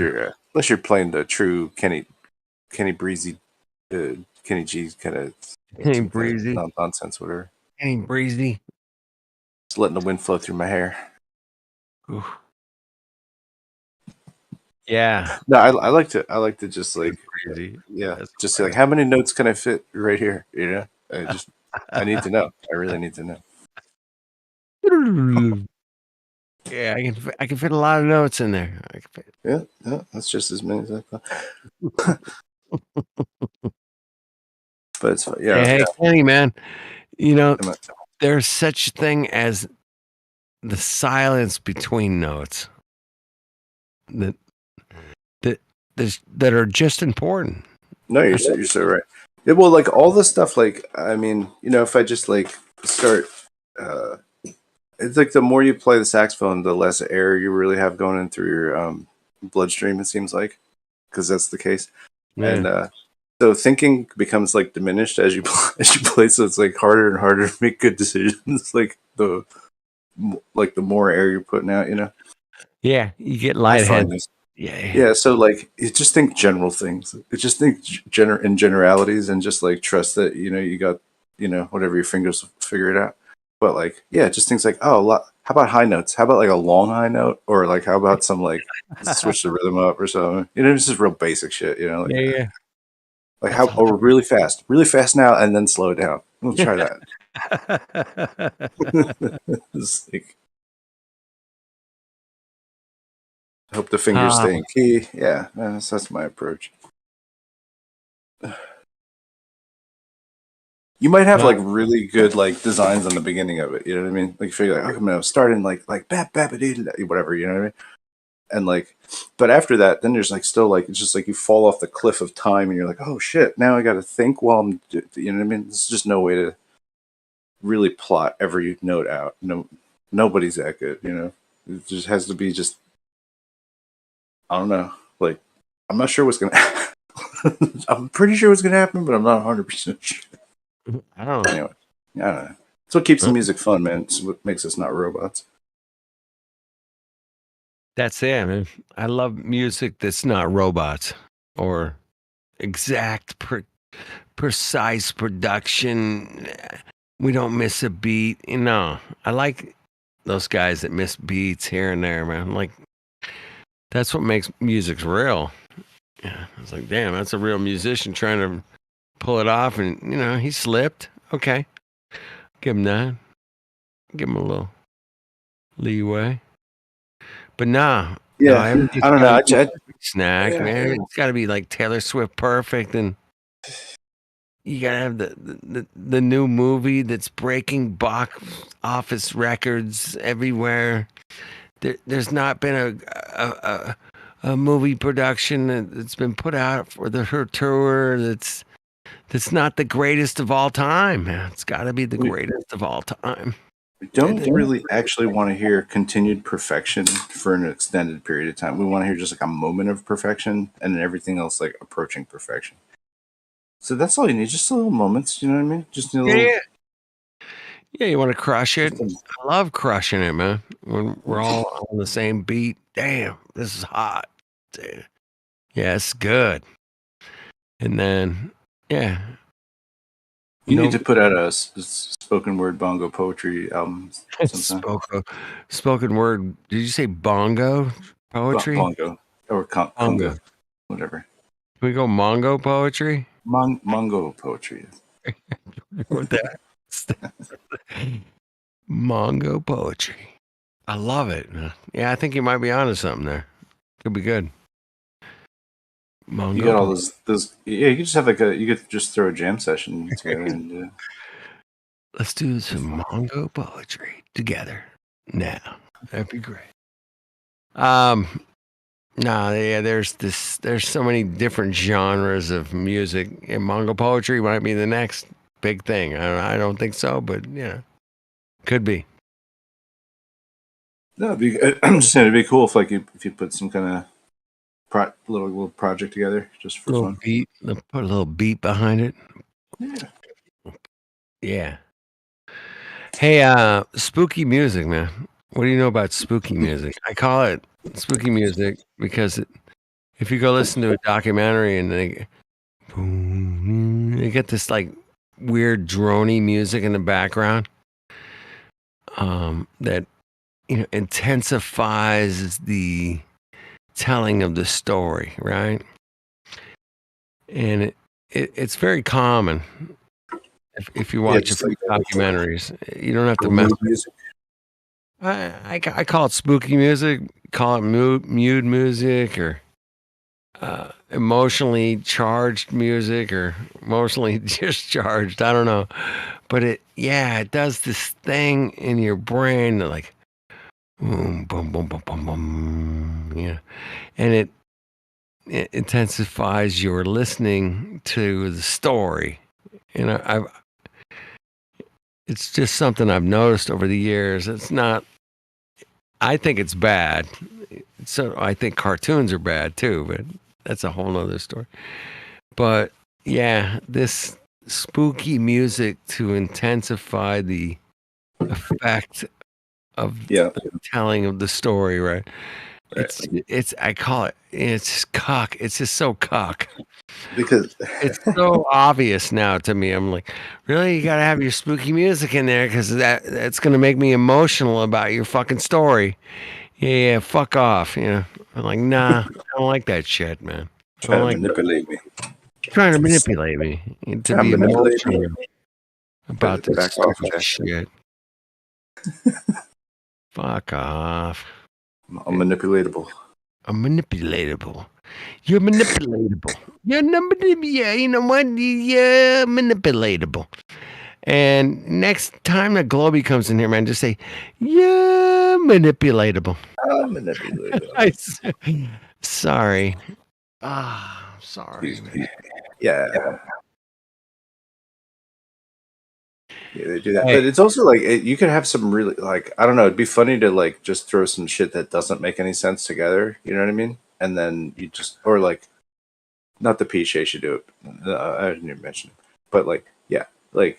you're playing the true Kenny Breezy, Kenny G's kind of Kenny Breezy nonsense, whatever. Kenny Breezy, just letting the wind flow through my hair. Ooh. Yeah. No, I like to just like Breezy. Yeah, That's just say like how many notes can I fit right here? You know, I need to know. I really need to know. Yeah, I can fit a lot of notes in there. Yeah, that's just as many as I thought. But it's yeah. Hey, Kenny, man, yeah. there's such a thing as the silence between notes that that are just important. No, you're so right. Yeah, well, like all this stuff, like I mean, if I just like start, it's like the more you play the saxophone, the less air you really have going in through your bloodstream. It seems like, because that's the case, Yeah. and so thinking becomes like diminished as you play. So it's like harder and harder to make good decisions. Like the more air you're putting out, Yeah, you get I lightheaded. find this. Yeah. Yeah, so like you just think general things. You just think in generalities and just like trust that you got whatever your fingers will figure it out. But like just things like how about high notes? How about like a long high note, or like how about some like switch the rhythm up or something? It's just real basic shit. Like, Yeah. like how really fast now and then slow it down. We'll try that. It's like, I hope the fingers stay in key. Yeah, that's my approach. You might have like really good like designs on the beginning of it. You know what I mean? Like you figure like, I'm gonna start in like bap whatever. You know what I mean? And like, but after that, then there's like still like it's just like you fall off the cliff of time, and you're like, oh shit, now I got to think while I'm. You know what I mean? There's just no way to really plot every note out. Nobody's that good. It just has to be just. I don't know. Like, I'm not sure what's gonna. I'm pretty sure what's gonna happen, but I'm not 100% sure. I don't know. Anyway, I don't know. It's what keeps the music fun, man. It's what makes us not robots. That's it, man. I love music that's not robots or exact, precise production. We don't miss a beat. I like those guys that miss beats here and there, man. Like, that's what makes music real. Yeah, it's like, damn, that's a real musician trying to pull it off, and he slipped. Okay, give him that. Give him a little leeway. But nah, Yeah, I don't know. Snack, man. It's got to be like Taylor Swift perfect, and you gotta have the new movie that's breaking box office records everywhere. There's not been a movie production that's been put out for her tour that's not the greatest of all time, man. It's got to be the greatest of all time. We don't really actually want to hear continued perfection for an extended period of time. We want to hear just like a moment of perfection and then everything else like approaching perfection. So that's all you need, just a little moments, you know what I mean? Just a little. Yeah, you want to crush it? I love crushing it, man. When we're all on the same beat. Damn, this is hot. Dude. Yeah, it's good. And then, yeah. You need to put out a spoken word bongo poetry album sometime. Spoken word. Did you say bongo poetry? Bongo. Or congo. Whatever. Can we go Mongo poetry? Mongo poetry. What that? Mongo poetry. I love it. Yeah, I think you might be onto something there. Could be good. Mongo. You got all those. Yeah, you could just have you could just throw a jam session together. And, let's do some Mongo poetry together now. That'd be great. There's so many different genres of music, and Mongo poetry might be the next big thing. I don't think so, but could be. No, I'm just saying it'd be cool if if you put some kind of little project together just for fun. Beat, put a little beat behind it. Yeah. Hey, spooky music, man. What do you know about spooky music? I call it spooky music because if you go listen to a documentary and they get this like weird droney music in the background, that intensifies the telling of the story, right? And it's very common if you watch a few documentaries. You don't have to mess with music. I call it spooky music, call it mood music, or emotionally charged music or emotionally discharged. I don't know, but it does this thing in your brain that like boom, boom, boom, boom, boom, boom, and it intensifies your listening to the story. It's just something I've noticed over the years. It's not. I think it's bad. So I think cartoons are bad too, but that's a whole nother story. But yeah, this spooky music to intensify the effect of the telling of the story, right? It's I call it it's cock. It's just so cock. Because it's so obvious now to me. I'm like, really? You gotta have your spooky music in there because that's gonna make me emotional about your fucking story. Yeah, fuck off. I'm like, nah, I don't like that shit, man. Trying to manipulate me. Trying to manipulate me to be emotional about this back off, shit. Fuck off. I'm manipulatable. I'm manipulatable. You're manipulatable. You're you know what? You're manipulatable. And next time that Globey comes in here, man, just say, yeah, manipulatable. I'm manipulatable. Sorry. Sorry. Yeah. Yeah, they do that. But it's also like, you could have some really, like, I don't know, it'd be funny to, like, just throw some shit that doesn't make any sense together. You know what I mean? And then you just, or like, not the Piche should do it. I didn't even mention it. But, like, a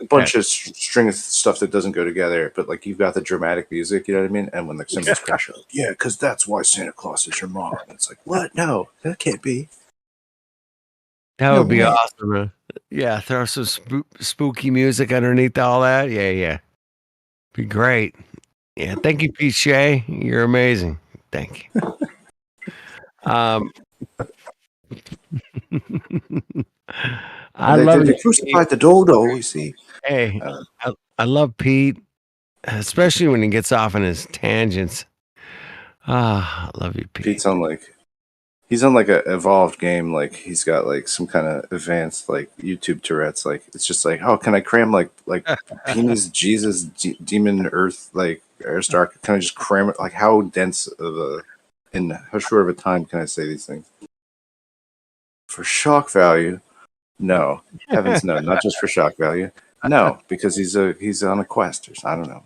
bunch of string of stuff that doesn't go together, but like you've got the dramatic music, you know what I mean? And when the cymbals crash, like, yeah, because that's why Santa Claus is your mom. And it's like, what? No, that can't be. That would be awesome. Man. Yeah, throw some spooky music underneath all that. Yeah. Be great. Yeah, thank you, Piche. You're amazing. Thank you. I love they crucified the dodo, you see. Hey, I love Pete, especially when he gets off on his tangents. I love you, Pete. Pete's on like, he's on like an evolved game. Like he's got like some kind of advanced like YouTube Tourette's. Like it's just like, oh, can I cram like penis, Jesus, demon, Earth, like Aristarch? Can I just cram it? Like how dense of a, in how short of a time can I say these things? For shock value, no. Heavens no, not just for shock value. No, because he's on a quest or something. I don't know.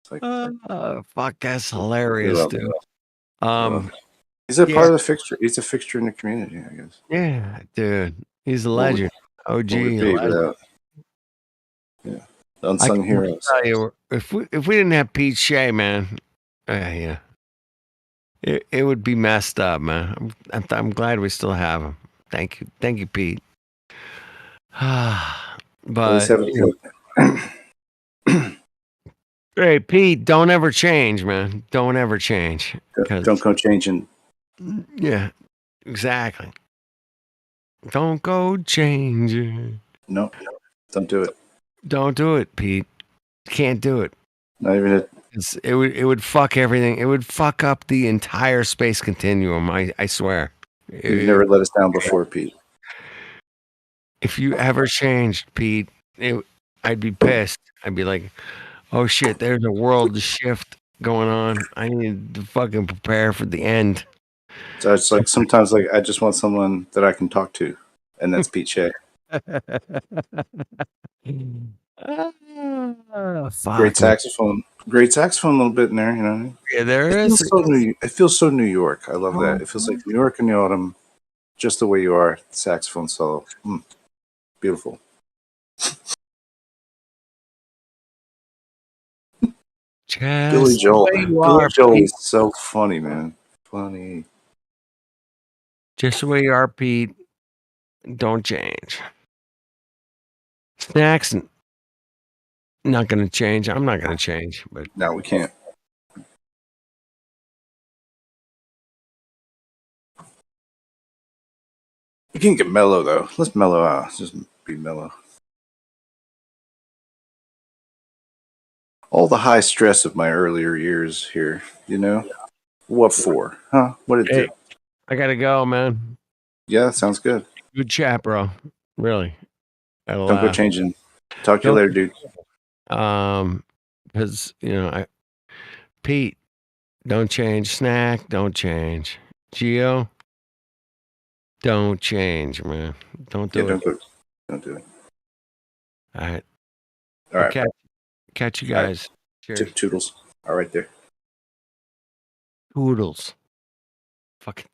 It's like, fuck, that's hilarious, dude. He's a part of the fixture. He's a fixture in the community, I guess. Yeah, dude. He's a legend. OG. The unsung heroes. Tell you, if we didn't have Pete Shea, man, it would be messed up, man. I'm glad we still have him. Thank you, Pete. But hey, Pete, don't ever change, man. Don't ever change. Don't go changing. Yeah, exactly. Don't go changing. No, don't do it. Don't do it, Pete. Can't do it. Not even it. It would fuck everything. It would fuck up the entire space continuum. I swear. You've never let us down before, Pete. If you ever changed, Pete, I'd be pissed. I'd be like, oh shit, there's a world shift going on. I need to fucking prepare for the end. So it's like sometimes like I just want someone that I can talk to, and that's Pete Shea. Great saxophone a little bit in there, you know. Yeah, there is. It feels so New York. I love that. It feels like New York in the autumn, just the way you are. Saxophone solo, beautiful. Billy Joel. Billy Joel is so funny, man. Funny. Just the way you are, Pete. Don't change. Snacks, not going to change. I'm not going to change. But no, we can't. You can get mellow though. Let's mellow out. Let's just be mellow. All the high stress of my earlier years here, you know. What for? Huh? What did it do? I gotta go, man. Yeah, sounds good. Good chat, bro. Really. Had a Don't go laugh. changing. Talk to you Don't later, dude. because Pete, don't change. Snack, don't change. Geo, don't change, man. Don't Yeah, do it. don't do it. All right. All right. Catch you All right. guys. Cheers. Toodles. All right there. Oodles. Fucking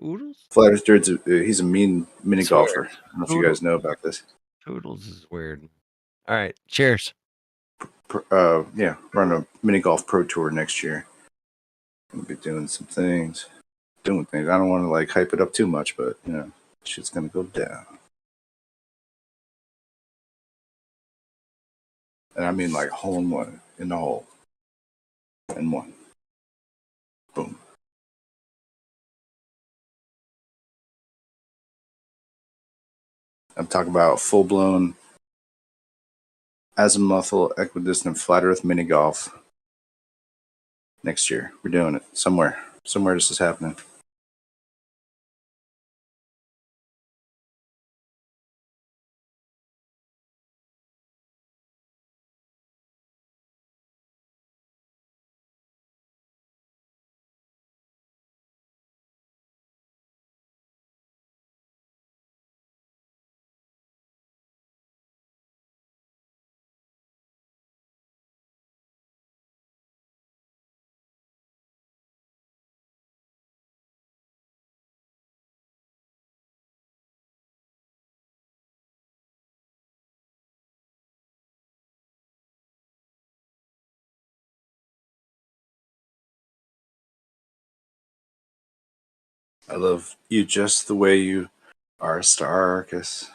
oodles? Flat Earth Dirt's he's a mean mini It's weird. golfer. I don't know if you guys know about this. Oodles is weird. All right. Cheers. Yeah, run a mini golf pro tour next year. Gonna be doing some things. I don't want to like hype it up too much, but you know, shit's gonna go down. And I mean like hole in one in the hole. And one. Boom. I'm talking about full blown azimuthal equidistant flat earth mini golf next year. We're doing it somewhere. Somewhere this is happening. I love you just the way you are, Starkus.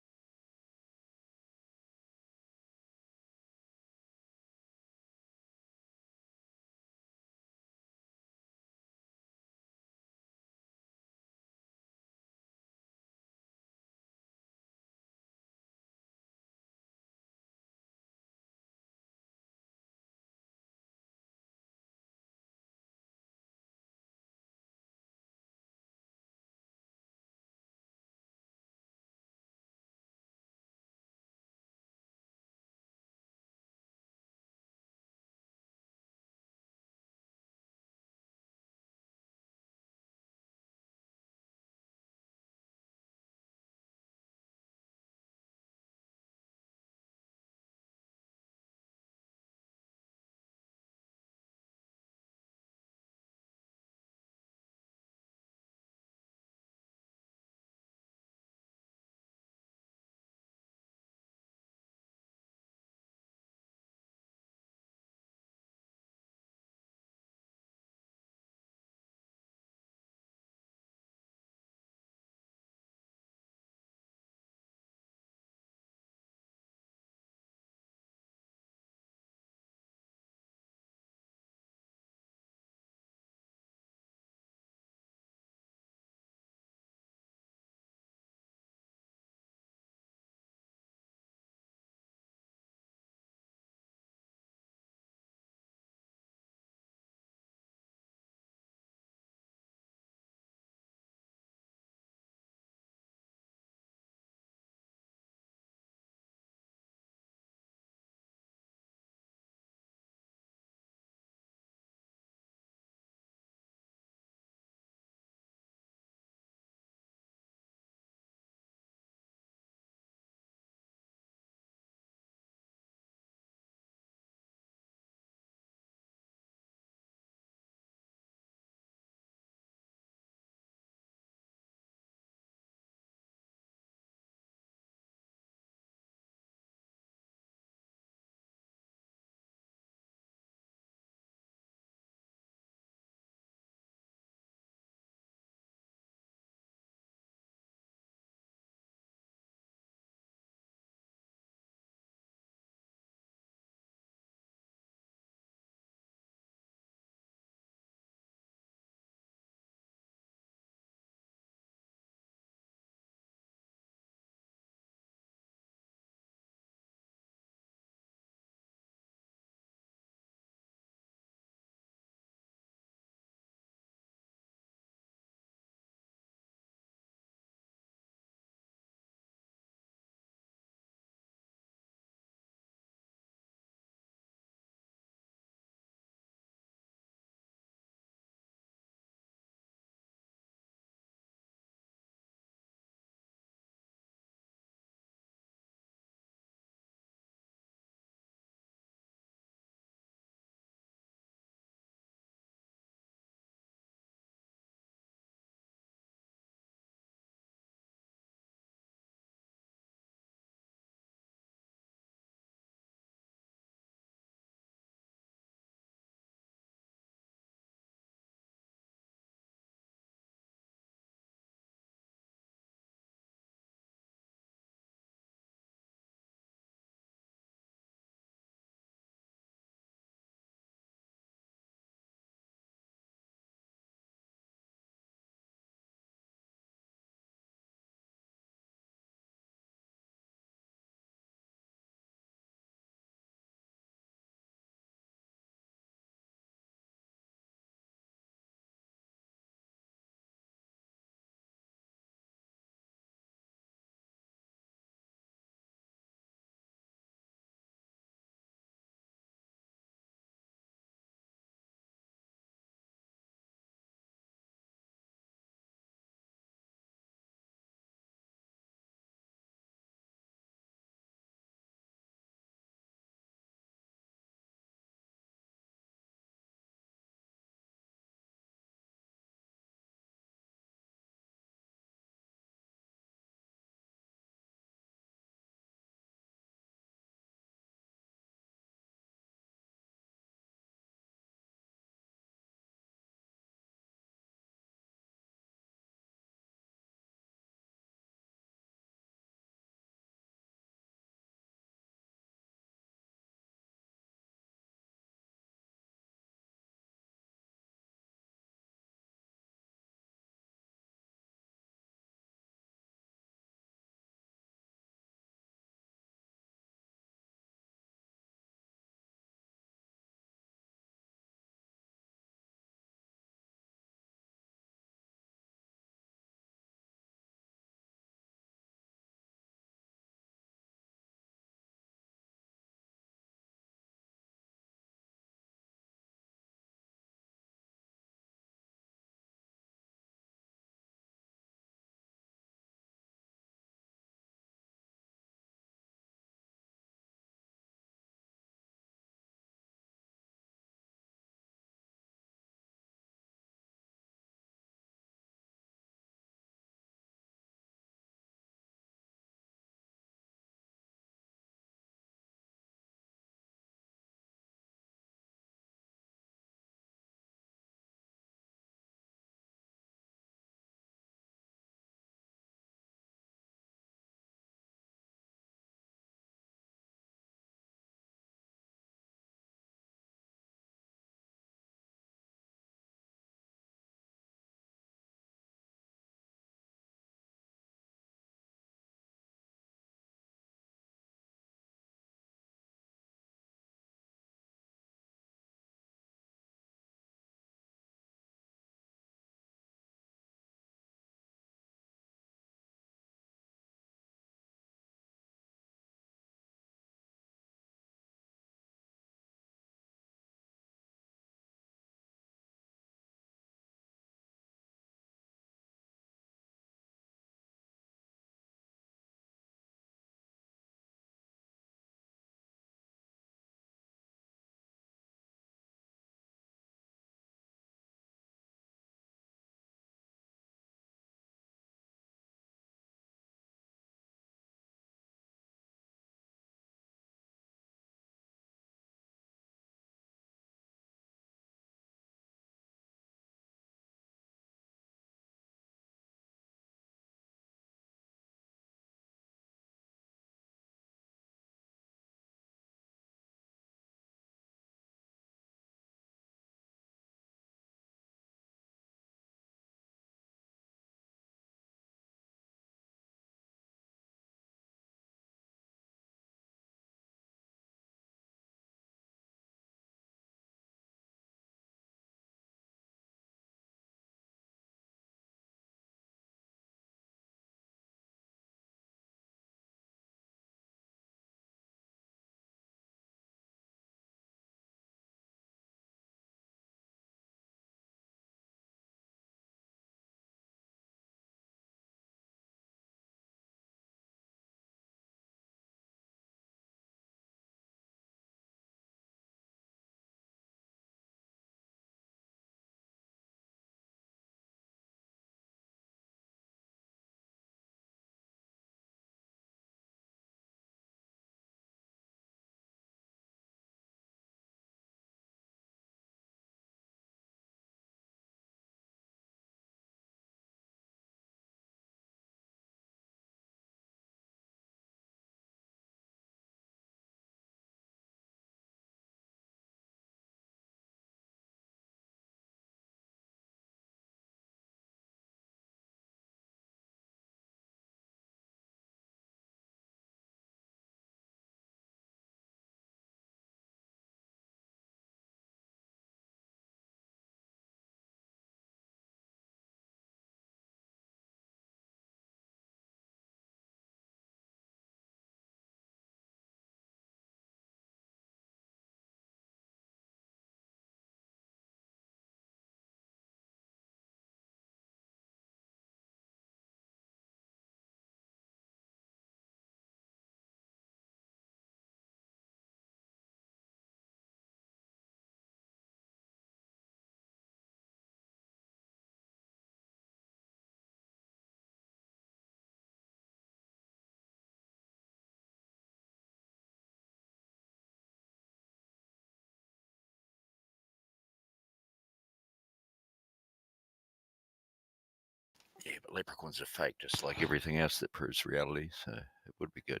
Yeah, but leprechauns are fake, just like everything else that proves reality, so it would be good.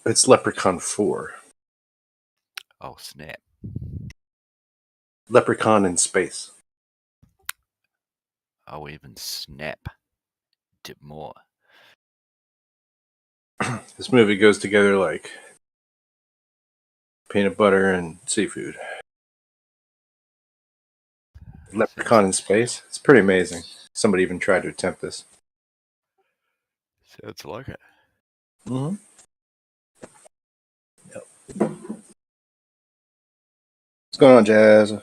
It's Leprechaun 4. Oh, snap. Leprechaun in space. Oh, even snap. Tip more. This movie goes together like peanut butter and seafood. Leprechaun in space. It's pretty amazing. Somebody even tried to attempt this. Sounds like it. Mm-hmm. Yep. What's going on, Jazz?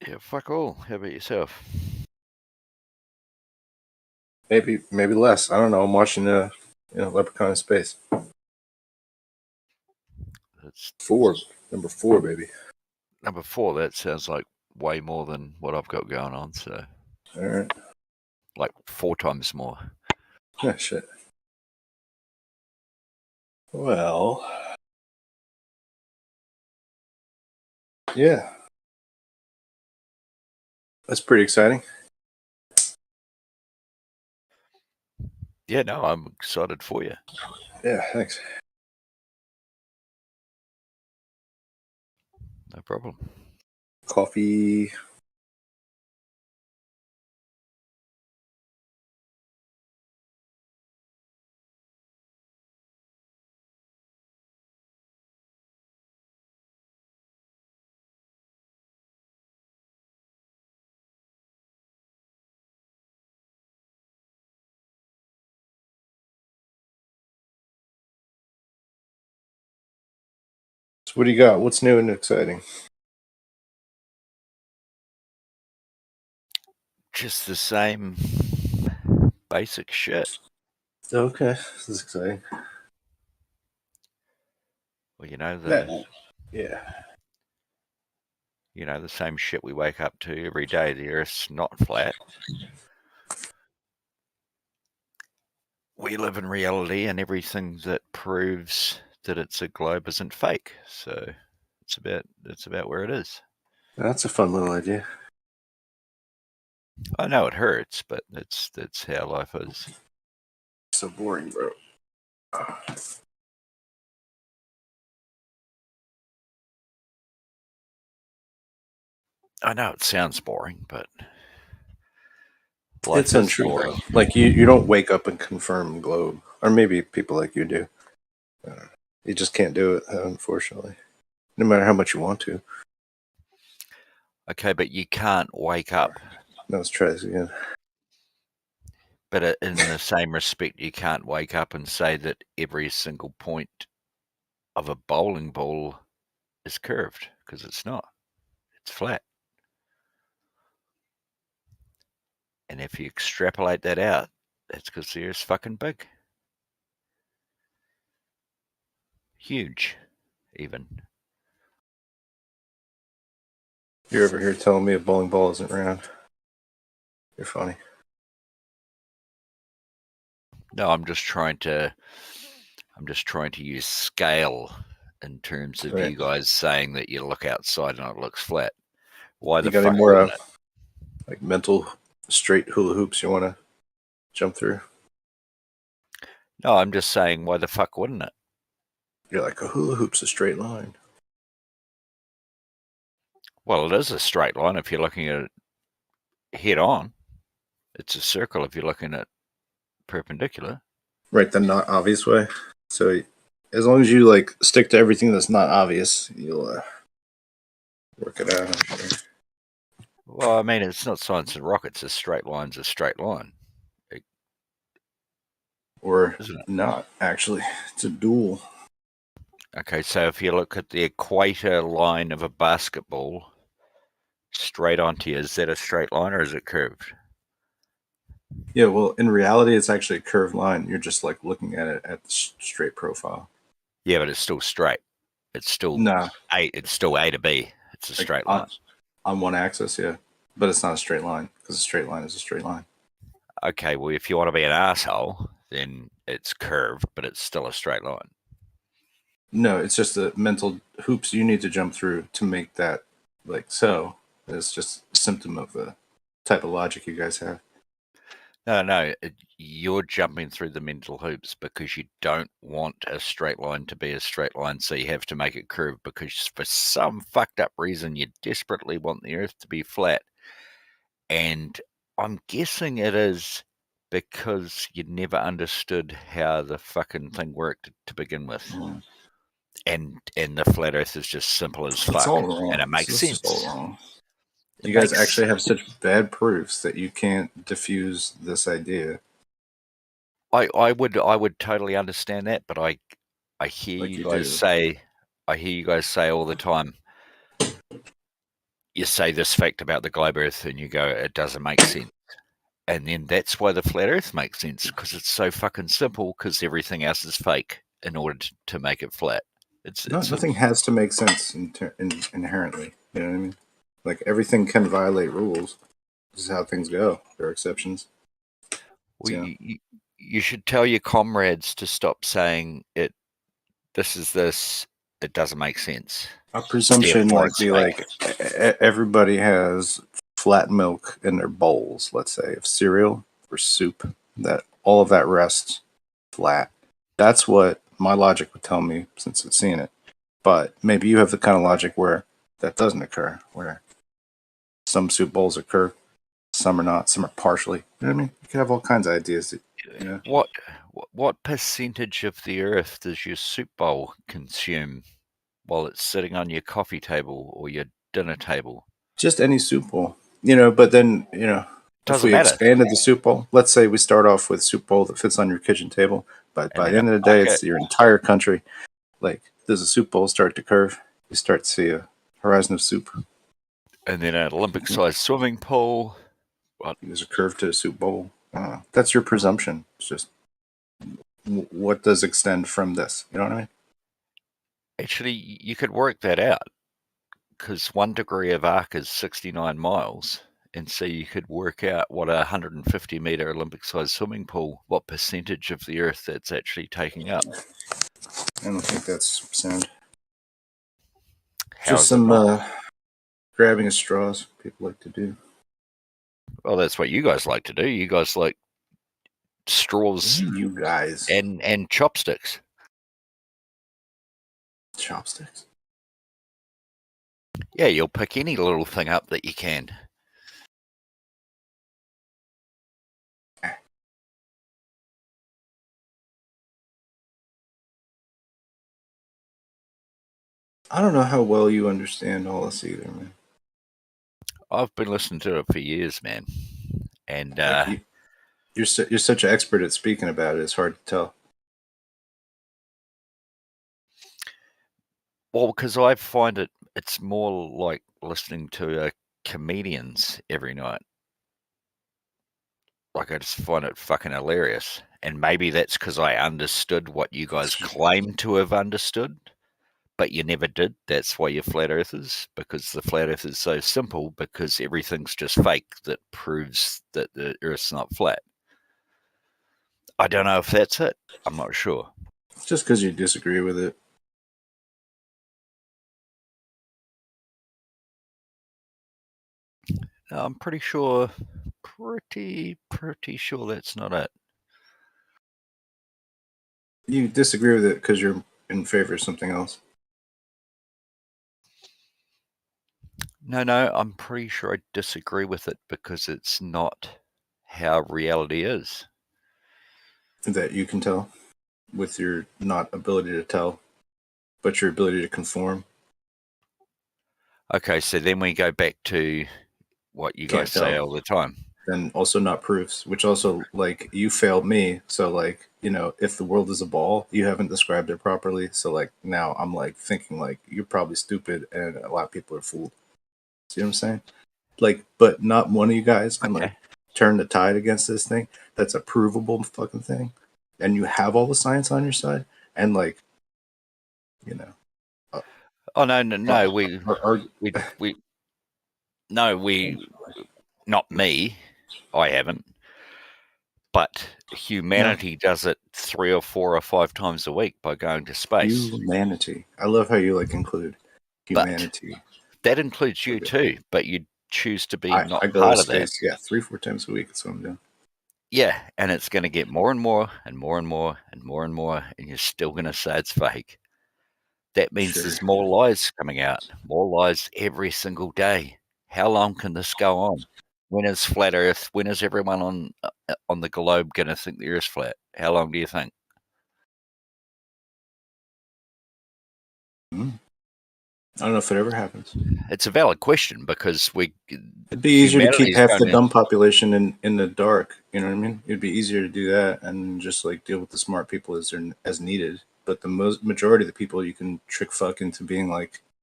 Yeah, fuck all. How about yourself? Maybe less. I don't know. I'm watching Leprechaun in space. That's 4. Number 4, baby. number 4. That sounds like way more than what I've got going on, so All right. like 4 times more. Oh, shit. Well, yeah. That's pretty exciting. Yeah, no, I'm excited for you. Yeah, thanks. No problem. Coffee. So what do you got? What's new and exciting? Just the same basic shit. Okay, this is exciting. Well, you know Yeah. the same shit we wake up to every day. The Earth's not flat. We live in reality, and everything that proves that it's a globe isn't fake. So it's about where it is. That's a fun little idea. I know it hurts, but that's how life is. So boring, bro. I know it sounds boring, but life It's is untrue, boring. though. Like, you don't wake up and confirm globe. Or maybe people like you do. You just can't do it, unfortunately. No matter how much you want to. Okay, but you can't wake up. Now let's try this again. But in the same respect, you can't wake up and say that every single point of a bowling ball is curved, because it's not. It's flat. And if you extrapolate that out, that's because the Earth's fucking big. Huge, even. You're over here telling me a bowling ball isn't round. You're funny. No, I'm just trying to use scale in terms of Right. you guys saying that you look outside and it looks flat. Why You the got any fuck more wouldn't it? like mental straight hula hoops you want to jump through? No, I'm just saying, why the fuck wouldn't it? You're like, a hula hoop's a straight line. Well, it is a straight line if you're looking at it head on. It's a circle if you're looking at perpendicular. Right, the not obvious way. So as long as you like stick to everything that's not obvious, you'll work it out, I'm sure. Well, I mean, it's not science and rockets. A straight line's a straight line. Or Isn't it? not, actually. It's a duel. Okay, so if you look at the equator line of a basketball straight onto you, is that a straight line or is it curved? Yeah, well, in reality, it's actually a curved line. You're just like looking at it at the straight profile. Yeah, but it's still straight. It's still Nah, It's still A to B. It's a like straight line. on one axis, yeah. But it's not a straight line, because a straight line is a straight line. Okay, well, if you want to be an asshole, then it's curved, but it's still a straight line. No, it's just the mental hoops you need to jump through to make that like so. It's just a symptom of the type of logic you guys have. No, you're jumping through the mental hoops because you don't want a straight line to be a straight line, so you have to make it curved because for some fucked up reason you desperately want the Earth to be flat. And I'm guessing it is because you never understood how the fucking thing worked to begin with. Mm. And the flat Earth is just simple as fuck. It's all wrong. And it makes It's sense. just all wrong. You guys actually have such bad proofs that you can't diffuse this idea. I would totally understand that, but I hear Like you you guys do. say all the time. You say this fact about the globe Earth, and you go, it doesn't make sense. And then that's why the flat Earth makes sense, because it's so fucking simple. Because everything else is fake in order to make it flat. Nothing has to make sense inherently. You know what I mean? Like everything can violate rules. This is how things go. There are exceptions. Well, you should tell your comrades to stop saying it. It doesn't make sense. A presumption Therefore, might it's be fake. like everybody has flat milk in their bowls, let's say, of cereal or soup. That all of that rests flat. That's what my logic would tell me since it's seen it. But maybe you have the kind of logic where that doesn't occur, where some soup bowls are curved, some are not, some are partially. You know what I mean? You can have all kinds of ideas. That, you know. What percentage of the Earth does your soup bowl consume while it's sitting on your coffee table or your dinner table? Just any soup bowl, but then, if we expanded the soup bowl, let's say we start off with soup bowl that fits on your kitchen table, but by the end of the day, it's your entire country. Like, does a soup bowl start to curve? You start to see a horizon of soup. And then an Olympic-sized swimming pool. There's a curve to a soup bowl. That's your presumption. It's just, what does extend from this? You know what I mean? Actually, you could work that out, because 1 degree of arc is 69 miles. And so you could work out what a 150-meter Olympic-sized swimming pool, what percentage of the Earth that's actually taking up. I don't think that's sound. How's just some grabbing at straws people like to do. Well, that's what you guys like to do. You guys like straws. You guys. And chopsticks. Chopsticks? Yeah, you'll pick any little thing up that you can. I don't know how well you understand all this either, man. I've been listening to it for years, man. And you're such an expert at speaking about it, it's hard to tell. Well, because I find it's more like listening to comedians every night. Like, I just find it fucking hilarious. And maybe that's because I understood what you guys claim to have understood, but you never did. That's why you're flat earthers, because the flat earth is so simple, because everything's just fake that proves that the Earth's not flat. I don't know if that's it. I'm not sure. Just because you disagree with it. I'm pretty sure that's not it. You disagree with it because you're in favor of something else. No, I'm pretty sure I disagree with it because it's not how reality is. That you can tell with your not ability to tell, but your ability to conform. Okay, so then we go back to what you guys say all the time. And also not proofs, which also, like, you failed me. So, like, if the world is a ball, you haven't described it properly. So, like, now I'm, like, thinking, like, you're probably stupid and a lot of people are fooled. See what I'm saying? Like, but not one of you guys can, like, turn the tide against this thing. That's a provable fucking thing. And you have all the science on your side. And, like, Oh, no. not me, I haven't, but humanity does it 3 or 4 or 5 times a week by going to space. Humanity. I love how you include humanity. But that includes you too, but you choose to be not I go part to of that. space, 3-4 times a week. That's what I'm doing. Yeah, and it's going to get more and more and more and more and more and more, and you're still going to say it's fake. That means there's more lies coming out, more lies every single day. How long can this go on? When is flat Earth? When is everyone on the globe going to think the Earth's flat? How long do you think? I don't know if it ever happens. It's a valid question because it'd be easier to keep half the to dumb population in the dark. You know what I mean? It'd be easier to do that and just deal with the smart people as needed. But the majority of the people you can trick fuck into being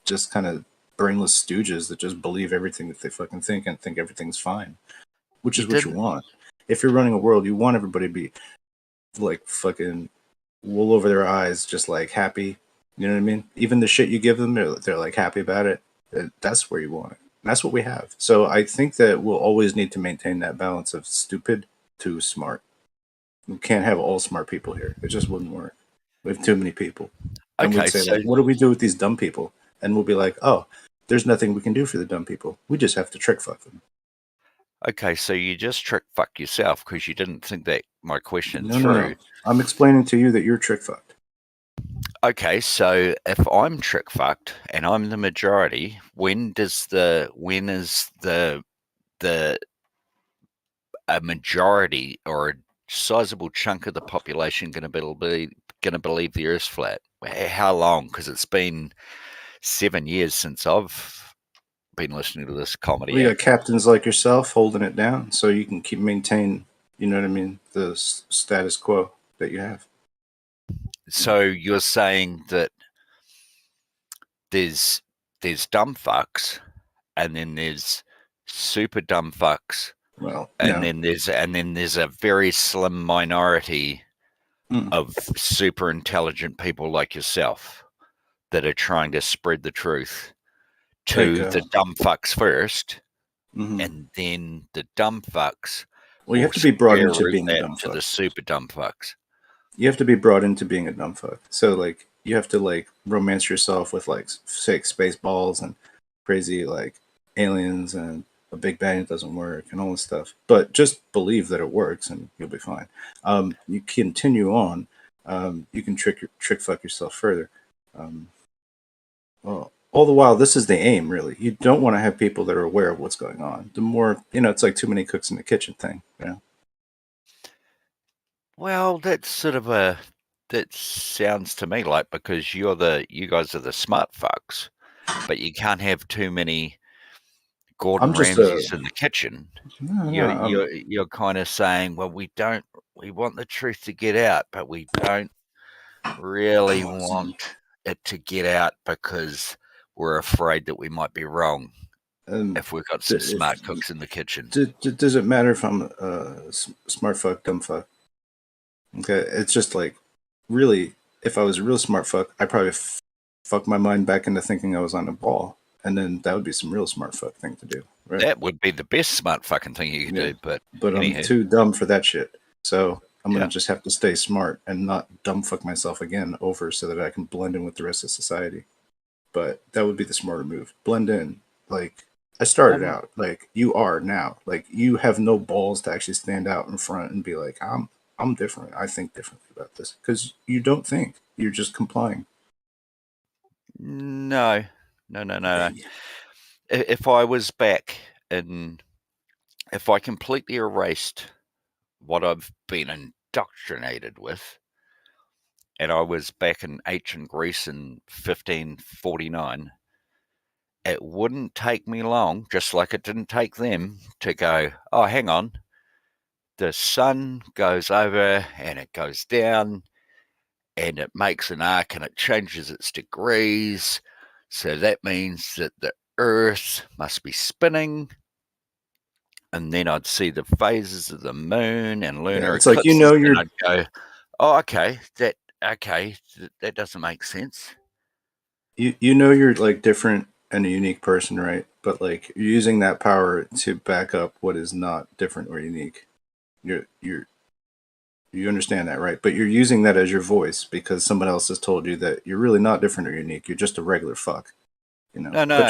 just kind of brainless stooges that just believe everything that they fucking think and think everything's fine, which is what you want. If you're running a world, you want everybody to be fucking wool over their eyes, just happy. You know what I mean? Even the shit you give them, they're happy about it. That's where you want it. And that's what we have. So I think that we'll always need to maintain that balance of stupid to smart. We can't have all smart people here. It just wouldn't work. We have too many people. And we'd say, what do we do with these dumb people? And we'll be like, oh, there's nothing we can do for the dumb people. We just have to trick fuck them. Okay, so you just trick fuck yourself because you didn't think that my question through. No. I'm explaining to you that you're trick fucked. Okay, so if I'm trick fucked and I'm the majority, when is the a majority or a sizable chunk of the population going to believe the Earth's flat? How long? Because it's been 7 years since I've been listening to this comedy. We got captains like yourself holding it down, so you can maintain. You know what I mean? The status quo that you have. So you're saying that there's dumb fucks, and then there's super dumb fucks. Well, then there's a very slim minority of super intelligent people like yourself that are trying to spread the truth to the dumb fucks first, and then the dumb fucks. Well, you have to be brought into being a dumb fuck. To the super dumb fucks. You have to be brought into being a dumb fuck. So you have to romance yourself with fake space balls and crazy aliens and a Big Bang that doesn't work and all this stuff. But just believe that it works and you'll be fine. You continue on. You can trick fuck yourself further. Well, all the while, this is the aim, really. You don't want to have people that are aware of what's going on. The more, it's like too many cooks in the kitchen thing. Well, that's sort of that sounds to me like because you guys are the smart fucks, but you can't have too many Gordon Ramsays in the kitchen. You're kind of saying, well, we want the truth to get out, but we don't really want it to get out because we're afraid that we might be wrong if we've got some smart cooks in the kitchen. Does it matter if I'm a smart fuck, dumb fuck? Okay, it's just really, if I was a real smart fuck, I'd probably fuck my mind back into thinking I was on a ball. And then that would be some real smart fuck thing to do, right? That would be the best smart fucking thing you could do, but I'm too dumb for that shit. So I'm gonna just have to stay smart and not dumb fuck myself again over so that I can blend in with the rest of society. But that would be the smarter move. Blend in. I started out you are now. You have no balls to actually stand out in front and be like, I'm different. I think differently about this because you don't think. You're just complying. No. If I was back if I completely erased what I've been indoctrinated with, and I was back in ancient Greece in 1549, it wouldn't take me long, just like it didn't take them, to go, oh, hang on. The sun goes over and it goes down and it makes an arc and it changes its degrees. So that means that the Earth must be spinning. And then I'd see the phases of the moon and lunar eclipses. And I'd go, oh, okay, that doesn't make sense. You're different and a unique person, right? but like you're using that power to back up what is not different or unique. You understand that, right? But you're using that as your voice because someone else has told you that you're really not different or unique. You're just a regular fuck. No, But but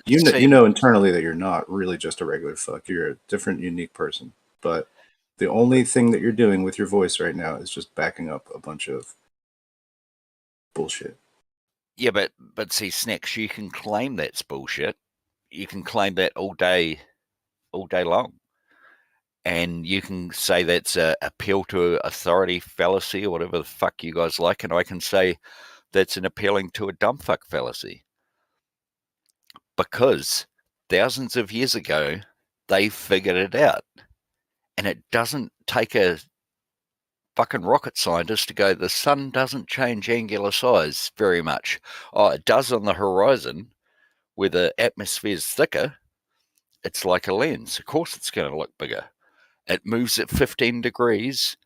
see, you know internally that you're not really just a regular fuck. You're a different, unique person. But the only thing that you're doing with your voice right now is just backing up a bunch of bullshit. yeah, but see, Snacks, you can claim that's bullshit. You can claim that all day long. And you can say that's a appeal to authority fallacy or whatever the fuck you guys like, and I can say that's an appealing to a dumb fuck fallacy. Because thousands of years ago, they figured it out. And it doesn't take a fucking rocket scientist to go, the sun doesn't change angular size very much. Oh, it does on the horizon where the atmosphere's thicker. It's like a lens. Of course it's going to look bigger. It moves at 15 degrees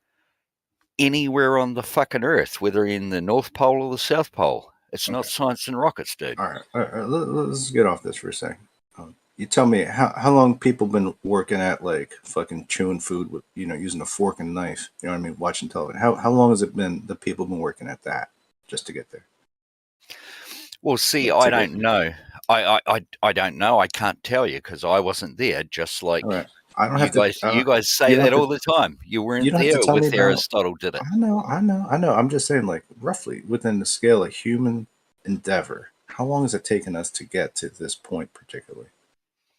anywhere on the fucking Earth, whether in the North Pole or the South Pole. It's not science and rockets, dude. All right. Let's get off this for a second. You tell me how long people been working at like fucking chewing food with using a fork and knife. You know what I mean? Watching television. How long has it been the people been working at that just to get there? Well, see, I don't know. I don't know. I can't tell you because I wasn't there. Just like All right. I don't you have guys, to. you guys say that all the time. You weren't you don't have there to tell me with about- Aristotle, did it? I know. I'm just saying, like roughly within the scale of human endeavor, how long has it taken us to get to this point, particularly?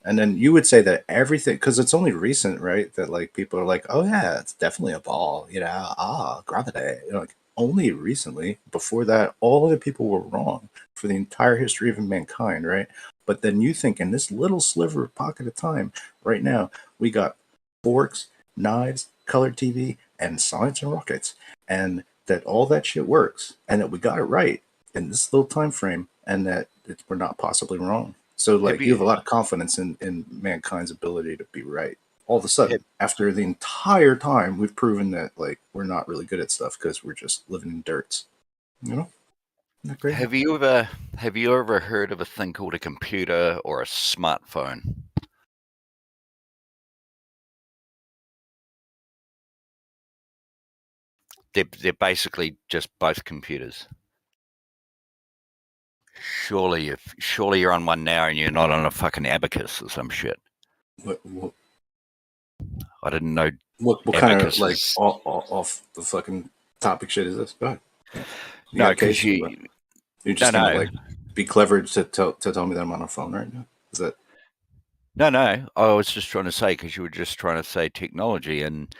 And then you would say that everything, because it's only recent, right? That like people are like, oh yeah, it's definitely a ball, gravity. Like only recently. Before that, all the people were wrong for the entire history of mankind, right? But then you think in this little sliver of pocket of time, right now, we got forks, knives, color TV, and science and rockets, and that all that shit works, and that we got it right in this little time frame, and that we're not possibly wrong. So, like, you have a lot of confidence in mankind's ability to be right. All of a sudden, after the entire time, we've proven that, like, we're not really good at stuff because we're just living in dirts. You know? Isn't that great? Have you ever heard of a thing called a computer or a smartphone? They're basically just both computers. Surely you're on one now and you're not on a fucking abacus or some shit. What I didn't know. what kind of, like, abacuses. off the fucking topic shit is this? Go ahead. No, got a because case? You're just No. gonna, like, be clever to tell me that I'm on a phone right now? Is that... No. I was just trying to say, because you were just trying to say technology, and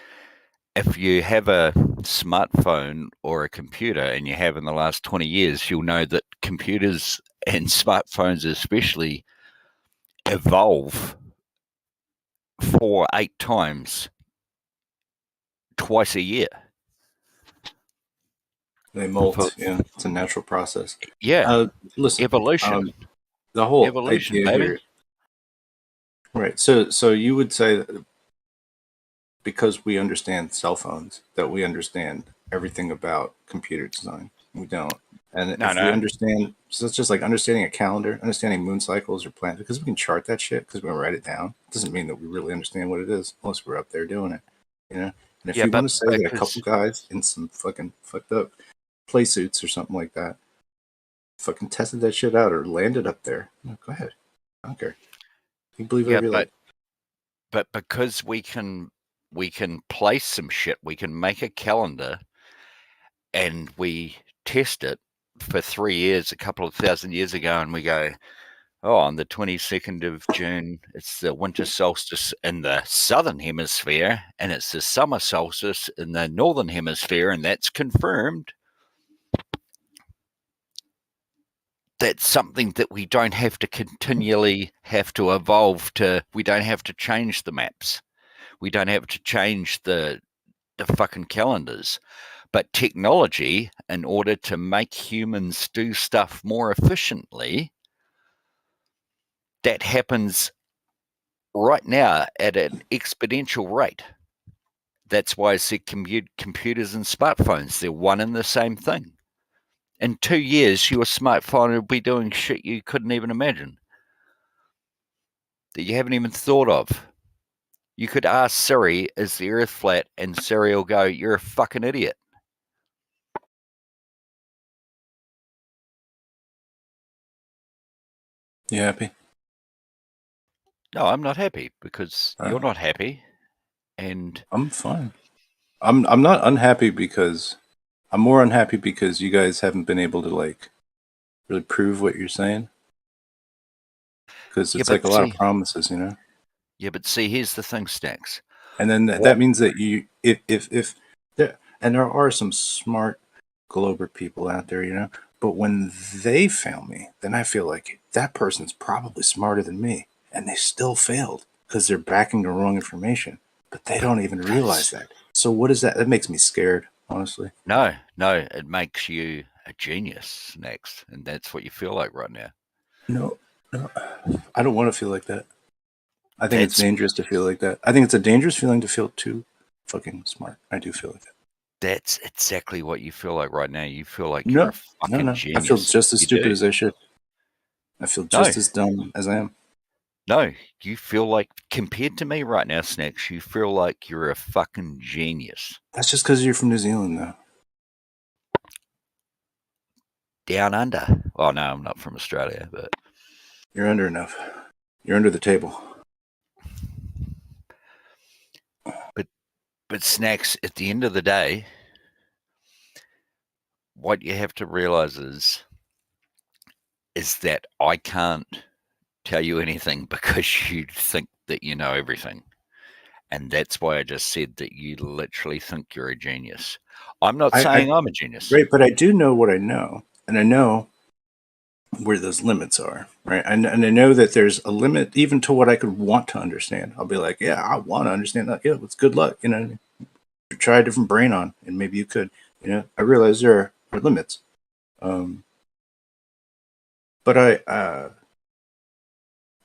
if you have a smartphone or a computer and you have in the last 20 years, you'll know that computers and smartphones especially evolve 8 times twice a year. They molt, yeah. It's a natural process. Yeah. Listen, Evolution. the whole Evolution, idea baby. here, right? So you would say that because we understand cell phones, that we understand everything about computer design. We don't. And we understand, so it's just like understanding a calendar, understanding moon cycles or planets, because we can chart that shit because we can write it down. It doesn't mean that we really understand what it is unless we're up there doing it, And if you want to say that a couple guys in some fucking fucked up play suits or something like that fucking tested that shit out or landed up there, go ahead. I don't care. You believe whatever you like. But because we can place some shit, we can make a calendar and we test it for 3 years, a couple of thousand years ago, and we go, oh, on the 22nd of June, it's the winter solstice in the southern hemisphere, and it's the summer solstice in the northern hemisphere, and that's confirmed. That's something that we don't have to continually have to evolve to. We don't have to change the maps. We don't have to change the fucking calendars. But technology, in order to make humans do stuff more efficiently, that happens right now at an exponential rate. That's why I said computers and smartphones, they're one and the same thing. In 2 years, your smartphone will be doing shit you couldn't even imagine. that you haven't even thought of. You could ask Siri, is the earth flat? And Siri will go, you're a fucking idiot. You happy? No, I'm not happy because you're not happy. And I'm fine. I'm not unhappy because I'm more unhappy because you guys haven't been able to like really prove what you're saying. Because it's like a lot of promises, you know. Yeah, but see, here's the thing, Stacks. And then that means that you, if there, and there are some smart Glober people out there, you know. But when they fail me, then I feel like that person's probably smarter than me, and they still failed because they're backing the wrong information. But they don't even realize that. So what is that? That makes me scared, honestly. No, it makes you a genius next, and that's what you feel like right now. No, I don't want to feel like that. I think it's dangerous to feel like that. I think it's a dangerous feeling to feel too fucking smart. I do feel like that. That's exactly what you feel like right now. You feel like you're a fucking genius. I feel just as stupid as I should. I feel just as dumb as I am. No, you feel like, compared to me right now, Snacks, you feel like you're a fucking genius. That's just because you're from New Zealand, though. Down under. Well, no, I'm not from Australia, but... You're under enough. You're under the table. But Snacks, at the end of the day, what you have to realize is that I can't tell you anything because you think that you know everything. And that's why I just said that you literally think you're a genius. I'm not saying I'm a genius. Right, but I do know what I know. And I know where those limits are, right? And I know that there's a limit even to what I could want to understand. I'll be like, yeah, I want to understand that. Yeah, it's good luck. You know, try a different brain on, and maybe you could. You know, I realize there are limits. But I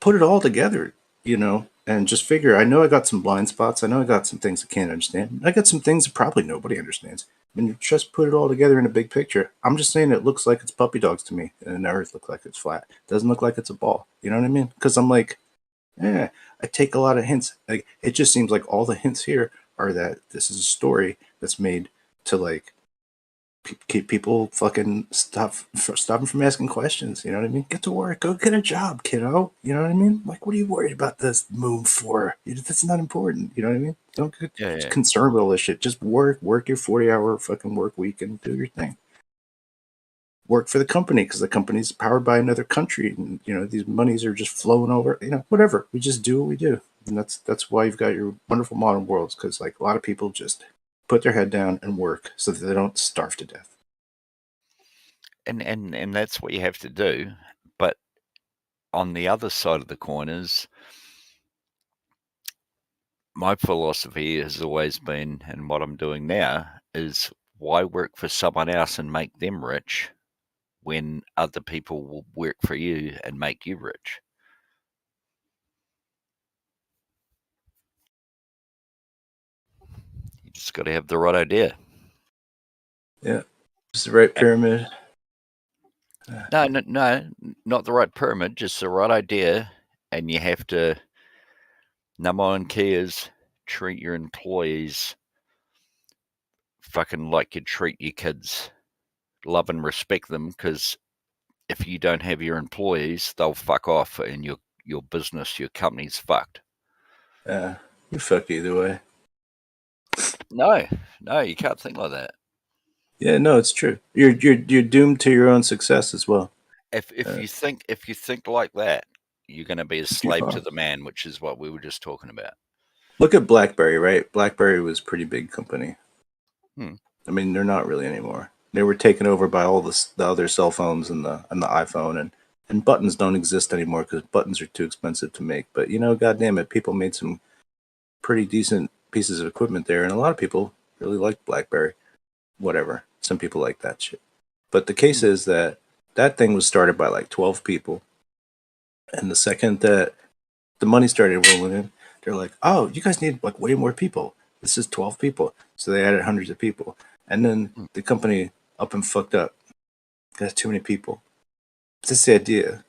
put it all together, you know, and just figure, I know I got some blind spots. I know I got some things I can't understand. I got some things that probably nobody understands. I mean, just put it all together in a big picture. I'm just saying it looks like it's puppy dogs to me, and the earth looks like it's flat. It doesn't look like it's a ball. You know what I mean? Because I'm like, I take a lot of hints. Like, it just seems like all the hints here are that this is a story that's made to like keep people fucking stop them from asking questions. You know what I mean? Get to work, go get a job, kiddo. You know what I mean? Like, what are you worried about this moon for? That's not important. You know what I mean? Don't get concerned with all this shit. Just work your 40-hour fucking work week and do your thing. Work for the company because the company's powered by another country, and you know these monies are just flowing over. You know, whatever. We just do what we do, and that's why you've got your wonderful modern worlds. Because like a lot of people just put their head down and work so that they don't starve to death. And that's what you have to do. But on the other side of the coin is, my philosophy has always been, and what I'm doing now, is why work for someone else and make them rich when other people will work for you and make you rich? You just got to have the right idea. Yeah, just the right pyramid. No, not the right pyramid, just the right idea. And you have to, number one key is treat your employees fucking like you treat your kids. Love and respect them, because if you don't have your employees, they'll fuck off and your business, your company's fucked. You fuck either way. No, you can't think like that. Yeah, no, it's true. You're doomed to your own success as well. If you think like that, you're going to be a slave to the man, which is what we were just talking about. Look at BlackBerry, right? BlackBerry was a pretty big company. I mean, they're not really anymore. They were taken over by all the other cell phones and the iPhone, and buttons don't exist anymore because buttons are too expensive to make. But you know, goddamn it, people made some pretty decent pieces of equipment there, and a lot of people really liked BlackBerry. Whatever, some people like that shit. But the case is that thing was started by like 12 people, and the second that the money started rolling in, they're like, "Oh, you guys need like way more people. This is 12 people." So they added hundreds of people. And then the company up and fucked up. That's too many people. That's the idea.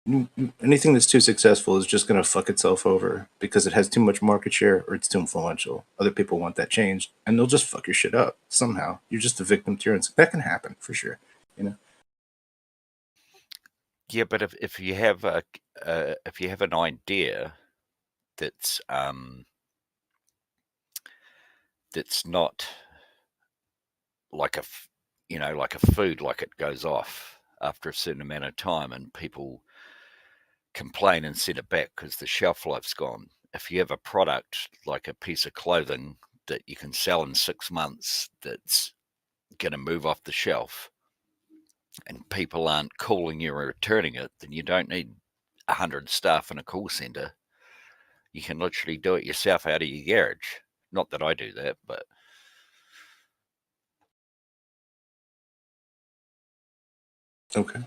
Anything that's too successful is just going to fuck itself over because it has too much market share or it's too influential. Other people want that changed, and they'll just fuck your shit up somehow. You're just a victim to your that can happen for sure. You know. Yeah, but if you have an idea that's not like like a food, like it goes off after a certain amount of time, and people complain and send it back because the shelf life's gone. If you have a product like a piece of clothing that you can sell in 6 months, that's going to move off the shelf, and people aren't calling you or returning it, then you don't need 100 staff in a call center. You can literally do it yourself out of your garage. Not that I do that, but Okay.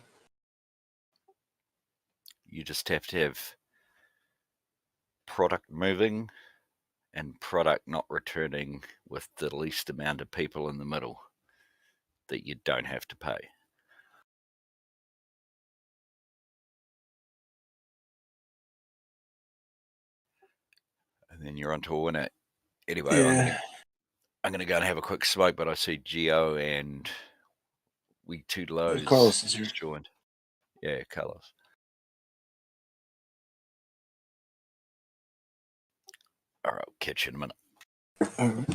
you just have to have product moving and product not returning with the least amount of people in the middle that you don't have to pay. And then you're on to a winner. Anyway, Yeah. I'm gonna go and have a quick smoke, but I see Geo and We Two Lows Carlos is here. just joined. Yeah, Carlos. All right, I'll catch you in a minute. All right.